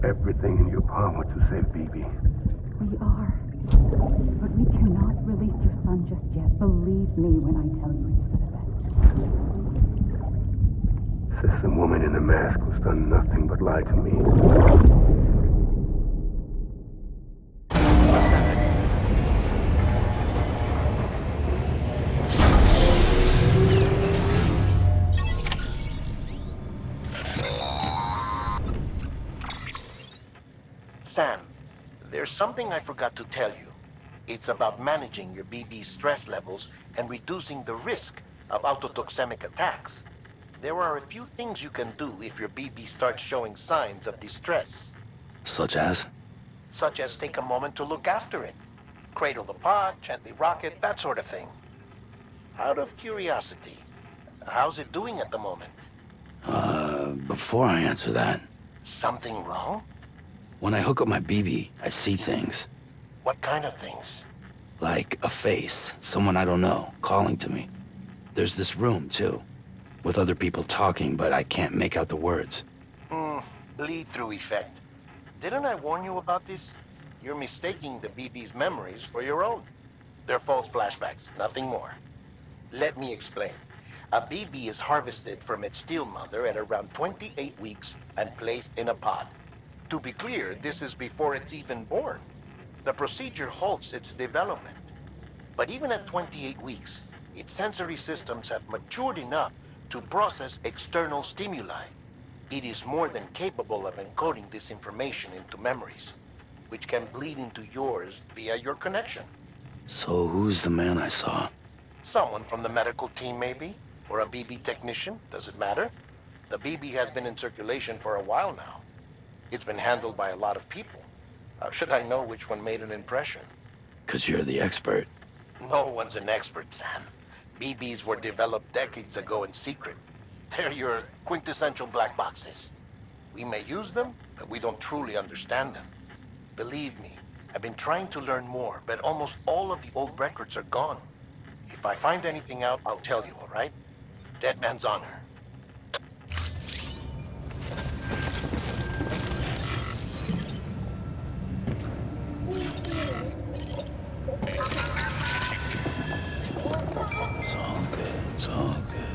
Speaker 17: Everything in your power to save BB.
Speaker 8: We are. But we cannot release your son just yet. Believe me when I tell you it's for the best.
Speaker 17: Says some woman in a mask who's done nothing but lie to me.
Speaker 16: Sam, there's something I forgot to tell you. It's about managing your BB stress levels and reducing the risk of autotoxemic attacks. There are a few things you can do if your BB starts showing signs of distress.
Speaker 1: Such as?
Speaker 16: Such as take a moment to look after it. Cradle the pod, gently rock it, that sort of thing. Out of curiosity, how's it doing at the moment?
Speaker 1: Before I answer that...
Speaker 16: Something wrong?
Speaker 1: When I hook up my BB, I see things.
Speaker 16: What kind of things?
Speaker 1: Like a face, someone I don't know, calling to me. There's this room, too, with other people talking, but I can't make out the words.
Speaker 16: Bleed-through effect. Didn't I warn you about this? You're mistaking the BB's memories for your own. They're false flashbacks, nothing more. Let me explain. A BB is harvested from its steel mother at around 28 weeks and placed in a pod. To be clear, this is before it's even born. The procedure halts its development. But even at 28 weeks, its sensory systems have matured enough to process external stimuli. It is more than capable of encoding this information into memories, which can bleed into yours via your connection.
Speaker 1: So who's the man I saw?
Speaker 16: Someone from the medical team, maybe? Or a BB technician, does it matter? The BB has been in circulation for a while now. It's been handled by a lot of people. How should I know which one made an impression?
Speaker 1: 'Cause you're the expert.
Speaker 16: No one's an expert, Sam. BBs were developed decades ago in secret. They're your quintessential black boxes. We may use them, but we don't truly understand them. Believe me, I've been trying to learn more, but almost all of the old records are gone. If I find anything out, I'll tell you, all right? Dead man's honor.
Speaker 1: It's all good.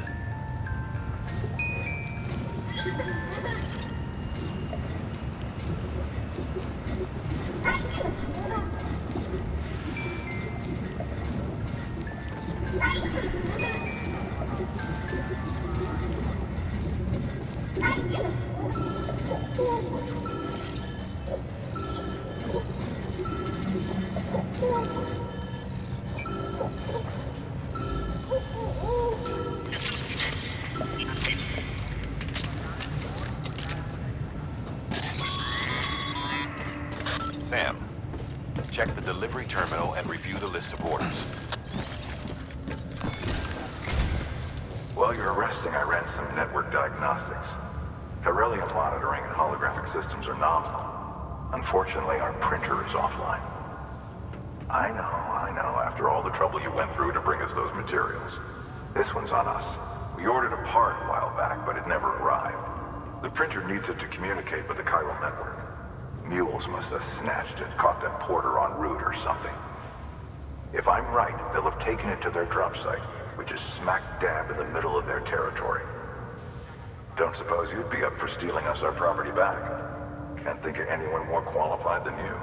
Speaker 12: Sam, check the delivery terminal and review the list of orders.
Speaker 21: While you're resting, I ran some network diagnostics. Beryllium monitoring and holographic systems are nominal. Unfortunately, our printer is offline. I know. After all the trouble you went through to bring us those materials. This one's on us. We ordered a part a while back, but it never arrived. The printer needs it to communicate with the chiral network. Mules must have snatched it, caught that porter en route or something. If I'm right, they'll have taken it to their drop site, which is smack dab in the middle of their territory. Don't suppose you'd be up for stealing us our property back? Can't think of anyone more qualified than you.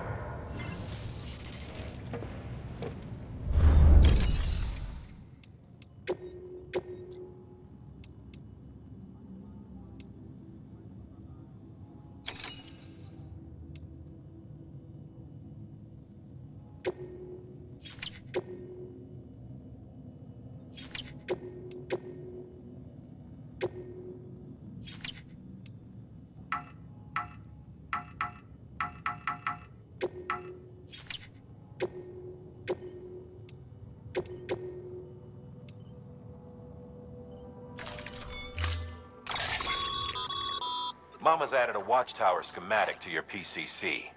Speaker 12: Mama's added a watchtower schematic to your PCC.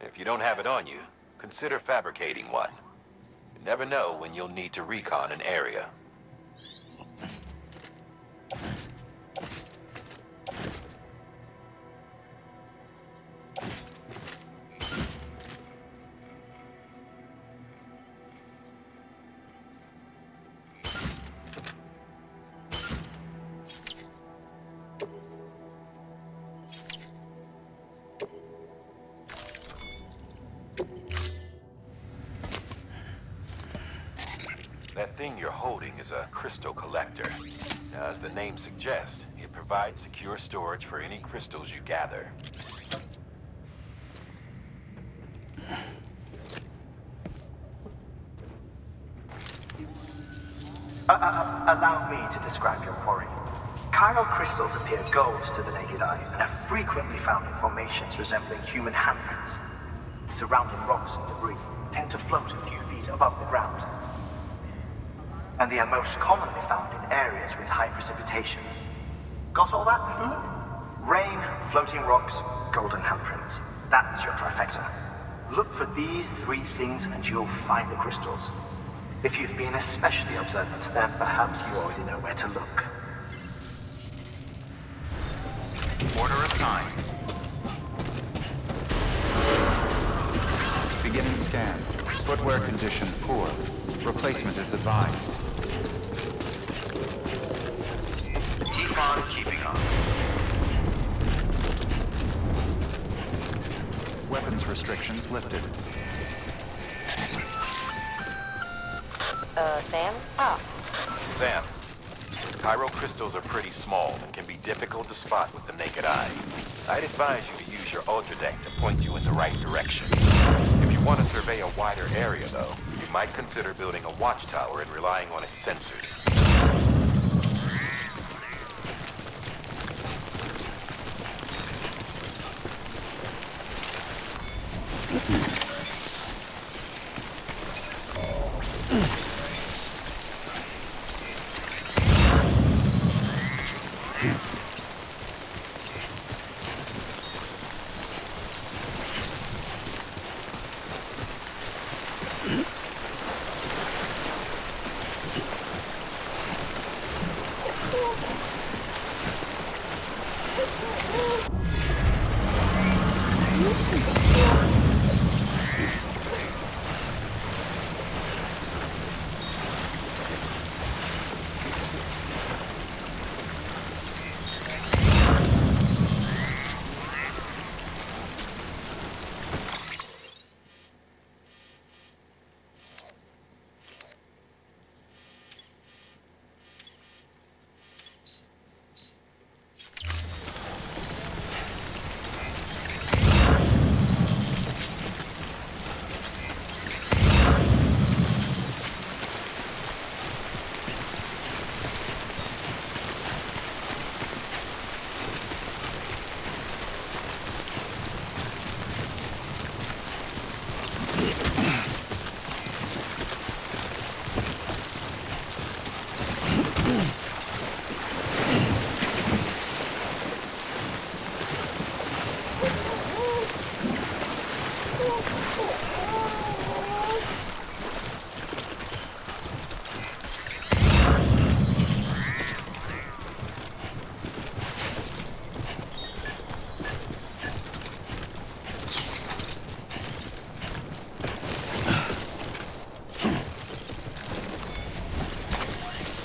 Speaker 12: If you don't have it on you, consider fabricating one. You never know when you'll need to recon an area. That thing you're holding is a crystal collector. Now, as the name suggests, it provides secure storage for any crystals you gather.
Speaker 14: Allow me to describe your quarry. Chiral crystals appear gold to the naked eye and are frequently found in formations resembling human handprints. Surrounding rocks and debris tend to float a few feet above the ground. And they are most commonly found in areas with high precipitation. Got all that? Rain, floating rocks, golden handprints. That's your trifecta. Look for these three things and you'll find the crystals. If you've been especially observant, then perhaps you already know where to look.
Speaker 6: Order assigned. Beginning scan. Footwear condition poor. Replacement is advised. Keep on keeping on. Weapons restrictions lifted.
Speaker 20: Sam? Oh.
Speaker 12: Sam, chiral crystals are pretty small and can be difficult to spot with the naked eye. I'd advise you to use your Ultradeck to point you in the right direction. If you want to survey a wider area, though, you might consider building a watchtower and relying on its sensors.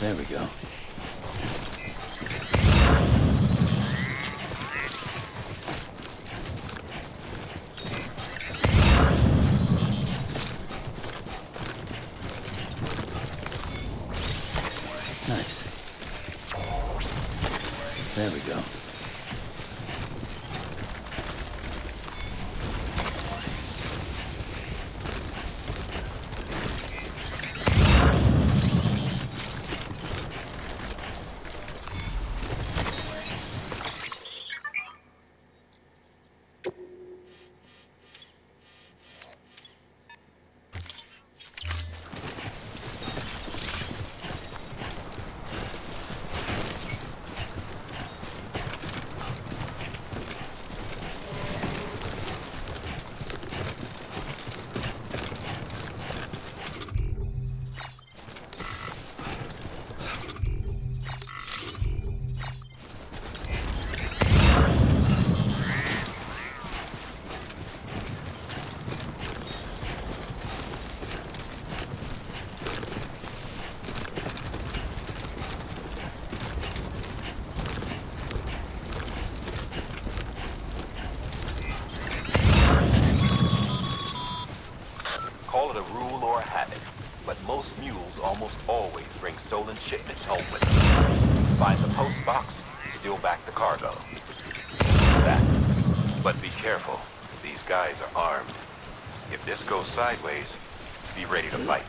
Speaker 1: There we go. Nice. There we go.
Speaker 12: a habit, but most mules almost always bring stolen shipments home with them. Find the post box, steal back the cargo. Simple as that. But be careful. These guys are armed. If this goes sideways, be ready to fight.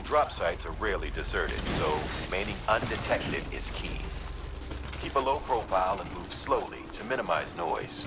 Speaker 12: Drop sites are rarely deserted, so remaining undetected is key. Keep a low profile and move slowly to minimize noise.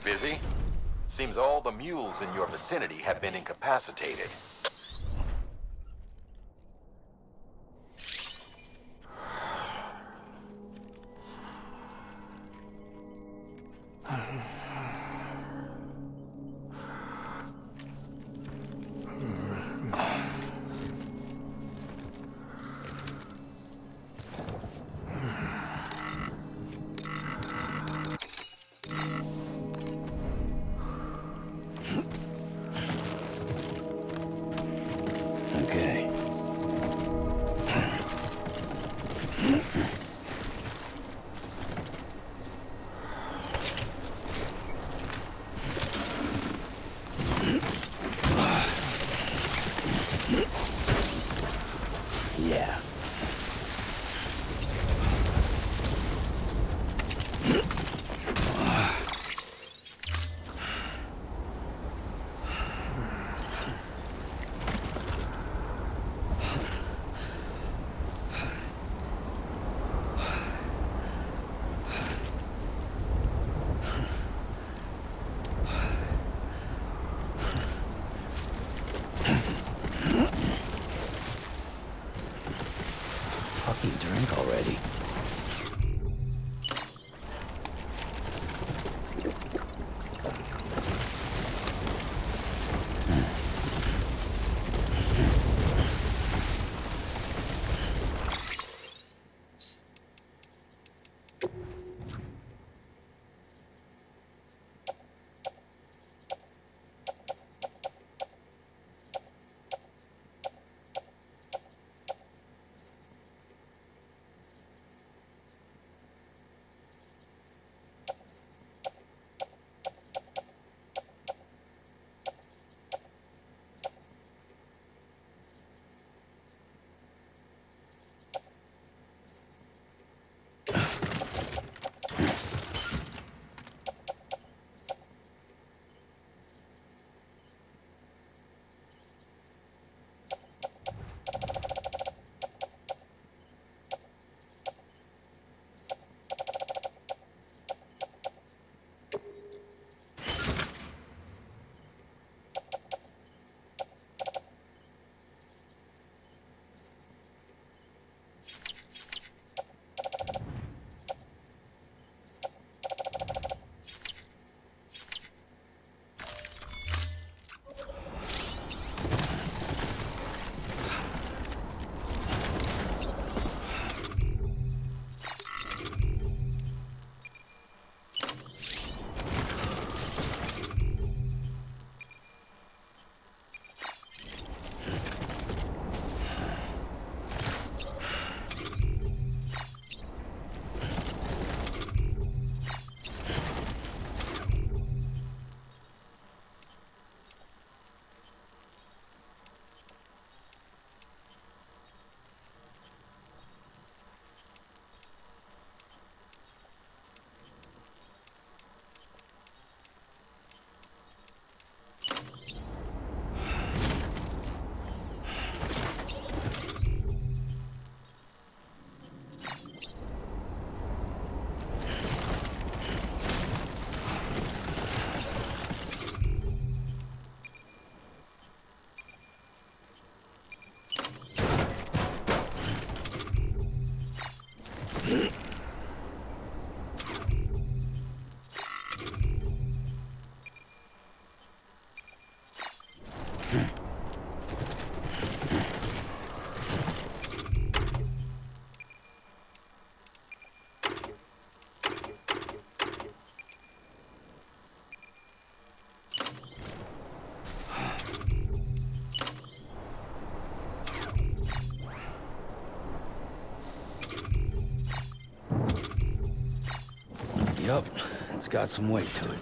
Speaker 12: Busy? Seems all the mules in your vicinity have been incapacitated.
Speaker 1: Okay. Yeah. Fucking drink already. Yup, it's got some weight to it.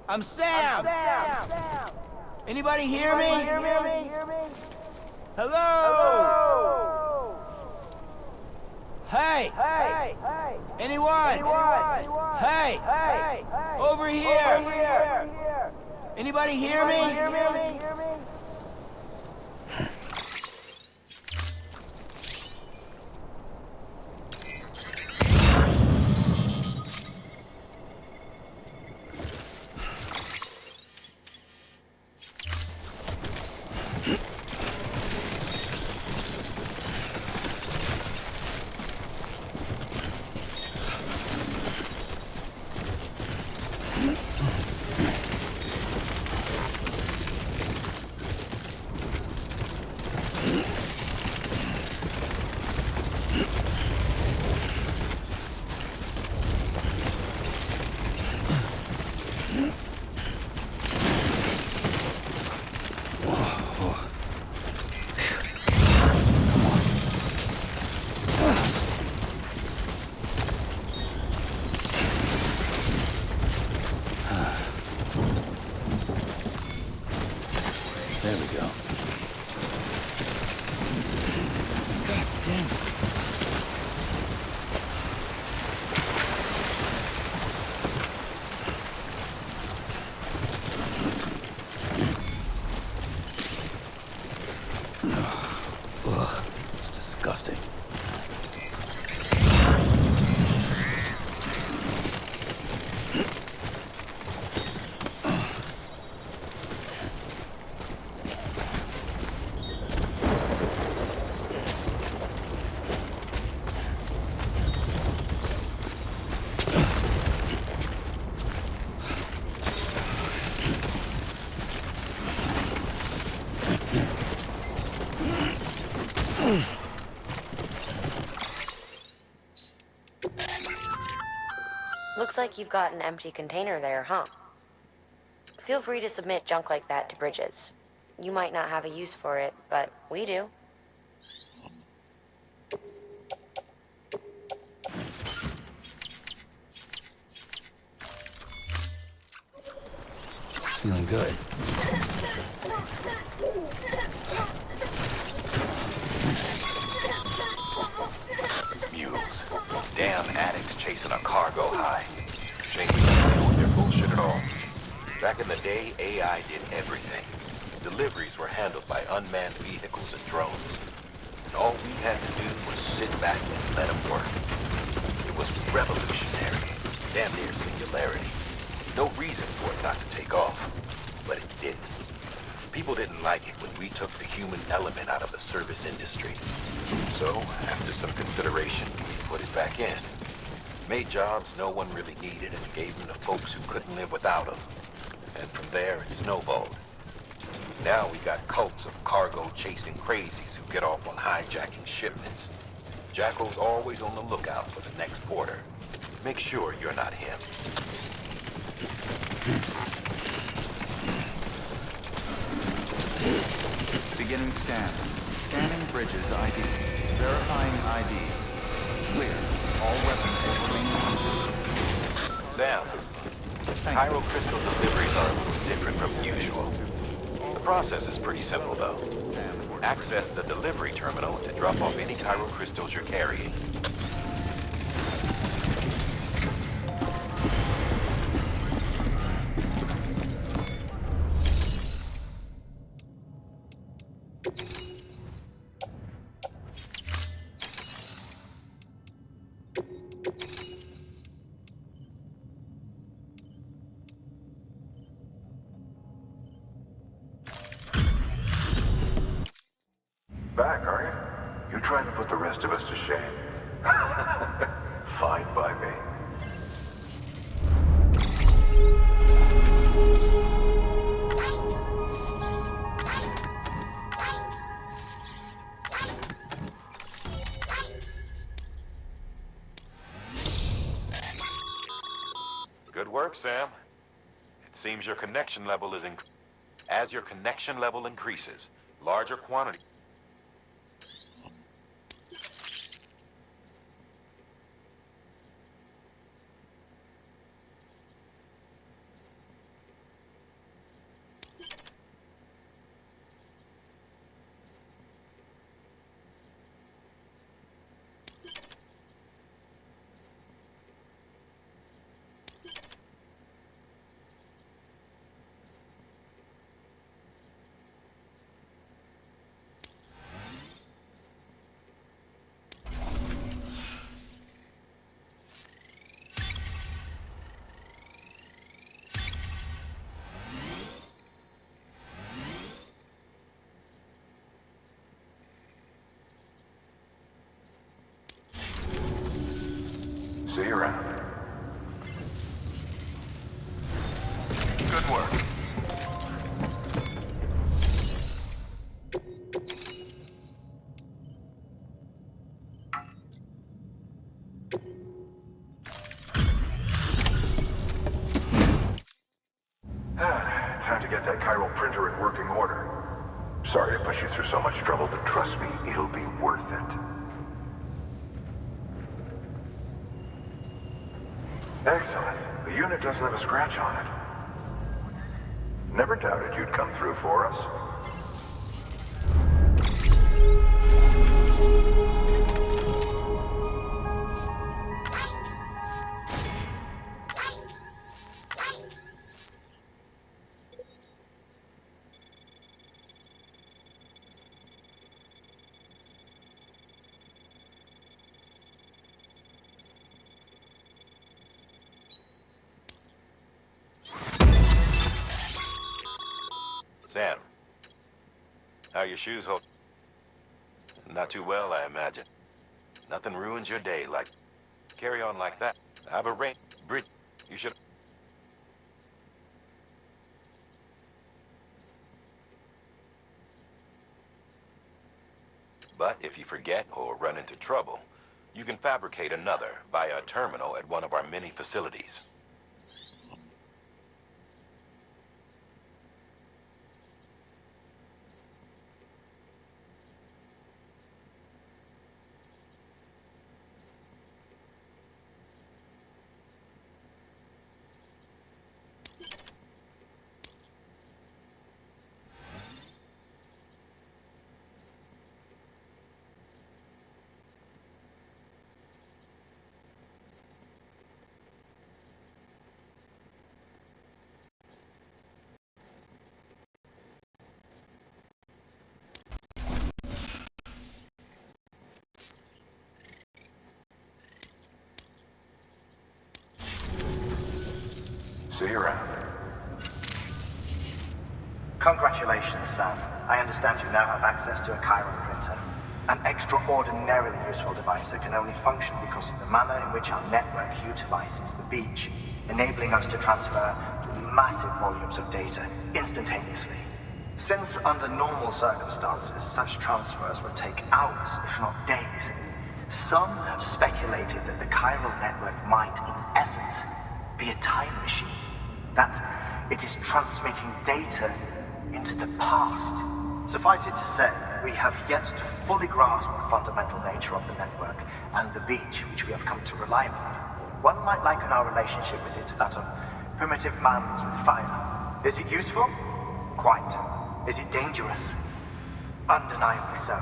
Speaker 5: I'm Sam! Anybody hear me? Hello? Hey! Anyone? Hey! Over here! Anybody hear me?
Speaker 1: There we go. God damn it. Ugh, it's disgusting.
Speaker 20: Looks like you've got an empty container there, huh? Feel free to submit junk like that to Bridges. You might not have a use for it, but we do.
Speaker 1: Feeling good.
Speaker 12: Mules. Damn addicts chasing a cargo high. Shame we don't deal with their bullshit at all. Back in the day, AI did everything. Deliveries were handled by unmanned vehicles and drones. And all we had to do was sit back and let them work. It was revolutionary. Damn near singularity. No reason for it not to take off. But it didn't. People didn't like it when we took the human element out of the service industry. So, after some consideration, we put it back in. Made jobs no one really needed and gave them to folks who couldn't live without them. And from there, it snowballed. Now we got cults of cargo-chasing crazies who get off on hijacking shipments. Jackal's always on the lookout for the next porter. Make sure you're not him.
Speaker 6: Beginning scan. Scanning Bridges ID. Verifying ID. Clear. All weapons will remain.
Speaker 12: Sam, Cairo Crystal deliveries are a little different from usual. The process is pretty simple, though. Access the delivery terminal to drop off any Cairo Crystals you're carrying.
Speaker 21: Back, are you? You trying to put the rest of us to shame? Fine by me.
Speaker 12: Good work, Sam. It seems your connection level is as your connection level increases, larger quantity.
Speaker 21: See you around.
Speaker 12: Good work.
Speaker 21: Time to get that chiral printer in working order. Sorry to push you through so much trouble, but trust me, it'll be worth it. Excellent. The unit doesn't have a scratch on it. Never doubted you'd come through for us.
Speaker 12: Sam, how are your shoes hold? Not too well, I imagine. Nothing ruins your day like... Carry on like that. I've arranged... Bridge, you should... But if you forget or run into trouble, you can fabricate another via a terminal at one of our many facilities.
Speaker 21: See you around.
Speaker 14: Congratulations, Sam. I understand you now have access to a chiral printer. An extraordinarily useful device that can only function because of the manner in which our network utilizes the beach, enabling us to transfer massive volumes of data instantaneously. Since under normal circumstances, such transfers would take hours, if not days, some have speculated that the chiral network might, in essence, be a time machine. That it is transmitting data into the past. Suffice it to say, we have yet to fully grasp the fundamental nature of the network and the beach which we have come to rely upon. One might liken our relationship with it to that of primitive mans with fire. Is it useful? Quite. Is it dangerous? Undeniably so.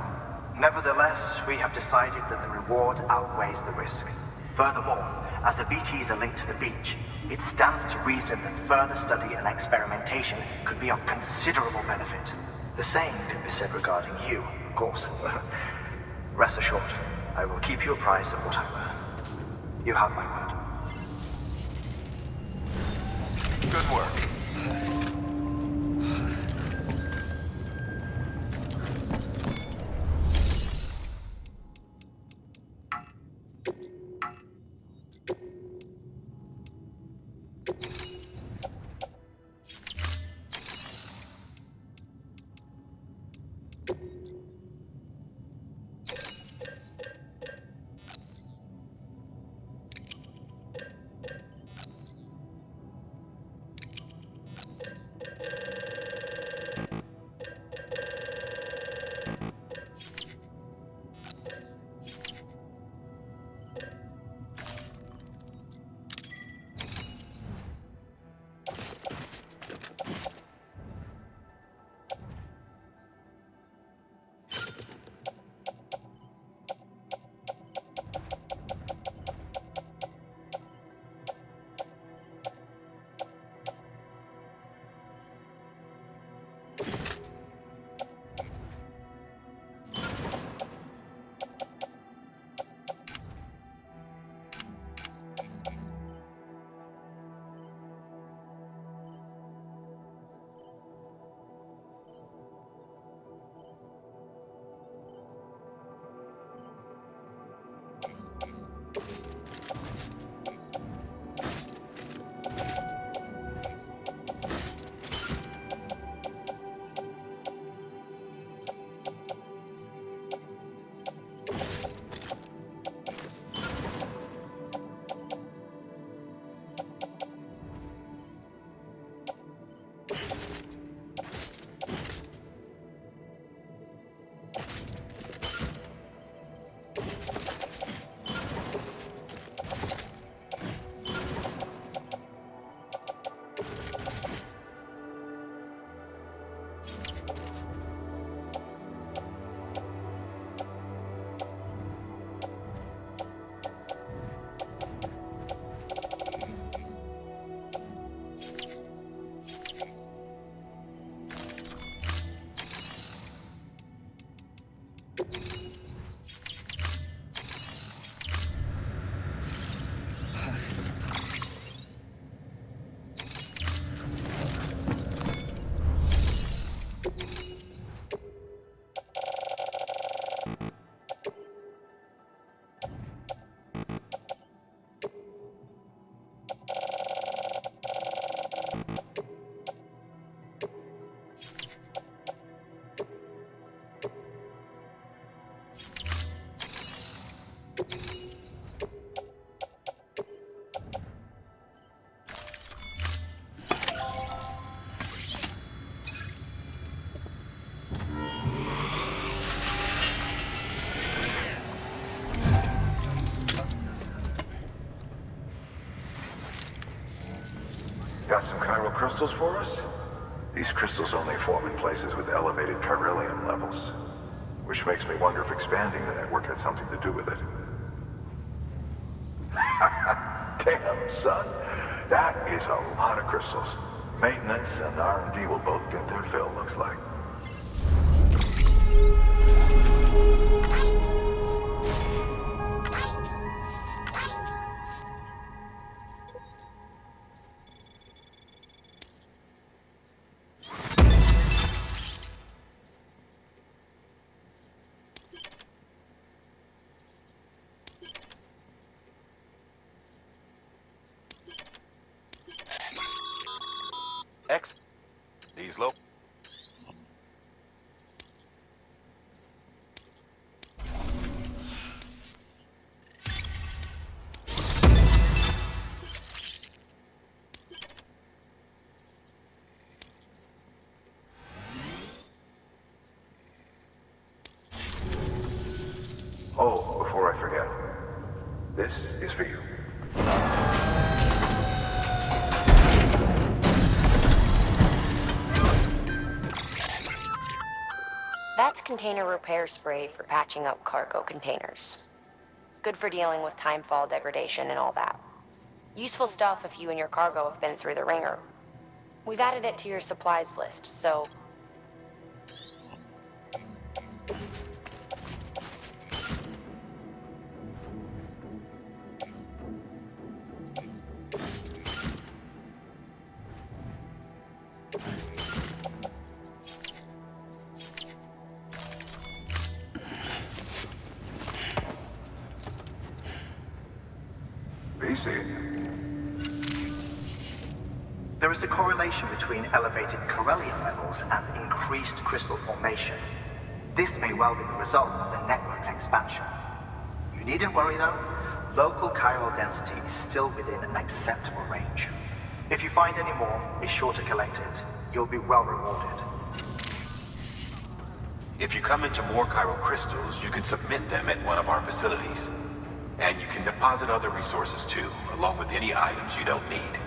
Speaker 14: Nevertheless, we have decided that the reward outweighs the risk. Furthermore, as the BTs are linked to the beach, it stands to reason that further study and experimentation could be of considerable benefit. The same could be said regarding you, of course. Rest assured, I will keep you apprised of what I learn. You have my word.
Speaker 12: Good work.
Speaker 21: Got some chiral crystals for us? These crystals only form in places with elevated chiralium levels, which makes me wonder if expanding the network had something to do with it. Damn, son. That is a lot of crystals. Maintenance and R&D will both get their fill, looks like.
Speaker 12: X. These low.
Speaker 21: Oh, before I forget, this is for you.
Speaker 20: That's container repair spray for patching up cargo containers. Good for dealing with timefall degradation and all that. Useful stuff if you and your cargo have been through the ringer. We've added it to your supplies list, so...
Speaker 14: There is a correlation between elevated chiralium levels and increased crystal formation. This may well be the result of the network's expansion. You needn't worry though. Local chiral density is still within an acceptable range. If you find any more, be sure to collect it. You'll be well rewarded.
Speaker 12: If you come into more chiral crystals, you can submit them at one of our facilities. And you can deposit other resources too, along with any items you don't need.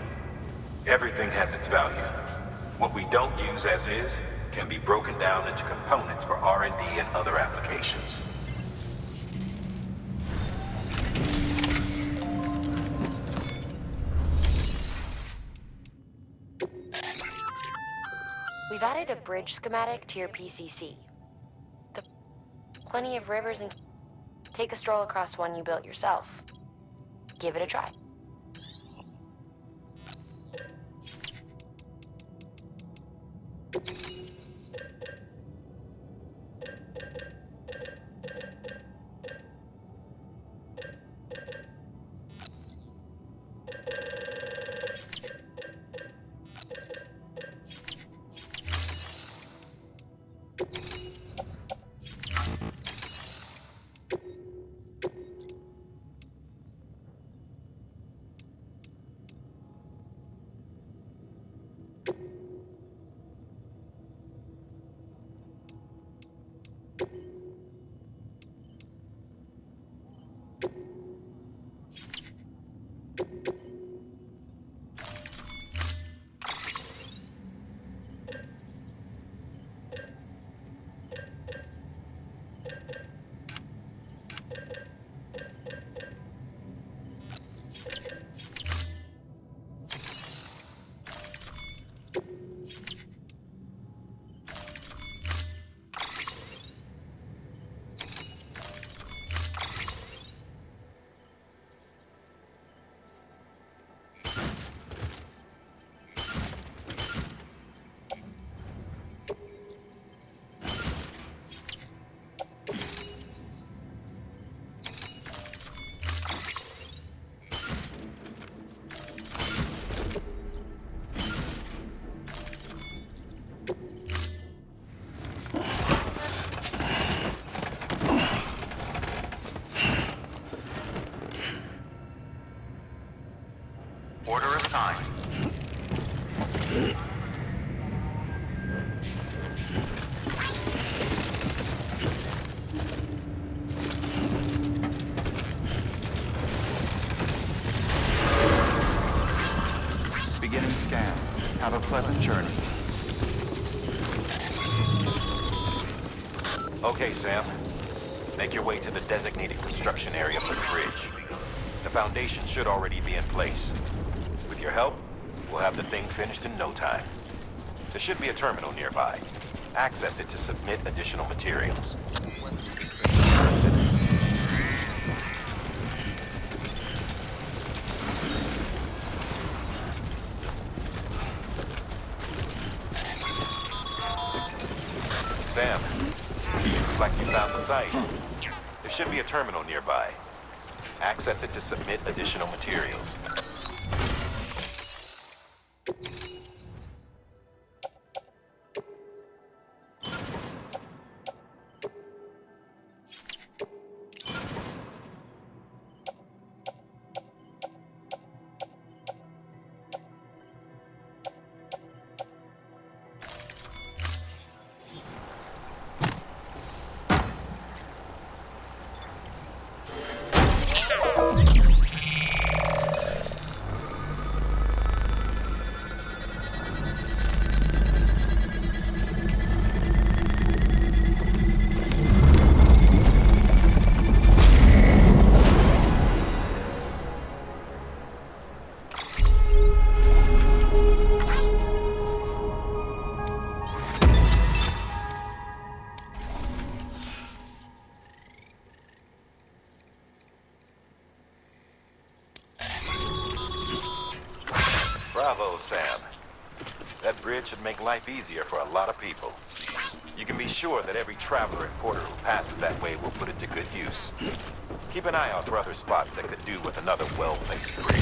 Speaker 12: Everything has its value. What we don't use as is can be broken down into components for R&D and other applications.
Speaker 20: We've added a bridge schematic to your PCC. Plenty of rivers and... Take a stroll across one you built yourself. Give it a try.
Speaker 12: Order assigned.
Speaker 6: Beginning scan. Have a pleasant journey.
Speaker 12: Okay, Sam. Make your way to the designated construction area for the bridge. The foundation should already be in place. With your help, we'll have the thing finished in no time. There should be a terminal nearby. Access it to submit additional materials. Sam, looks like you found the site. There should be a terminal nearby. Access it to submit additional materials. Bravo, Sam. That bridge should make life easier for a lot of people. You can be sure that every traveler and porter who passes that way will put it to good use. Keep an eye out for other spots that could do with another well-placed bridge.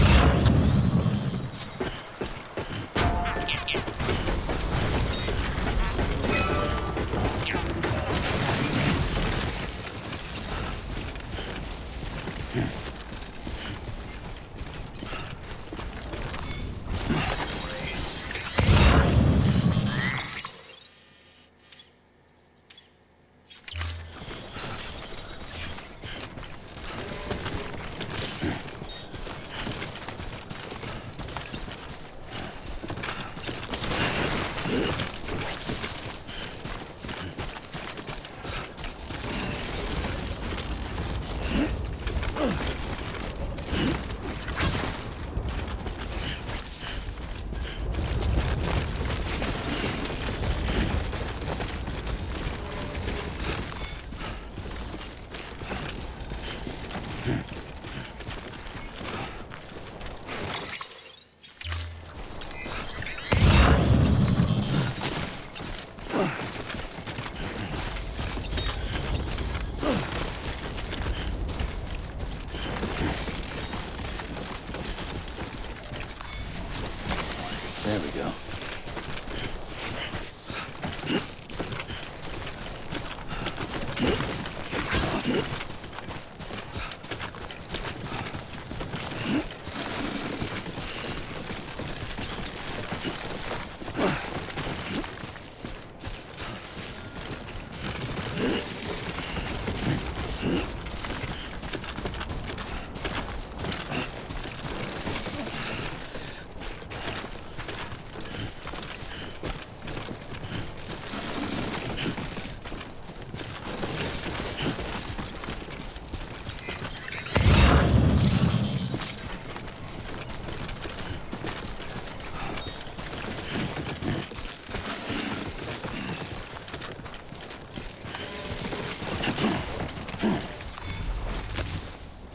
Speaker 1: There we go.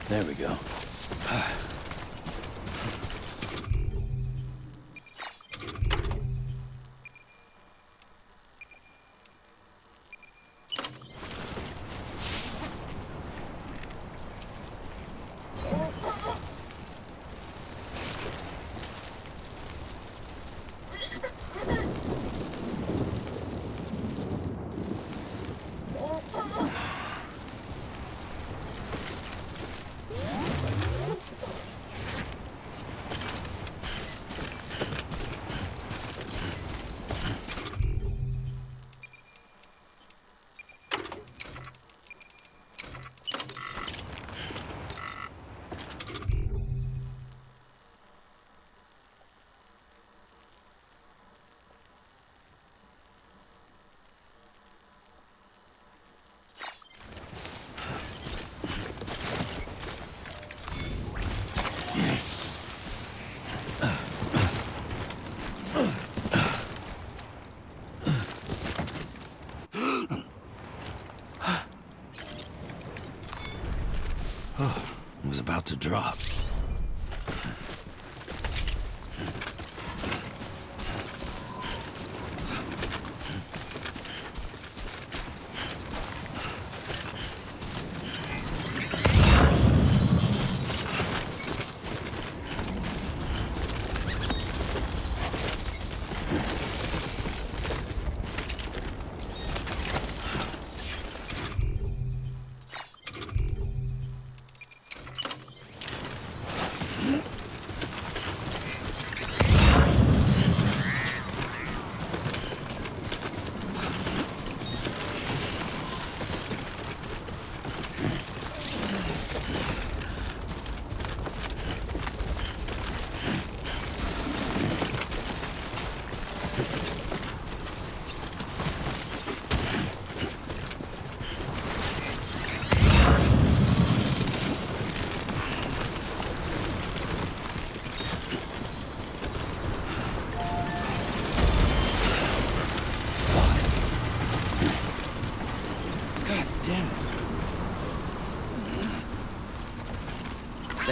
Speaker 1: There we go.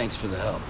Speaker 1: Thanks for the help.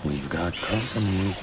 Speaker 1: We've got company.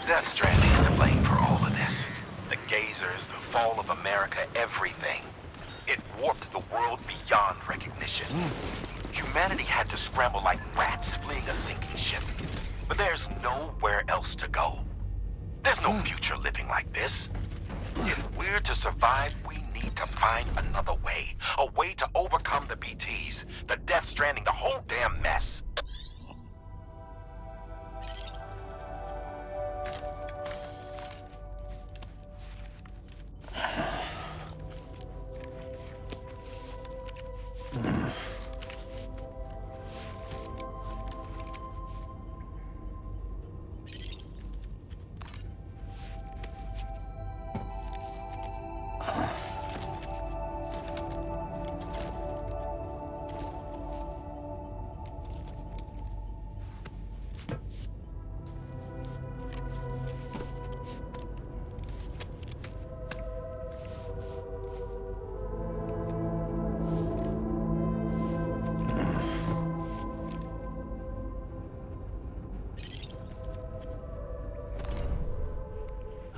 Speaker 12: Death Stranding's to blame for all of this. The gazers, the fall of America, everything. It warped the world beyond recognition. Humanity had to scramble like rats fleeing a sinking ship. But there's nowhere else to go. There's no future living like this. If we're to survive, we need to find another way. A way to overcome the BTs, the Death Stranding, the whole damn mess.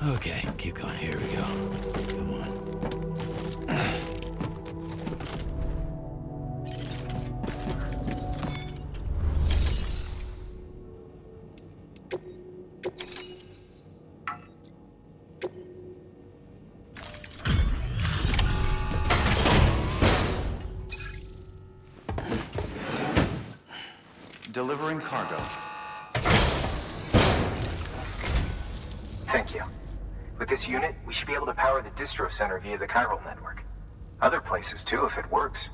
Speaker 1: Okay, keep going. Here we go. Come on.
Speaker 6: Delivering cargo.
Speaker 18: Thank you. With this unit, we should be able to power the distro center via the chiral network. Other places too, if it works.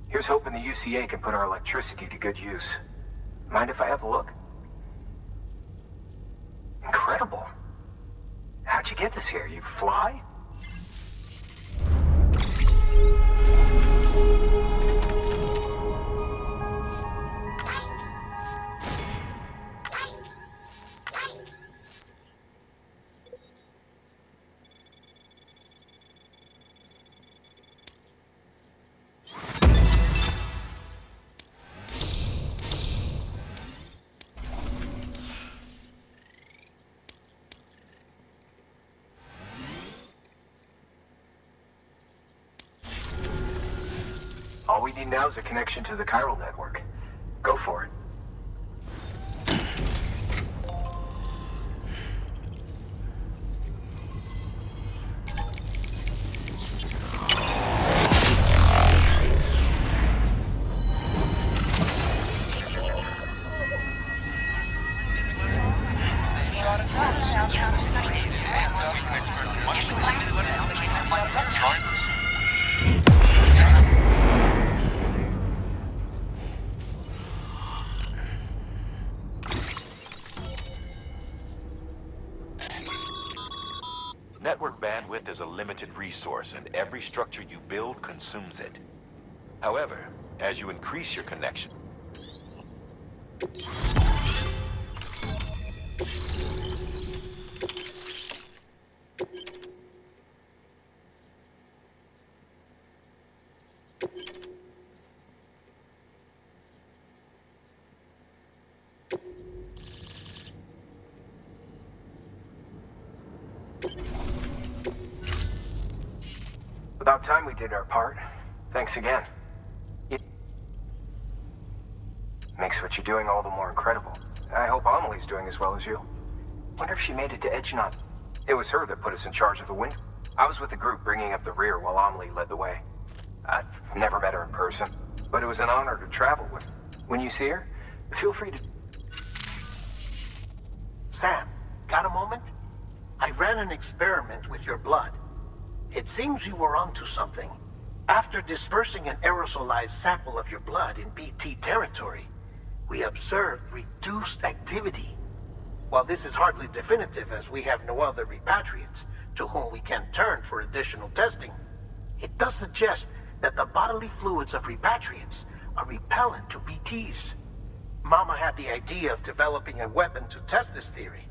Speaker 18: Here's hoping the UCA can put our electricity to good use. Mind if I have a look? Incredible. How'd you get this here? You fly? All we need now is a connection to the chiral network. Go for it.
Speaker 12: Network bandwidth is a limited resource, and every structure you build consumes it. However, as you increase your connection,
Speaker 18: About time we did our part. Thanks again. It makes what you're doing all the more incredible. I hope Amelie's doing as well as you. Wonder if she made it to Edgenot. It was her that put us in charge of the wind. I was with the group bringing up the rear while Amelie led the way. I've never met her in person, but it was an honor to travel with. When you see her, feel free to...
Speaker 7: Sam, got a moment? I ran an experiment with your blood. It seems you were onto something. After dispersing an aerosolized sample of your blood in BT territory, we observed reduced activity. While this is hardly definitive, as we have no other repatriates to whom we can turn for additional testing, it does suggest that the bodily fluids of repatriates are repellent to BTs. Mama had the idea of developing a weapon to test this theory.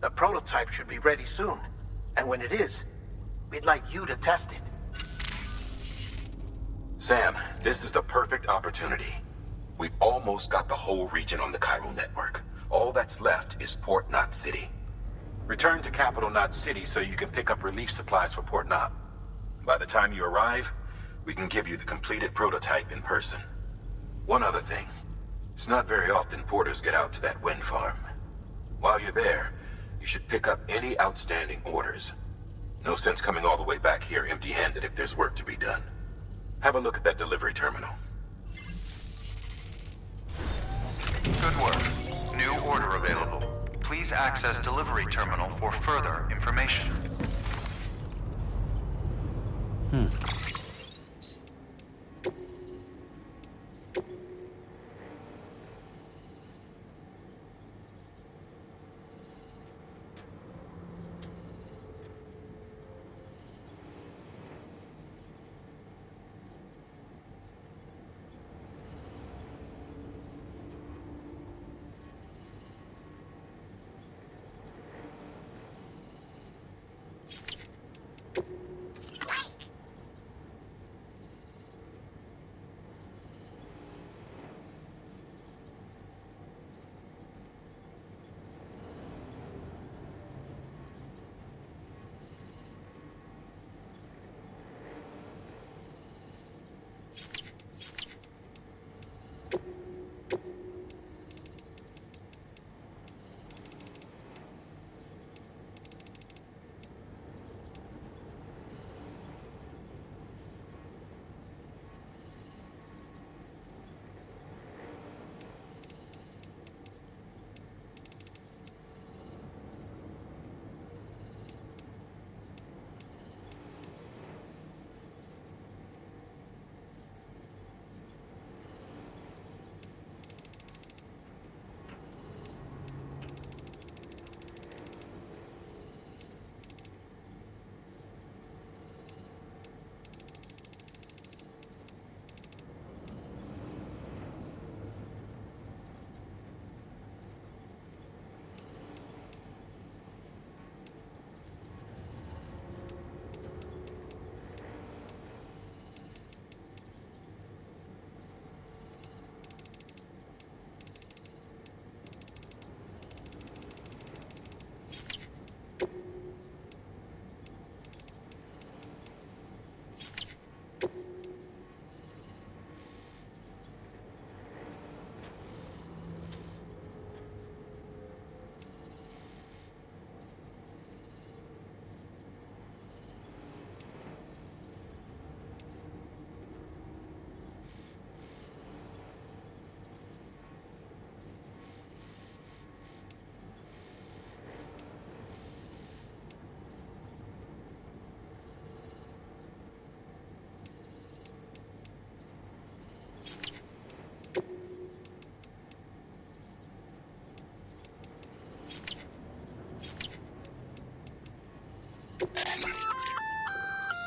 Speaker 7: The prototype should be ready soon, and when it is, we'd like you to test it.
Speaker 12: Sam, this is the perfect opportunity. We've almost got the whole region on the chiral network. All that's left is Port Knot City. Return to Capital Knot City so you can pick up relief supplies for Port Knot. By the time you arrive, we can give you the completed prototype in person. One other thing. It's not very often porters get out to that wind farm. While you're there, you should pick up any outstanding orders. No sense coming all the way back here empty-handed if there's work to be done. Have a look at that delivery terminal.
Speaker 6: Good work. New order available. Please access delivery terminal for further information.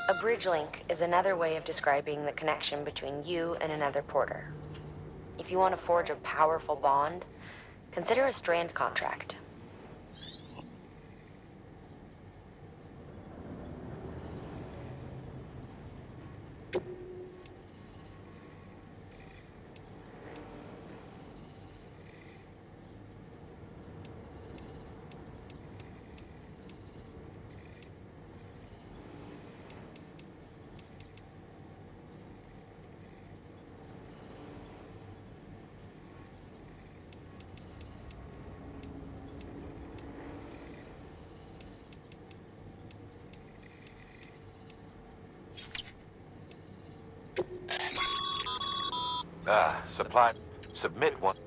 Speaker 20: A bridge link is another way of describing the connection between you and another porter. If you want to forge a powerful bond, consider a strand contract.
Speaker 12: Supply. Submit one.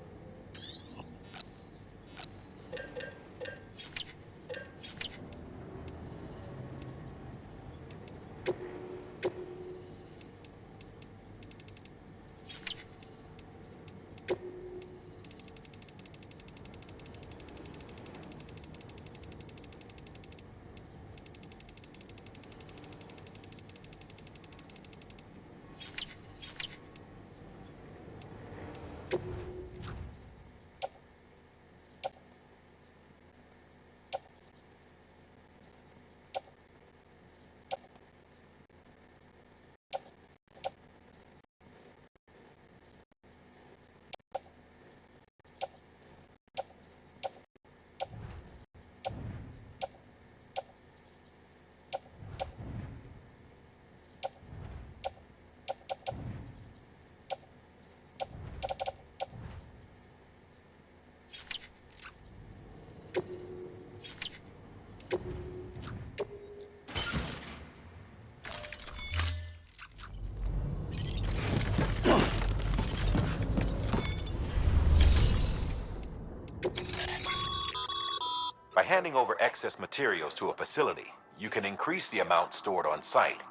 Speaker 12: By handing over excess materials to a facility, you can increase the amount stored on site.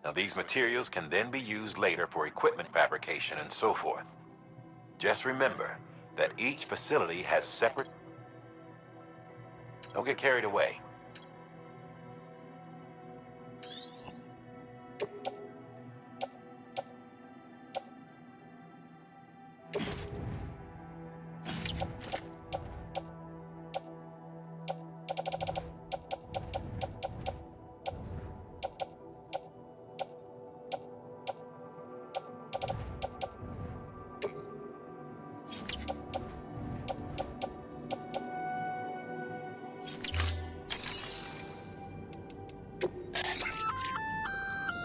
Speaker 12: Now, these materials can then be used later for equipment fabrication and so forth. Just remember that each facility has separate... Don't get carried away.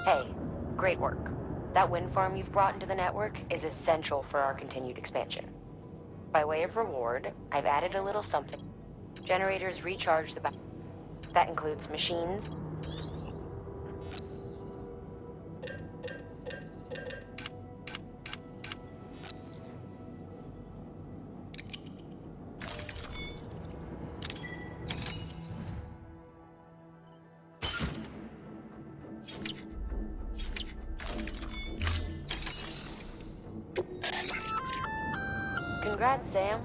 Speaker 20: Hey, great work. That wind farm you've brought into the network is essential for our continued expansion. By way of reward, I've added a little something. Generators recharge the battery. That includes machines. Congrats, Sam.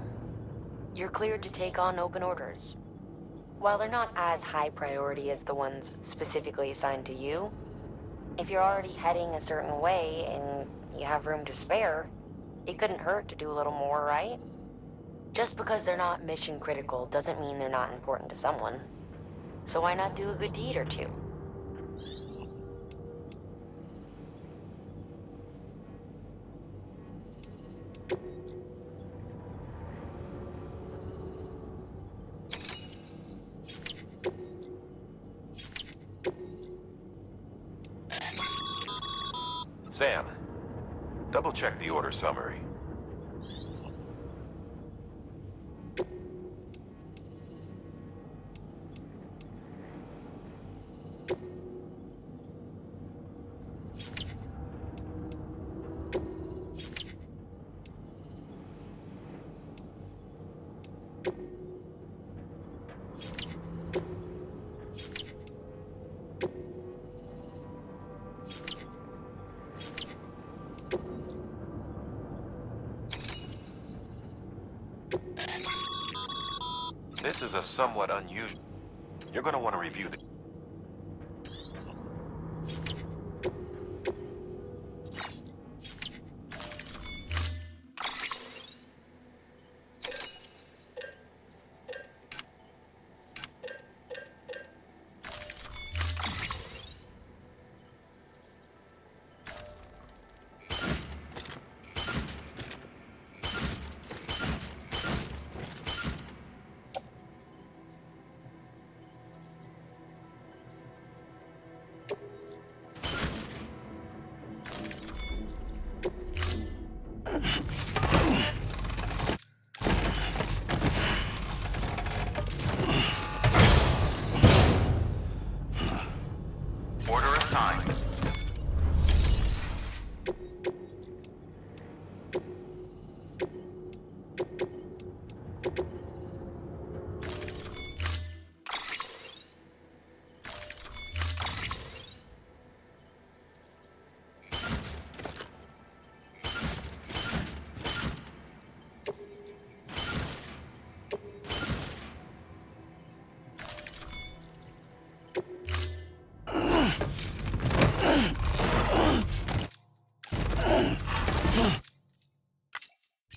Speaker 20: You're cleared to take on open orders. While they're not as high priority as the ones specifically assigned to you, if you're already heading a certain way and you have room to spare, it couldn't hurt to do a little more, right? Just because they're not mission critical doesn't mean they're not important to someone. So why not do a good deed or two?
Speaker 12: Sam, double-check the order summary. This is a somewhat unusual... You're going to want to review the... Order assigned.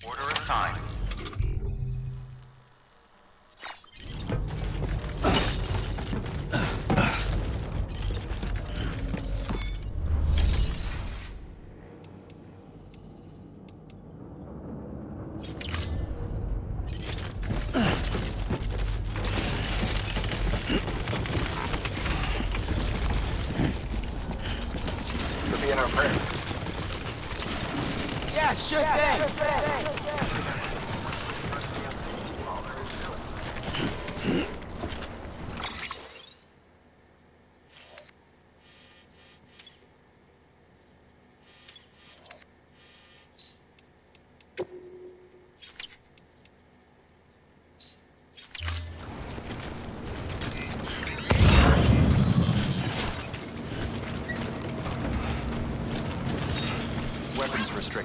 Speaker 12: Order assigned. Could be in our prayer.
Speaker 5: Yeah, sure thing.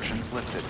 Speaker 6: restrictions lifted.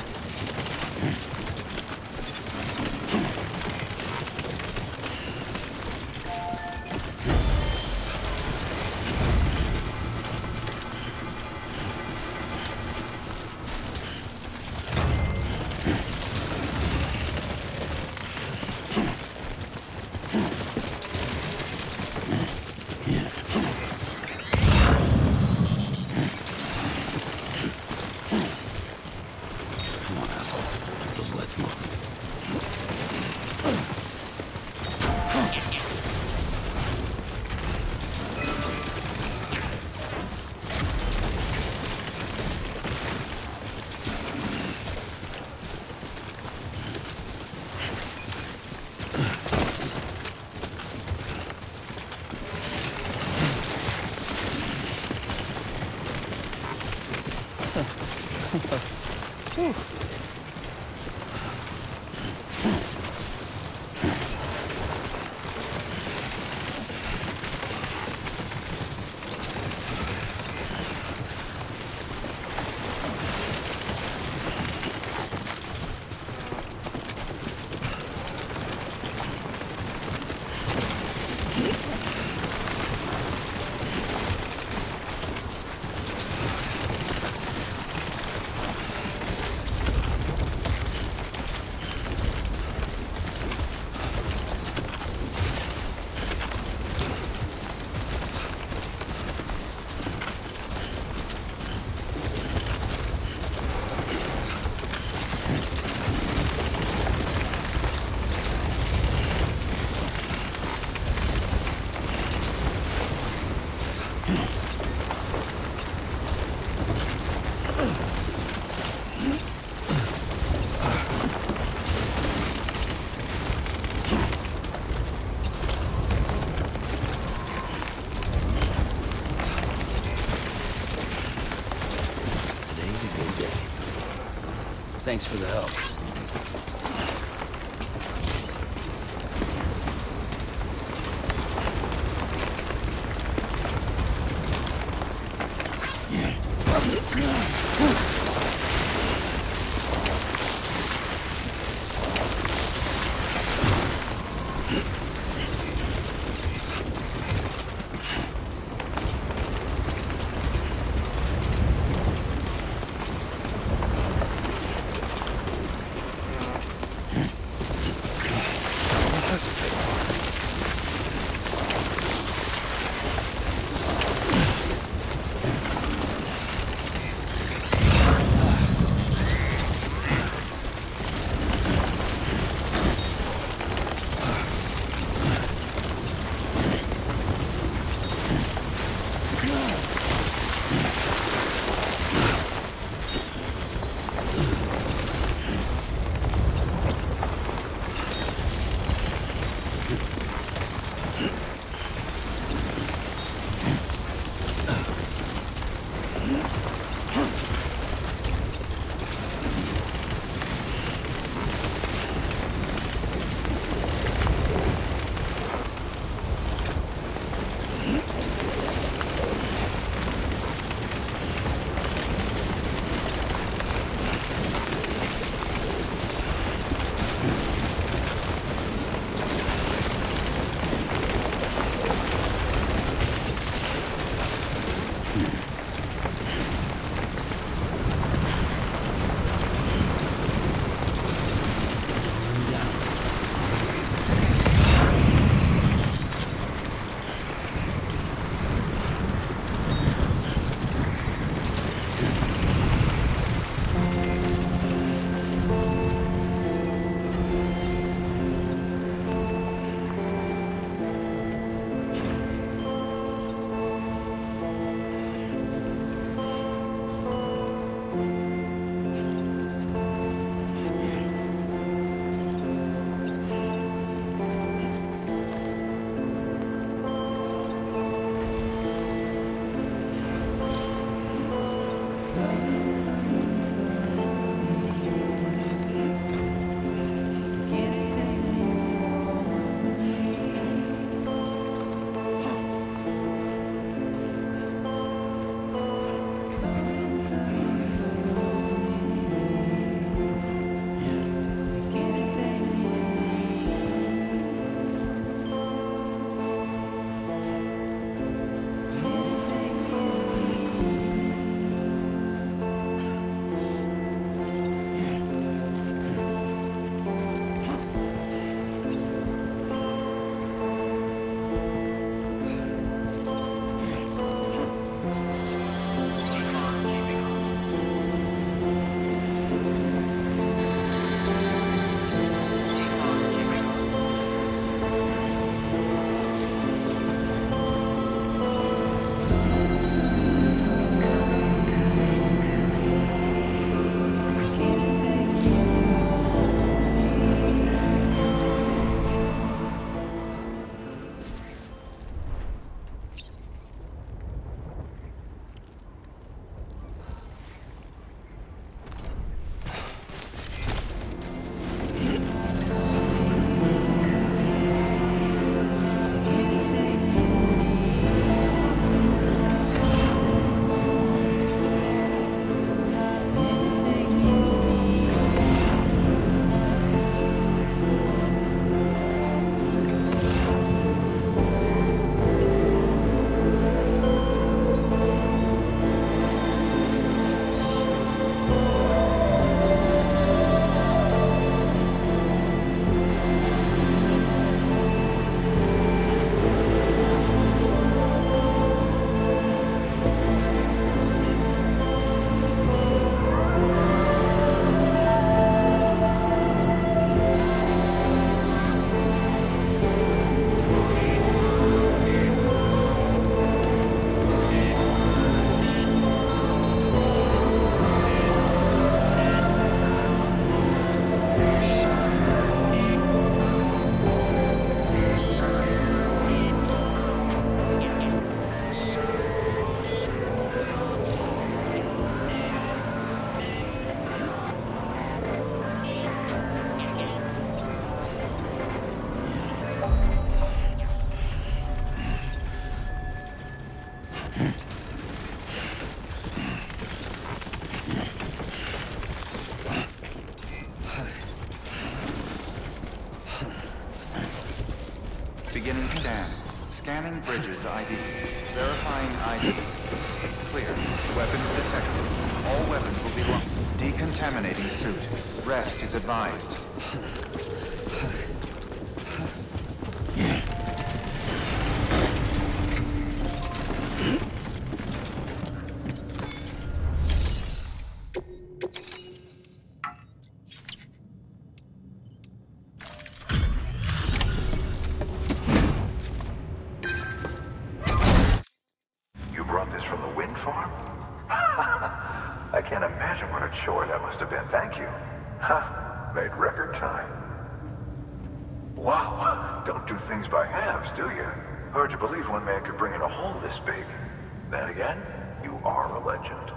Speaker 5: Thanks for the help.
Speaker 6: Beginning scan. Scanning Bridges ID. Verifying ID. Clear. Weapons detected. All weapons will be locked. Decontaminating suit. Rest is advised.
Speaker 21: You brought this from the wind farm? I can't imagine what a chore that must have been. Thank you. Ha! Made record time. Wow, don't do things by halves, do you? Hard to believe one man could bring in a hole this big. Then again, you are a legend.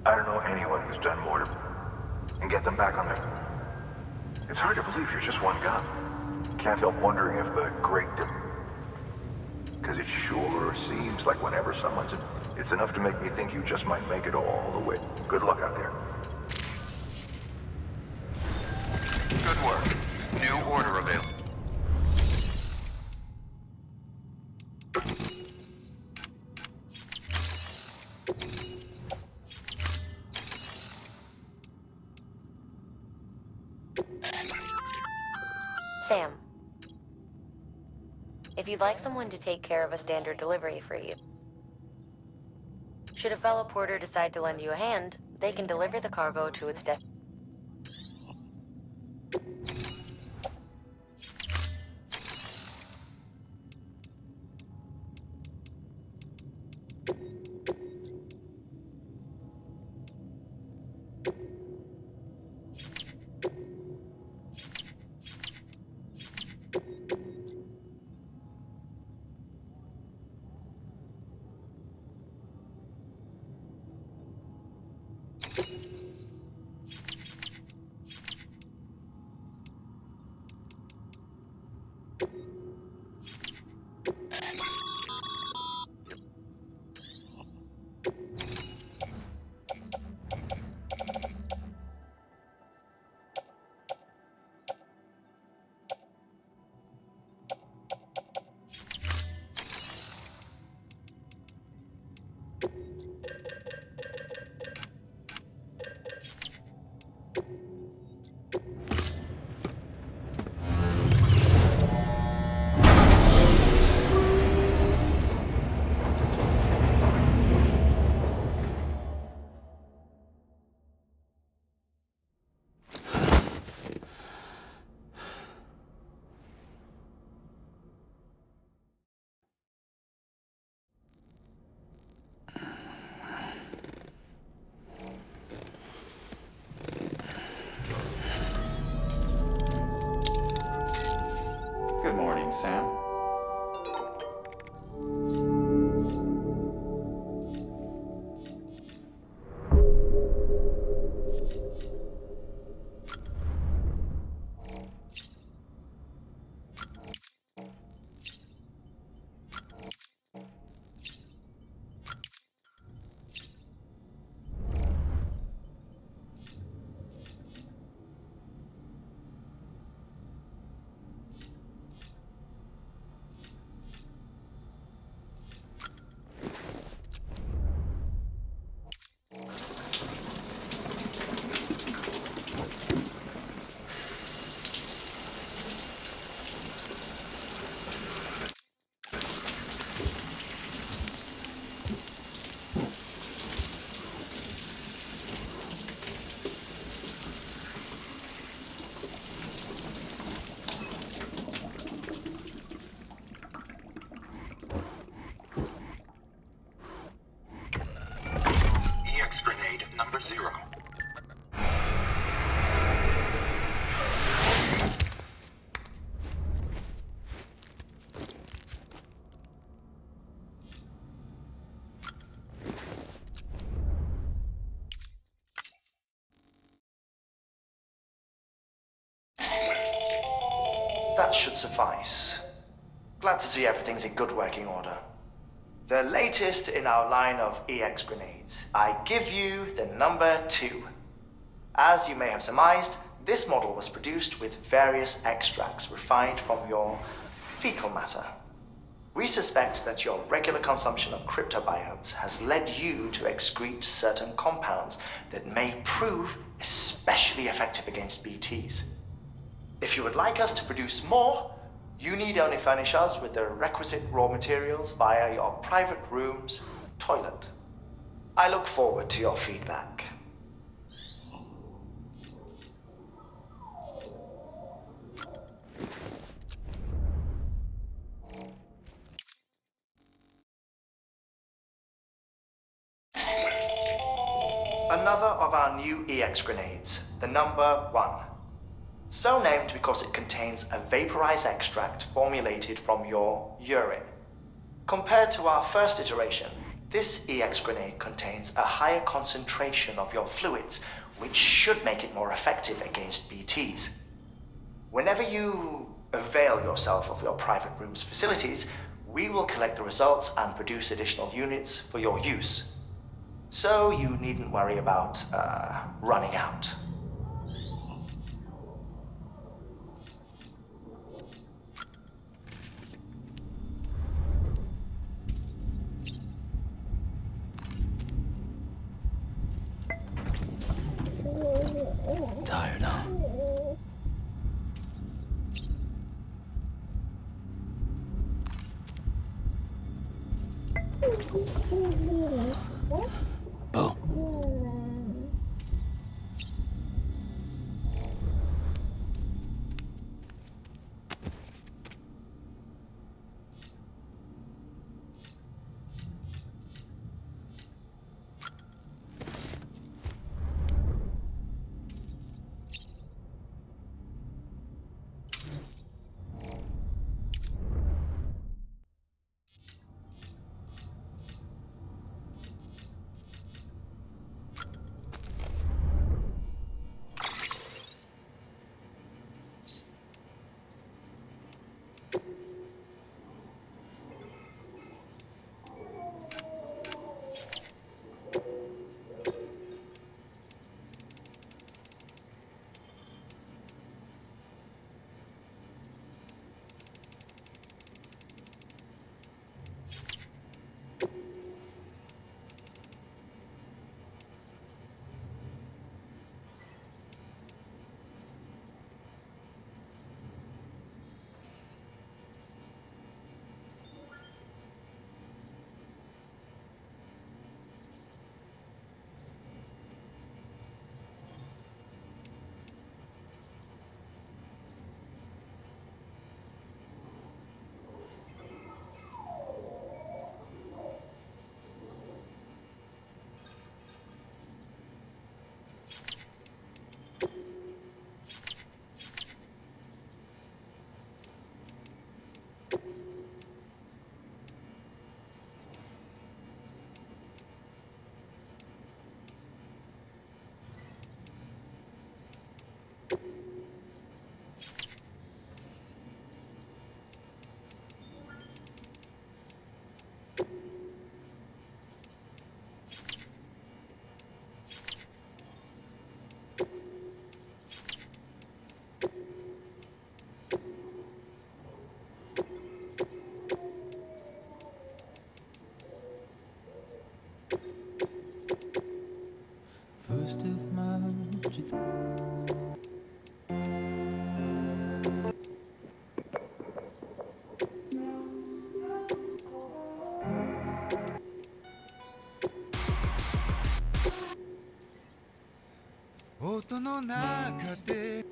Speaker 21: I don't know anyone who's done more to... and get them back on their... It's hard to believe you're just one gun. Can't help wondering if the great... Because it sure seems like whenever someone's... It's enough to make me think you just might make it all the way. Good luck out there.
Speaker 12: Good work. New order available.
Speaker 20: Sam, if you'd like someone to take care of a standard delivery for you, should a fellow porter decide to lend you a hand, they can deliver the cargo to its destination.
Speaker 6: Good morning, Sam.
Speaker 21: number 0.
Speaker 19: That should suffice. Glad to see everything's in good working order. The latest in our line of EX grenades. I give you the number 2. As you may have surmised, this model was produced with various extracts refined from your fecal matter. We suspect that your regular consumption of cryptobiotes has led you to excrete certain compounds that may prove especially effective against BTs. If you would like us to produce more, you need only furnish us with the requisite raw materials via your private room's toilet. I look forward to your feedback. Another of our new EX grenades, the number 1. So named because it contains a vaporized extract formulated from your urine. Compared to our first iteration, this EX grenade contains a higher concentration of your fluids, which should make it more effective against BTs. Whenever you avail yourself of your private room's facilities, we will collect the results and produce additional units for your use. So you needn't worry about running out.
Speaker 1: Tired, huh? Oh.
Speaker 2: First of March, it's
Speaker 15: 音の中で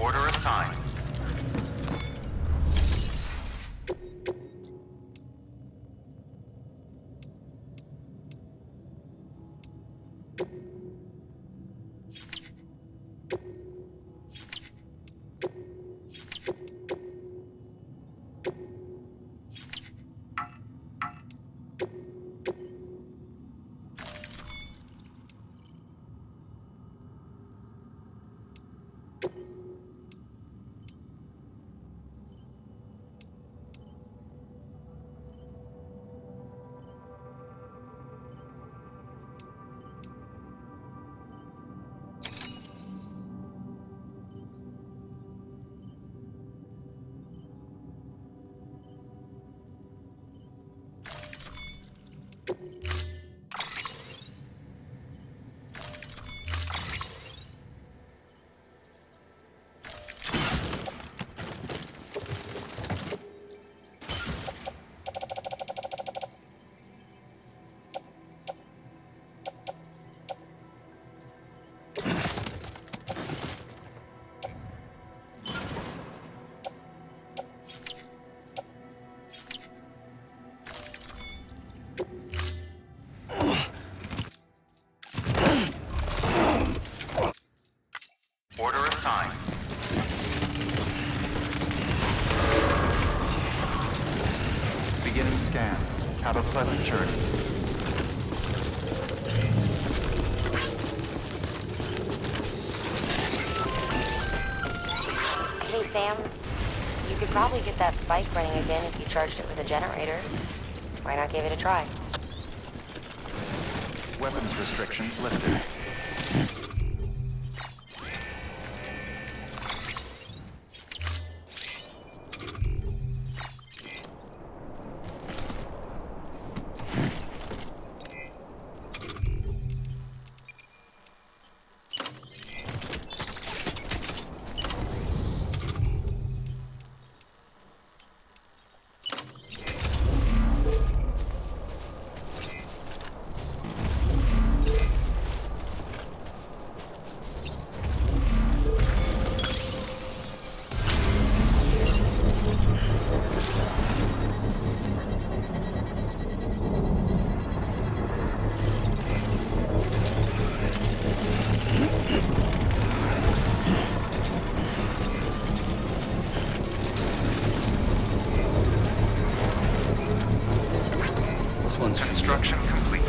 Speaker 6: Order assigned. Order assigned. Beginning scan. Have a pleasant journey.
Speaker 20: Hey, Sam. You could probably get that bike running again if you charged it with a generator. Why not give it a try?
Speaker 6: Weapons restrictions lifted. Construction complete.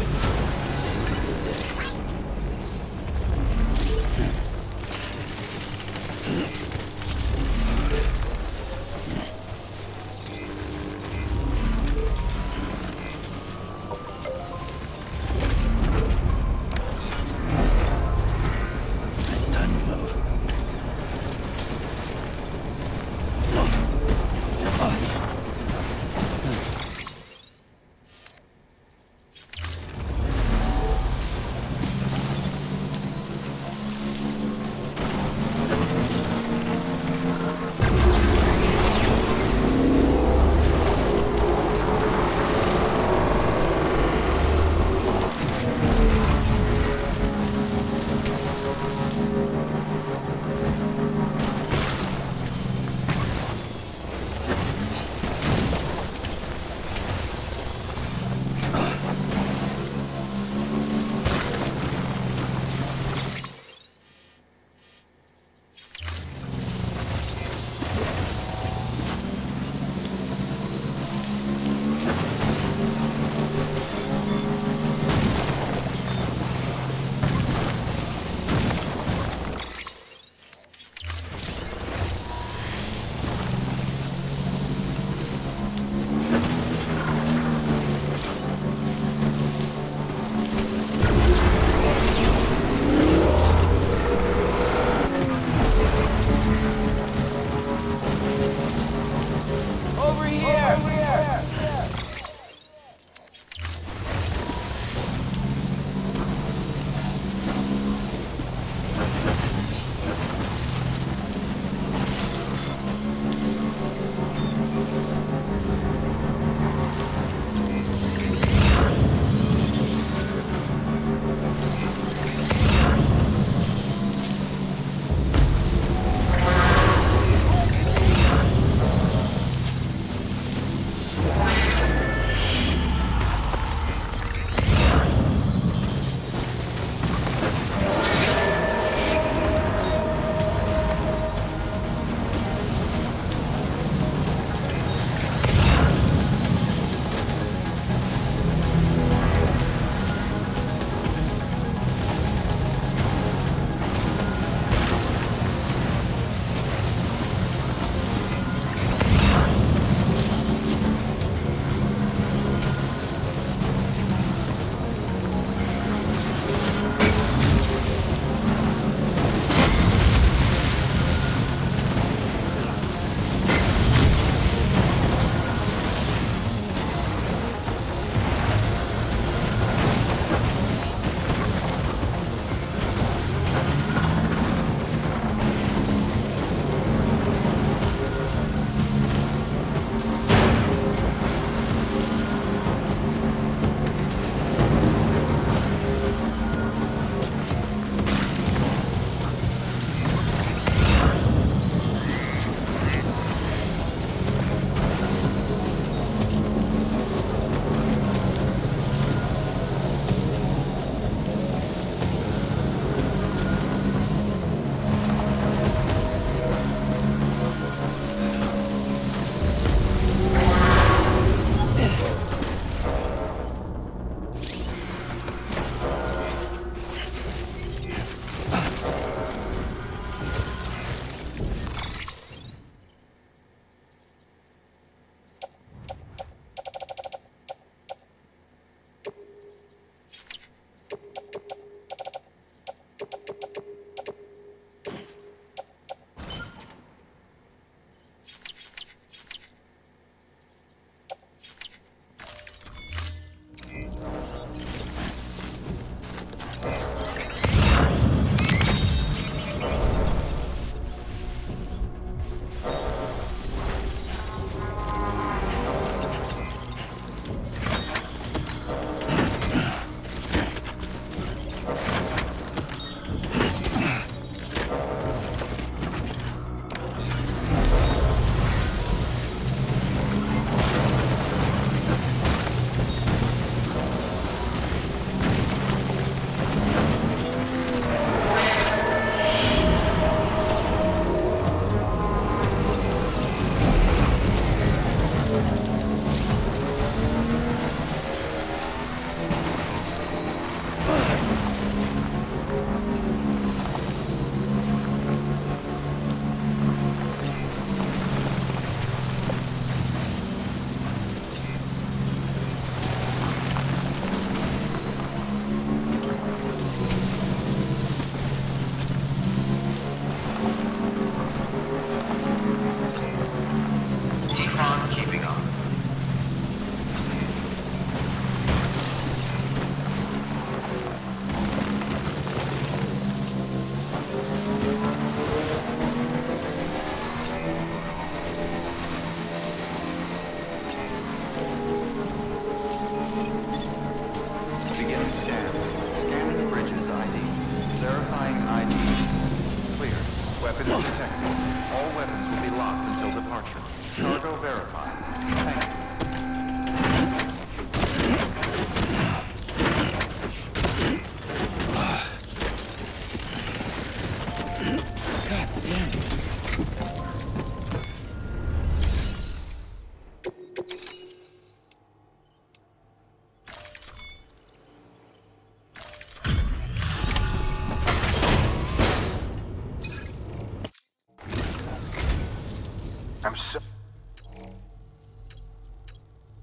Speaker 18: I'm so...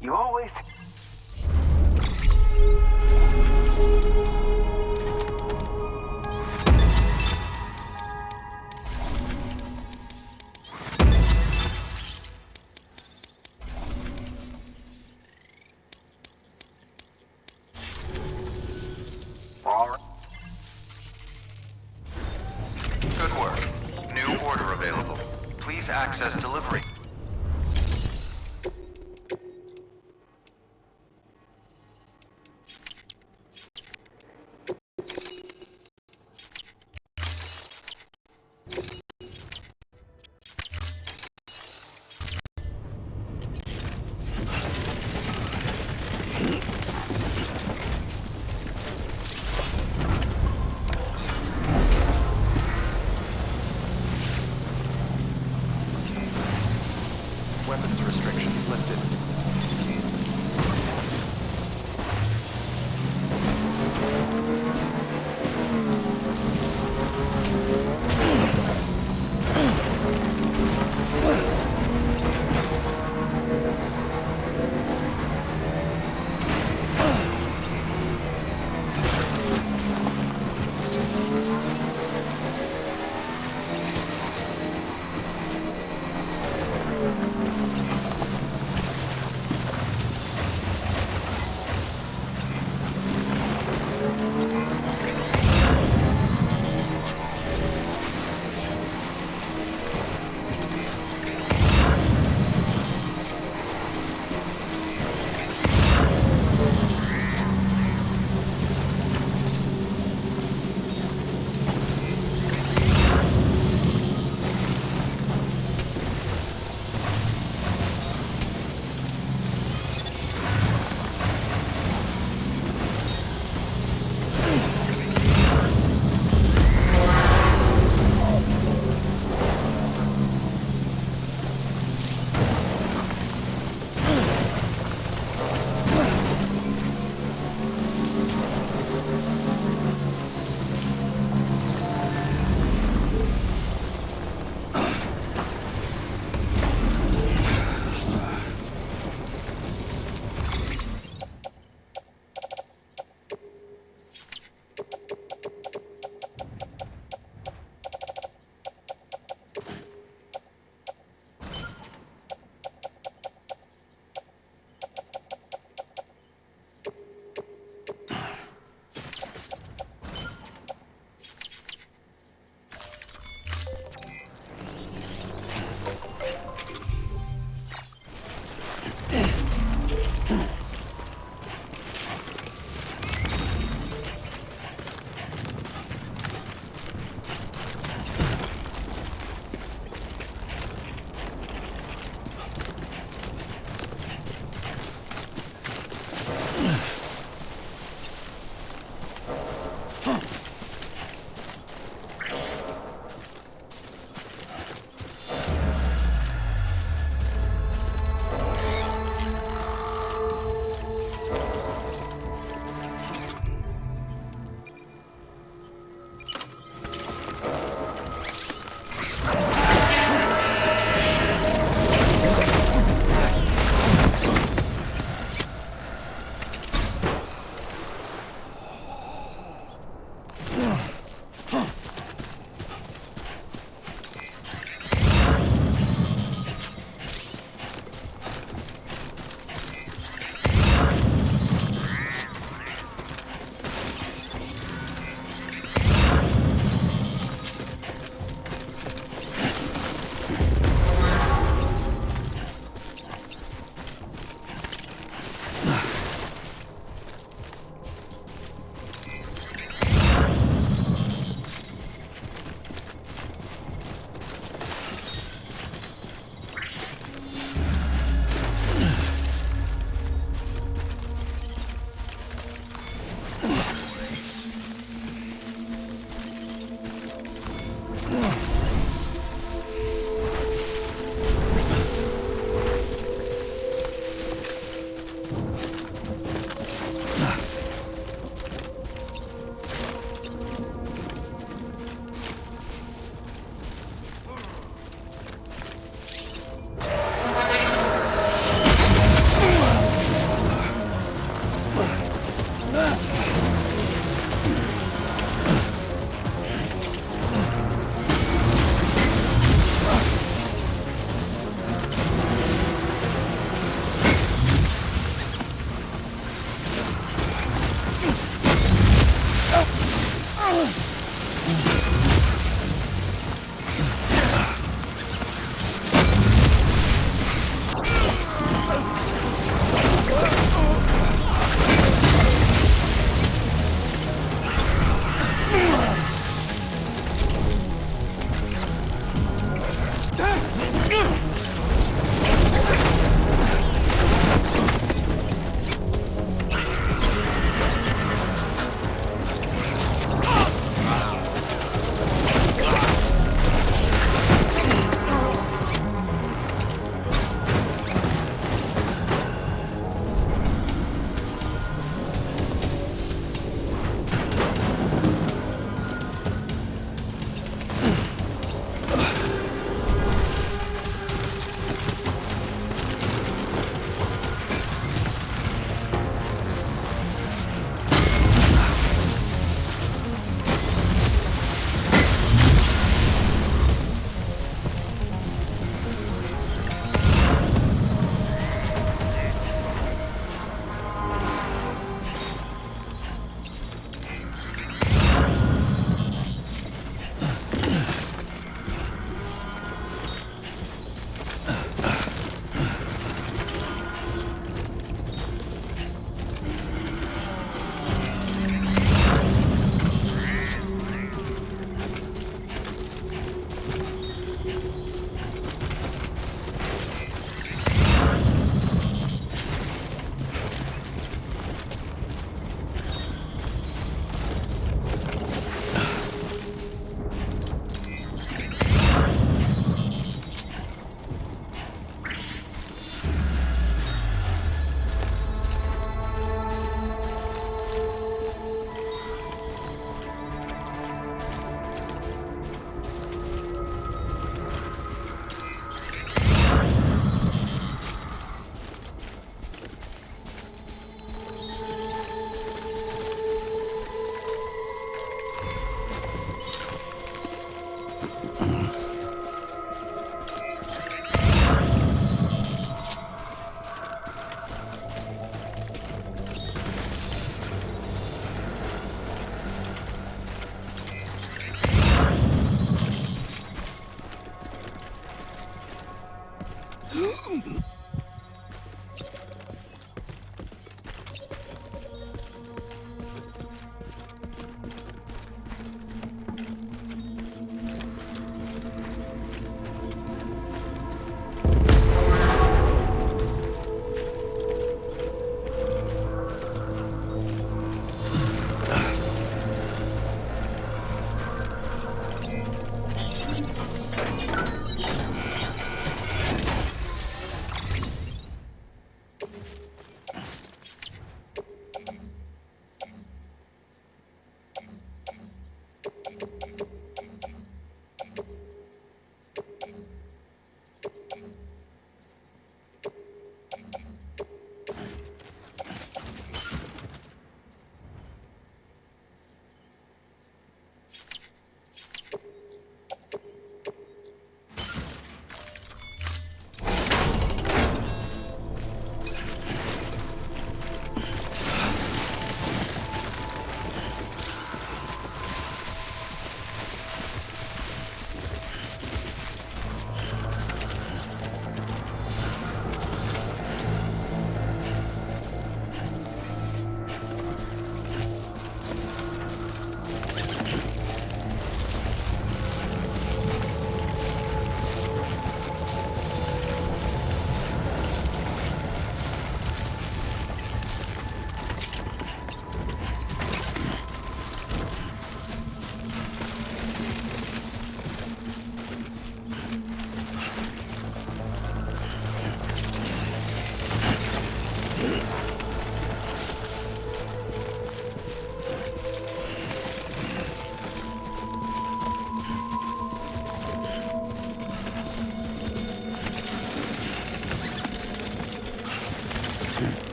Speaker 18: You always...
Speaker 6: Good work. New order available. Please access delivery. Weapons restrictions lifted.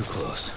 Speaker 1: too close.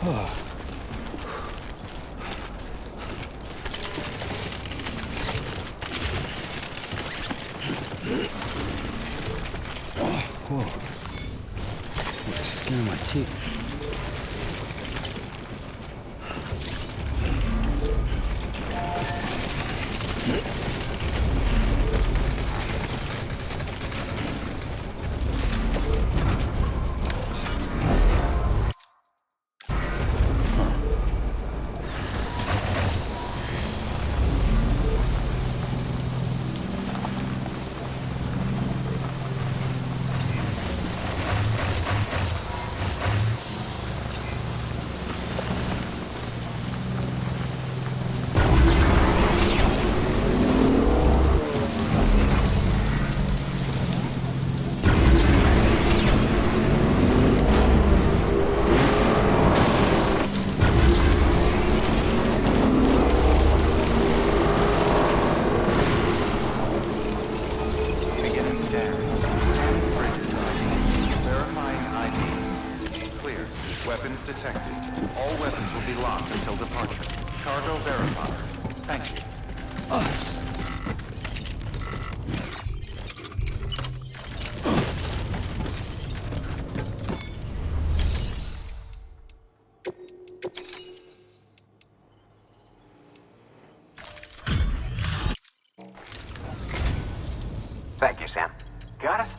Speaker 1: Whoa. The skin of my teeth.
Speaker 6: Weapons detected. All weapons will be locked until departure. Cargo verified. Thank you.
Speaker 18: Thank you, Sam. Got us?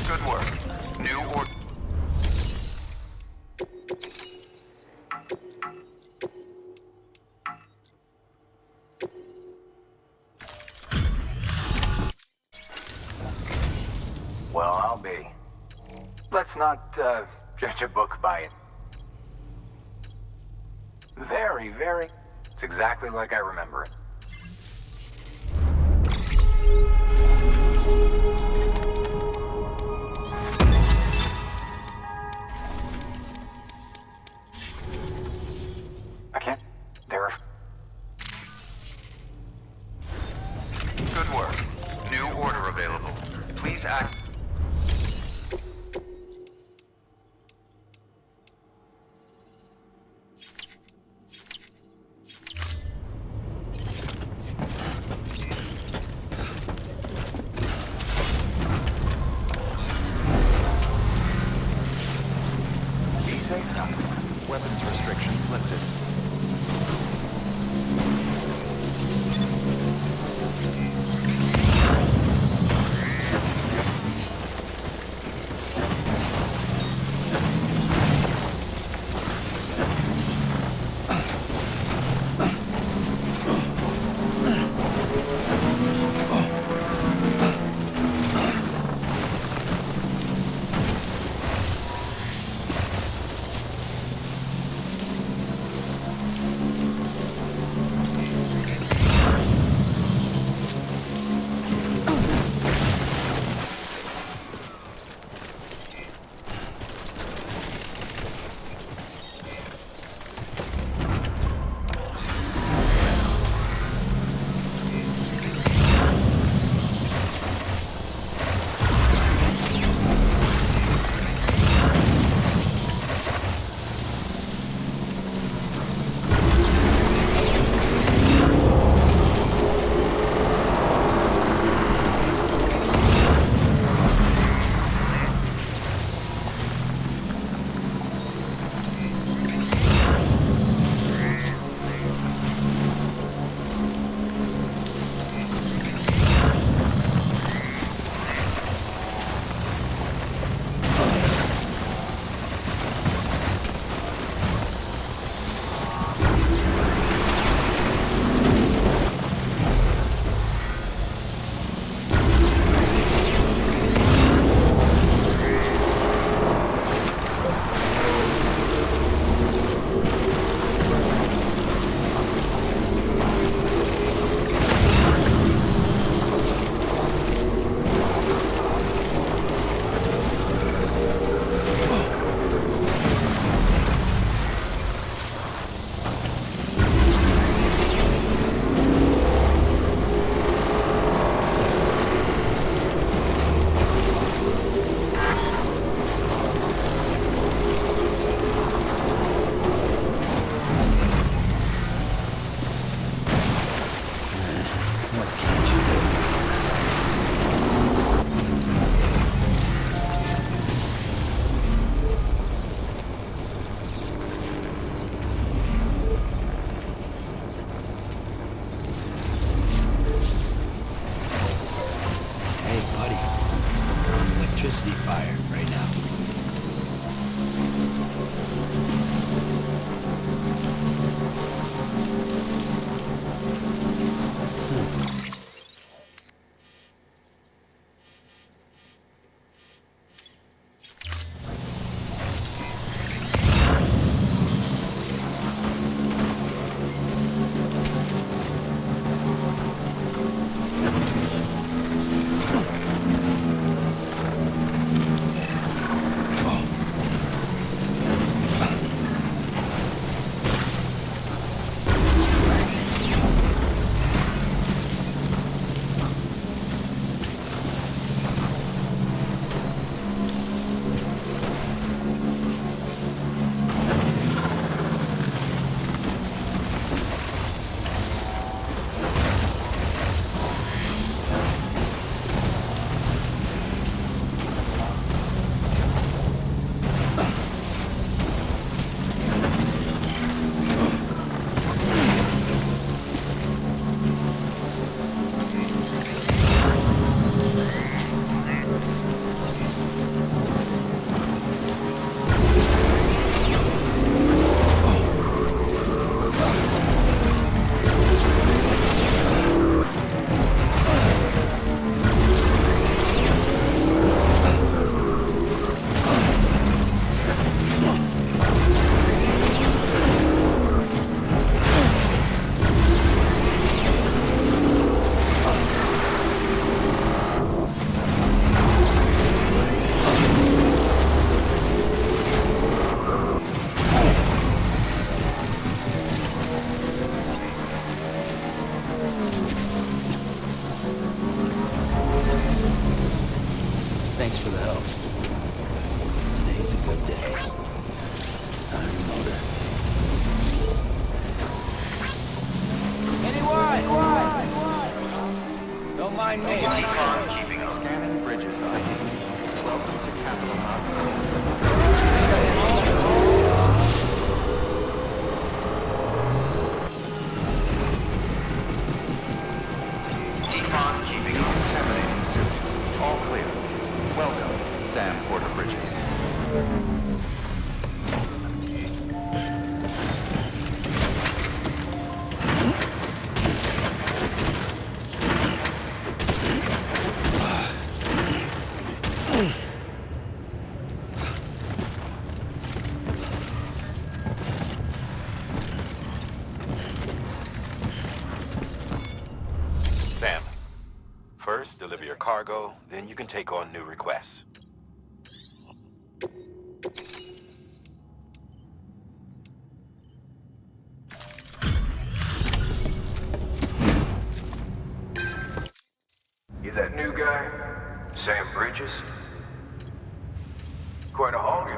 Speaker 6: Good work. New order.
Speaker 18: Well, I'll be. Let's not judge a book by it. Very. It's exactly like I remember it. I can't. There are.
Speaker 6: Good work. New order available. Please act. Be safe now. Weapons restrictions lifted.
Speaker 12: Sam, first deliver your cargo, then you can take on new requests.
Speaker 21: You that new guy? Sam Bridges? Quite a haul you.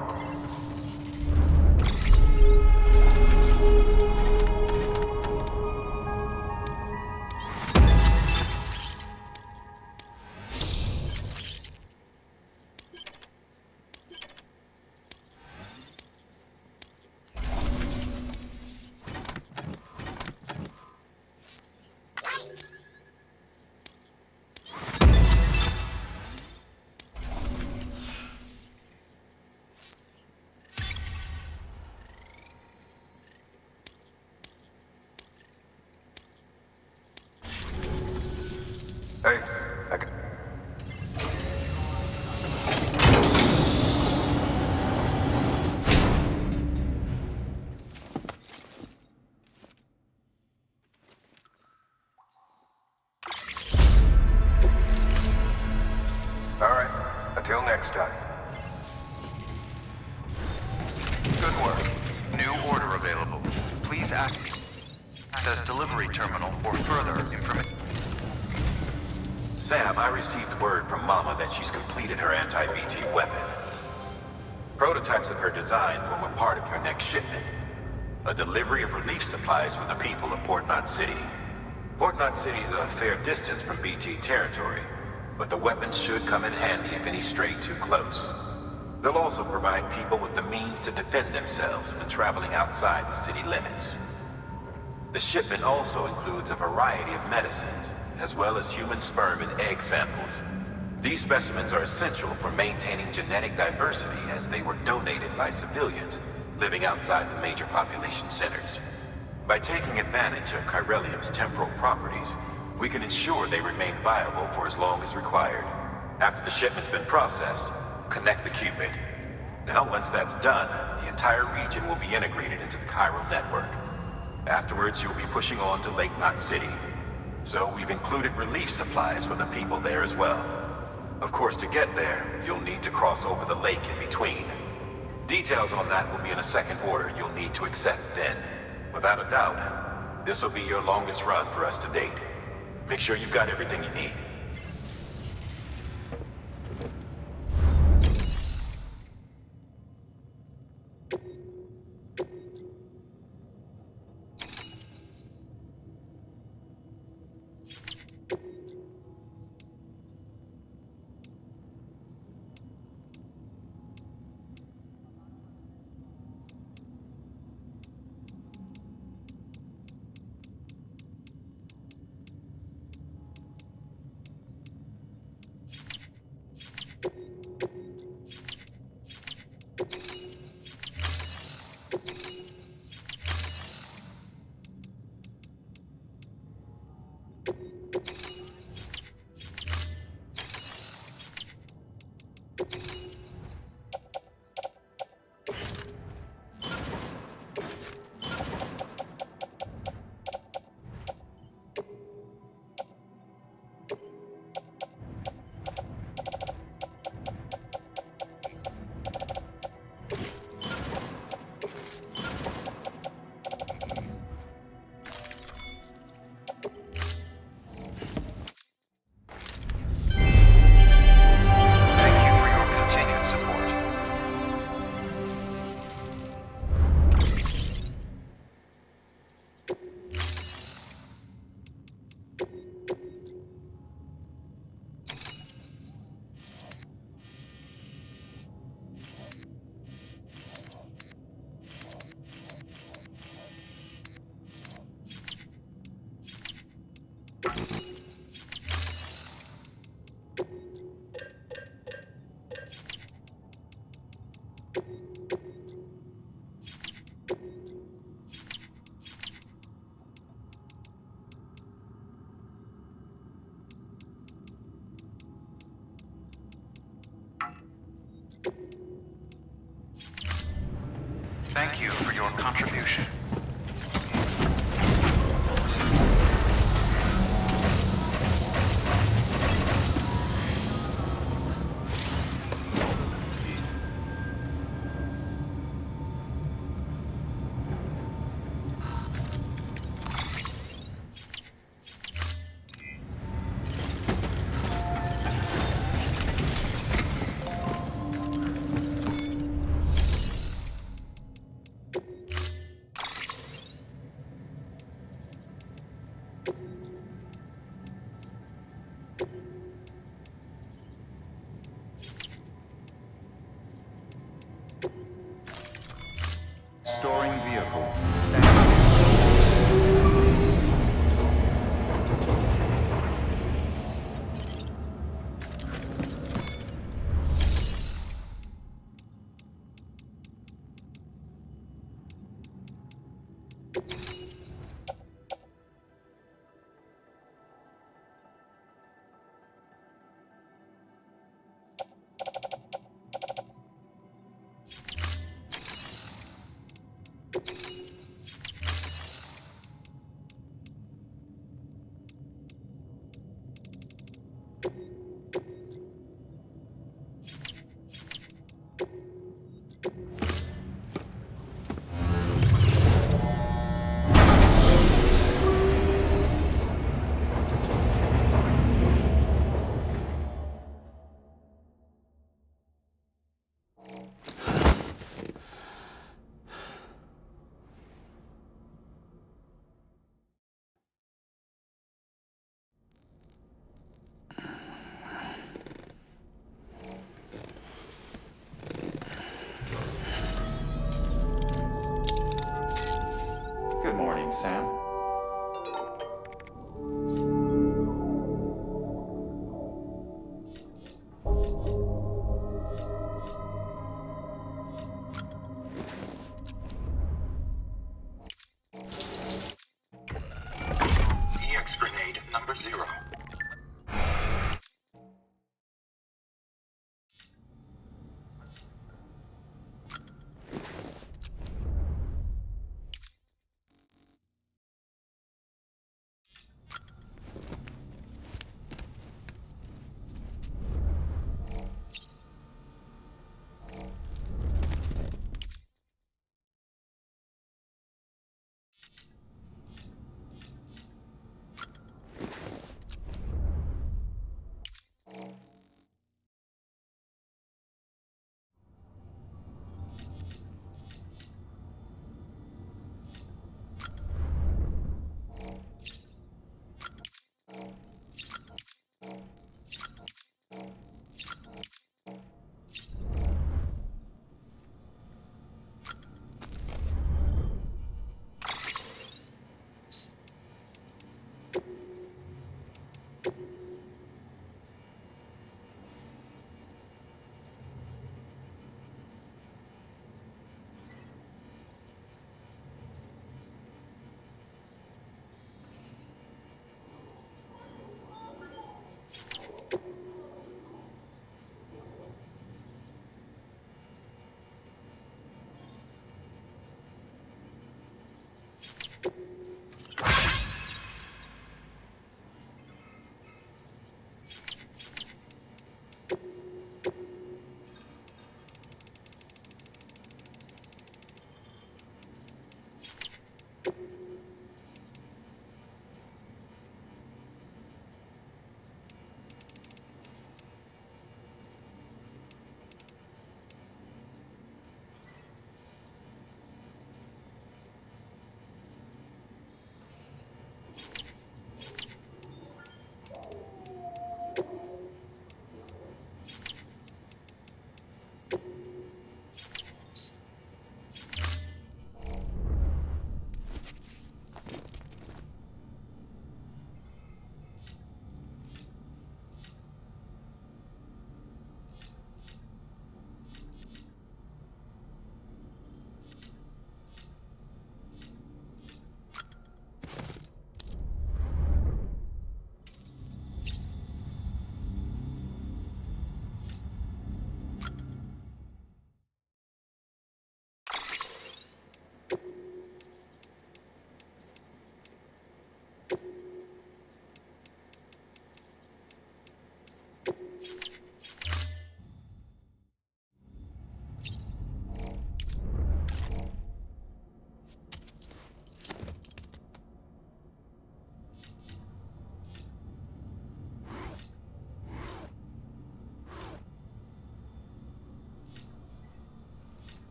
Speaker 21: Hey, all right, until next time.
Speaker 6: Good work. New order available. Please access delivery terminal for further information.
Speaker 12: Sam, I received word from Mama that she's completed her anti-BT weapon. Prototypes of her design form a part of your next shipment. A delivery of relief supplies for the people of Port Knot City. Port Knot City is a fair distance from BT territory, but the weapons should come in handy if any stray too close. They'll also provide people with the means to defend themselves when traveling outside the city limits. The shipment also includes a variety of medicines, as well as human sperm and egg samples. These specimens are essential for maintaining genetic diversity as they were donated by civilians living outside the major population centers. By taking advantage of Chiralium's temporal properties, we can ensure they remain viable for as long as required. After the shipment's been processed, connect the Cupid. Now, once that's done, the entire region will be integrated into the Chiral network. Afterwards, you'll be pushing on to Lake Knot City. So we've included relief supplies for the people there as well. Of course, to get there, you'll need to cross over the lake in between. Details on that will be in a second order you'll need to accept then. Without a doubt, this will be your longest run for us to date. Make sure you've got everything you need.
Speaker 6: Thank you for your contribution. Storing vehicle. Stand by. Good morning, Sam.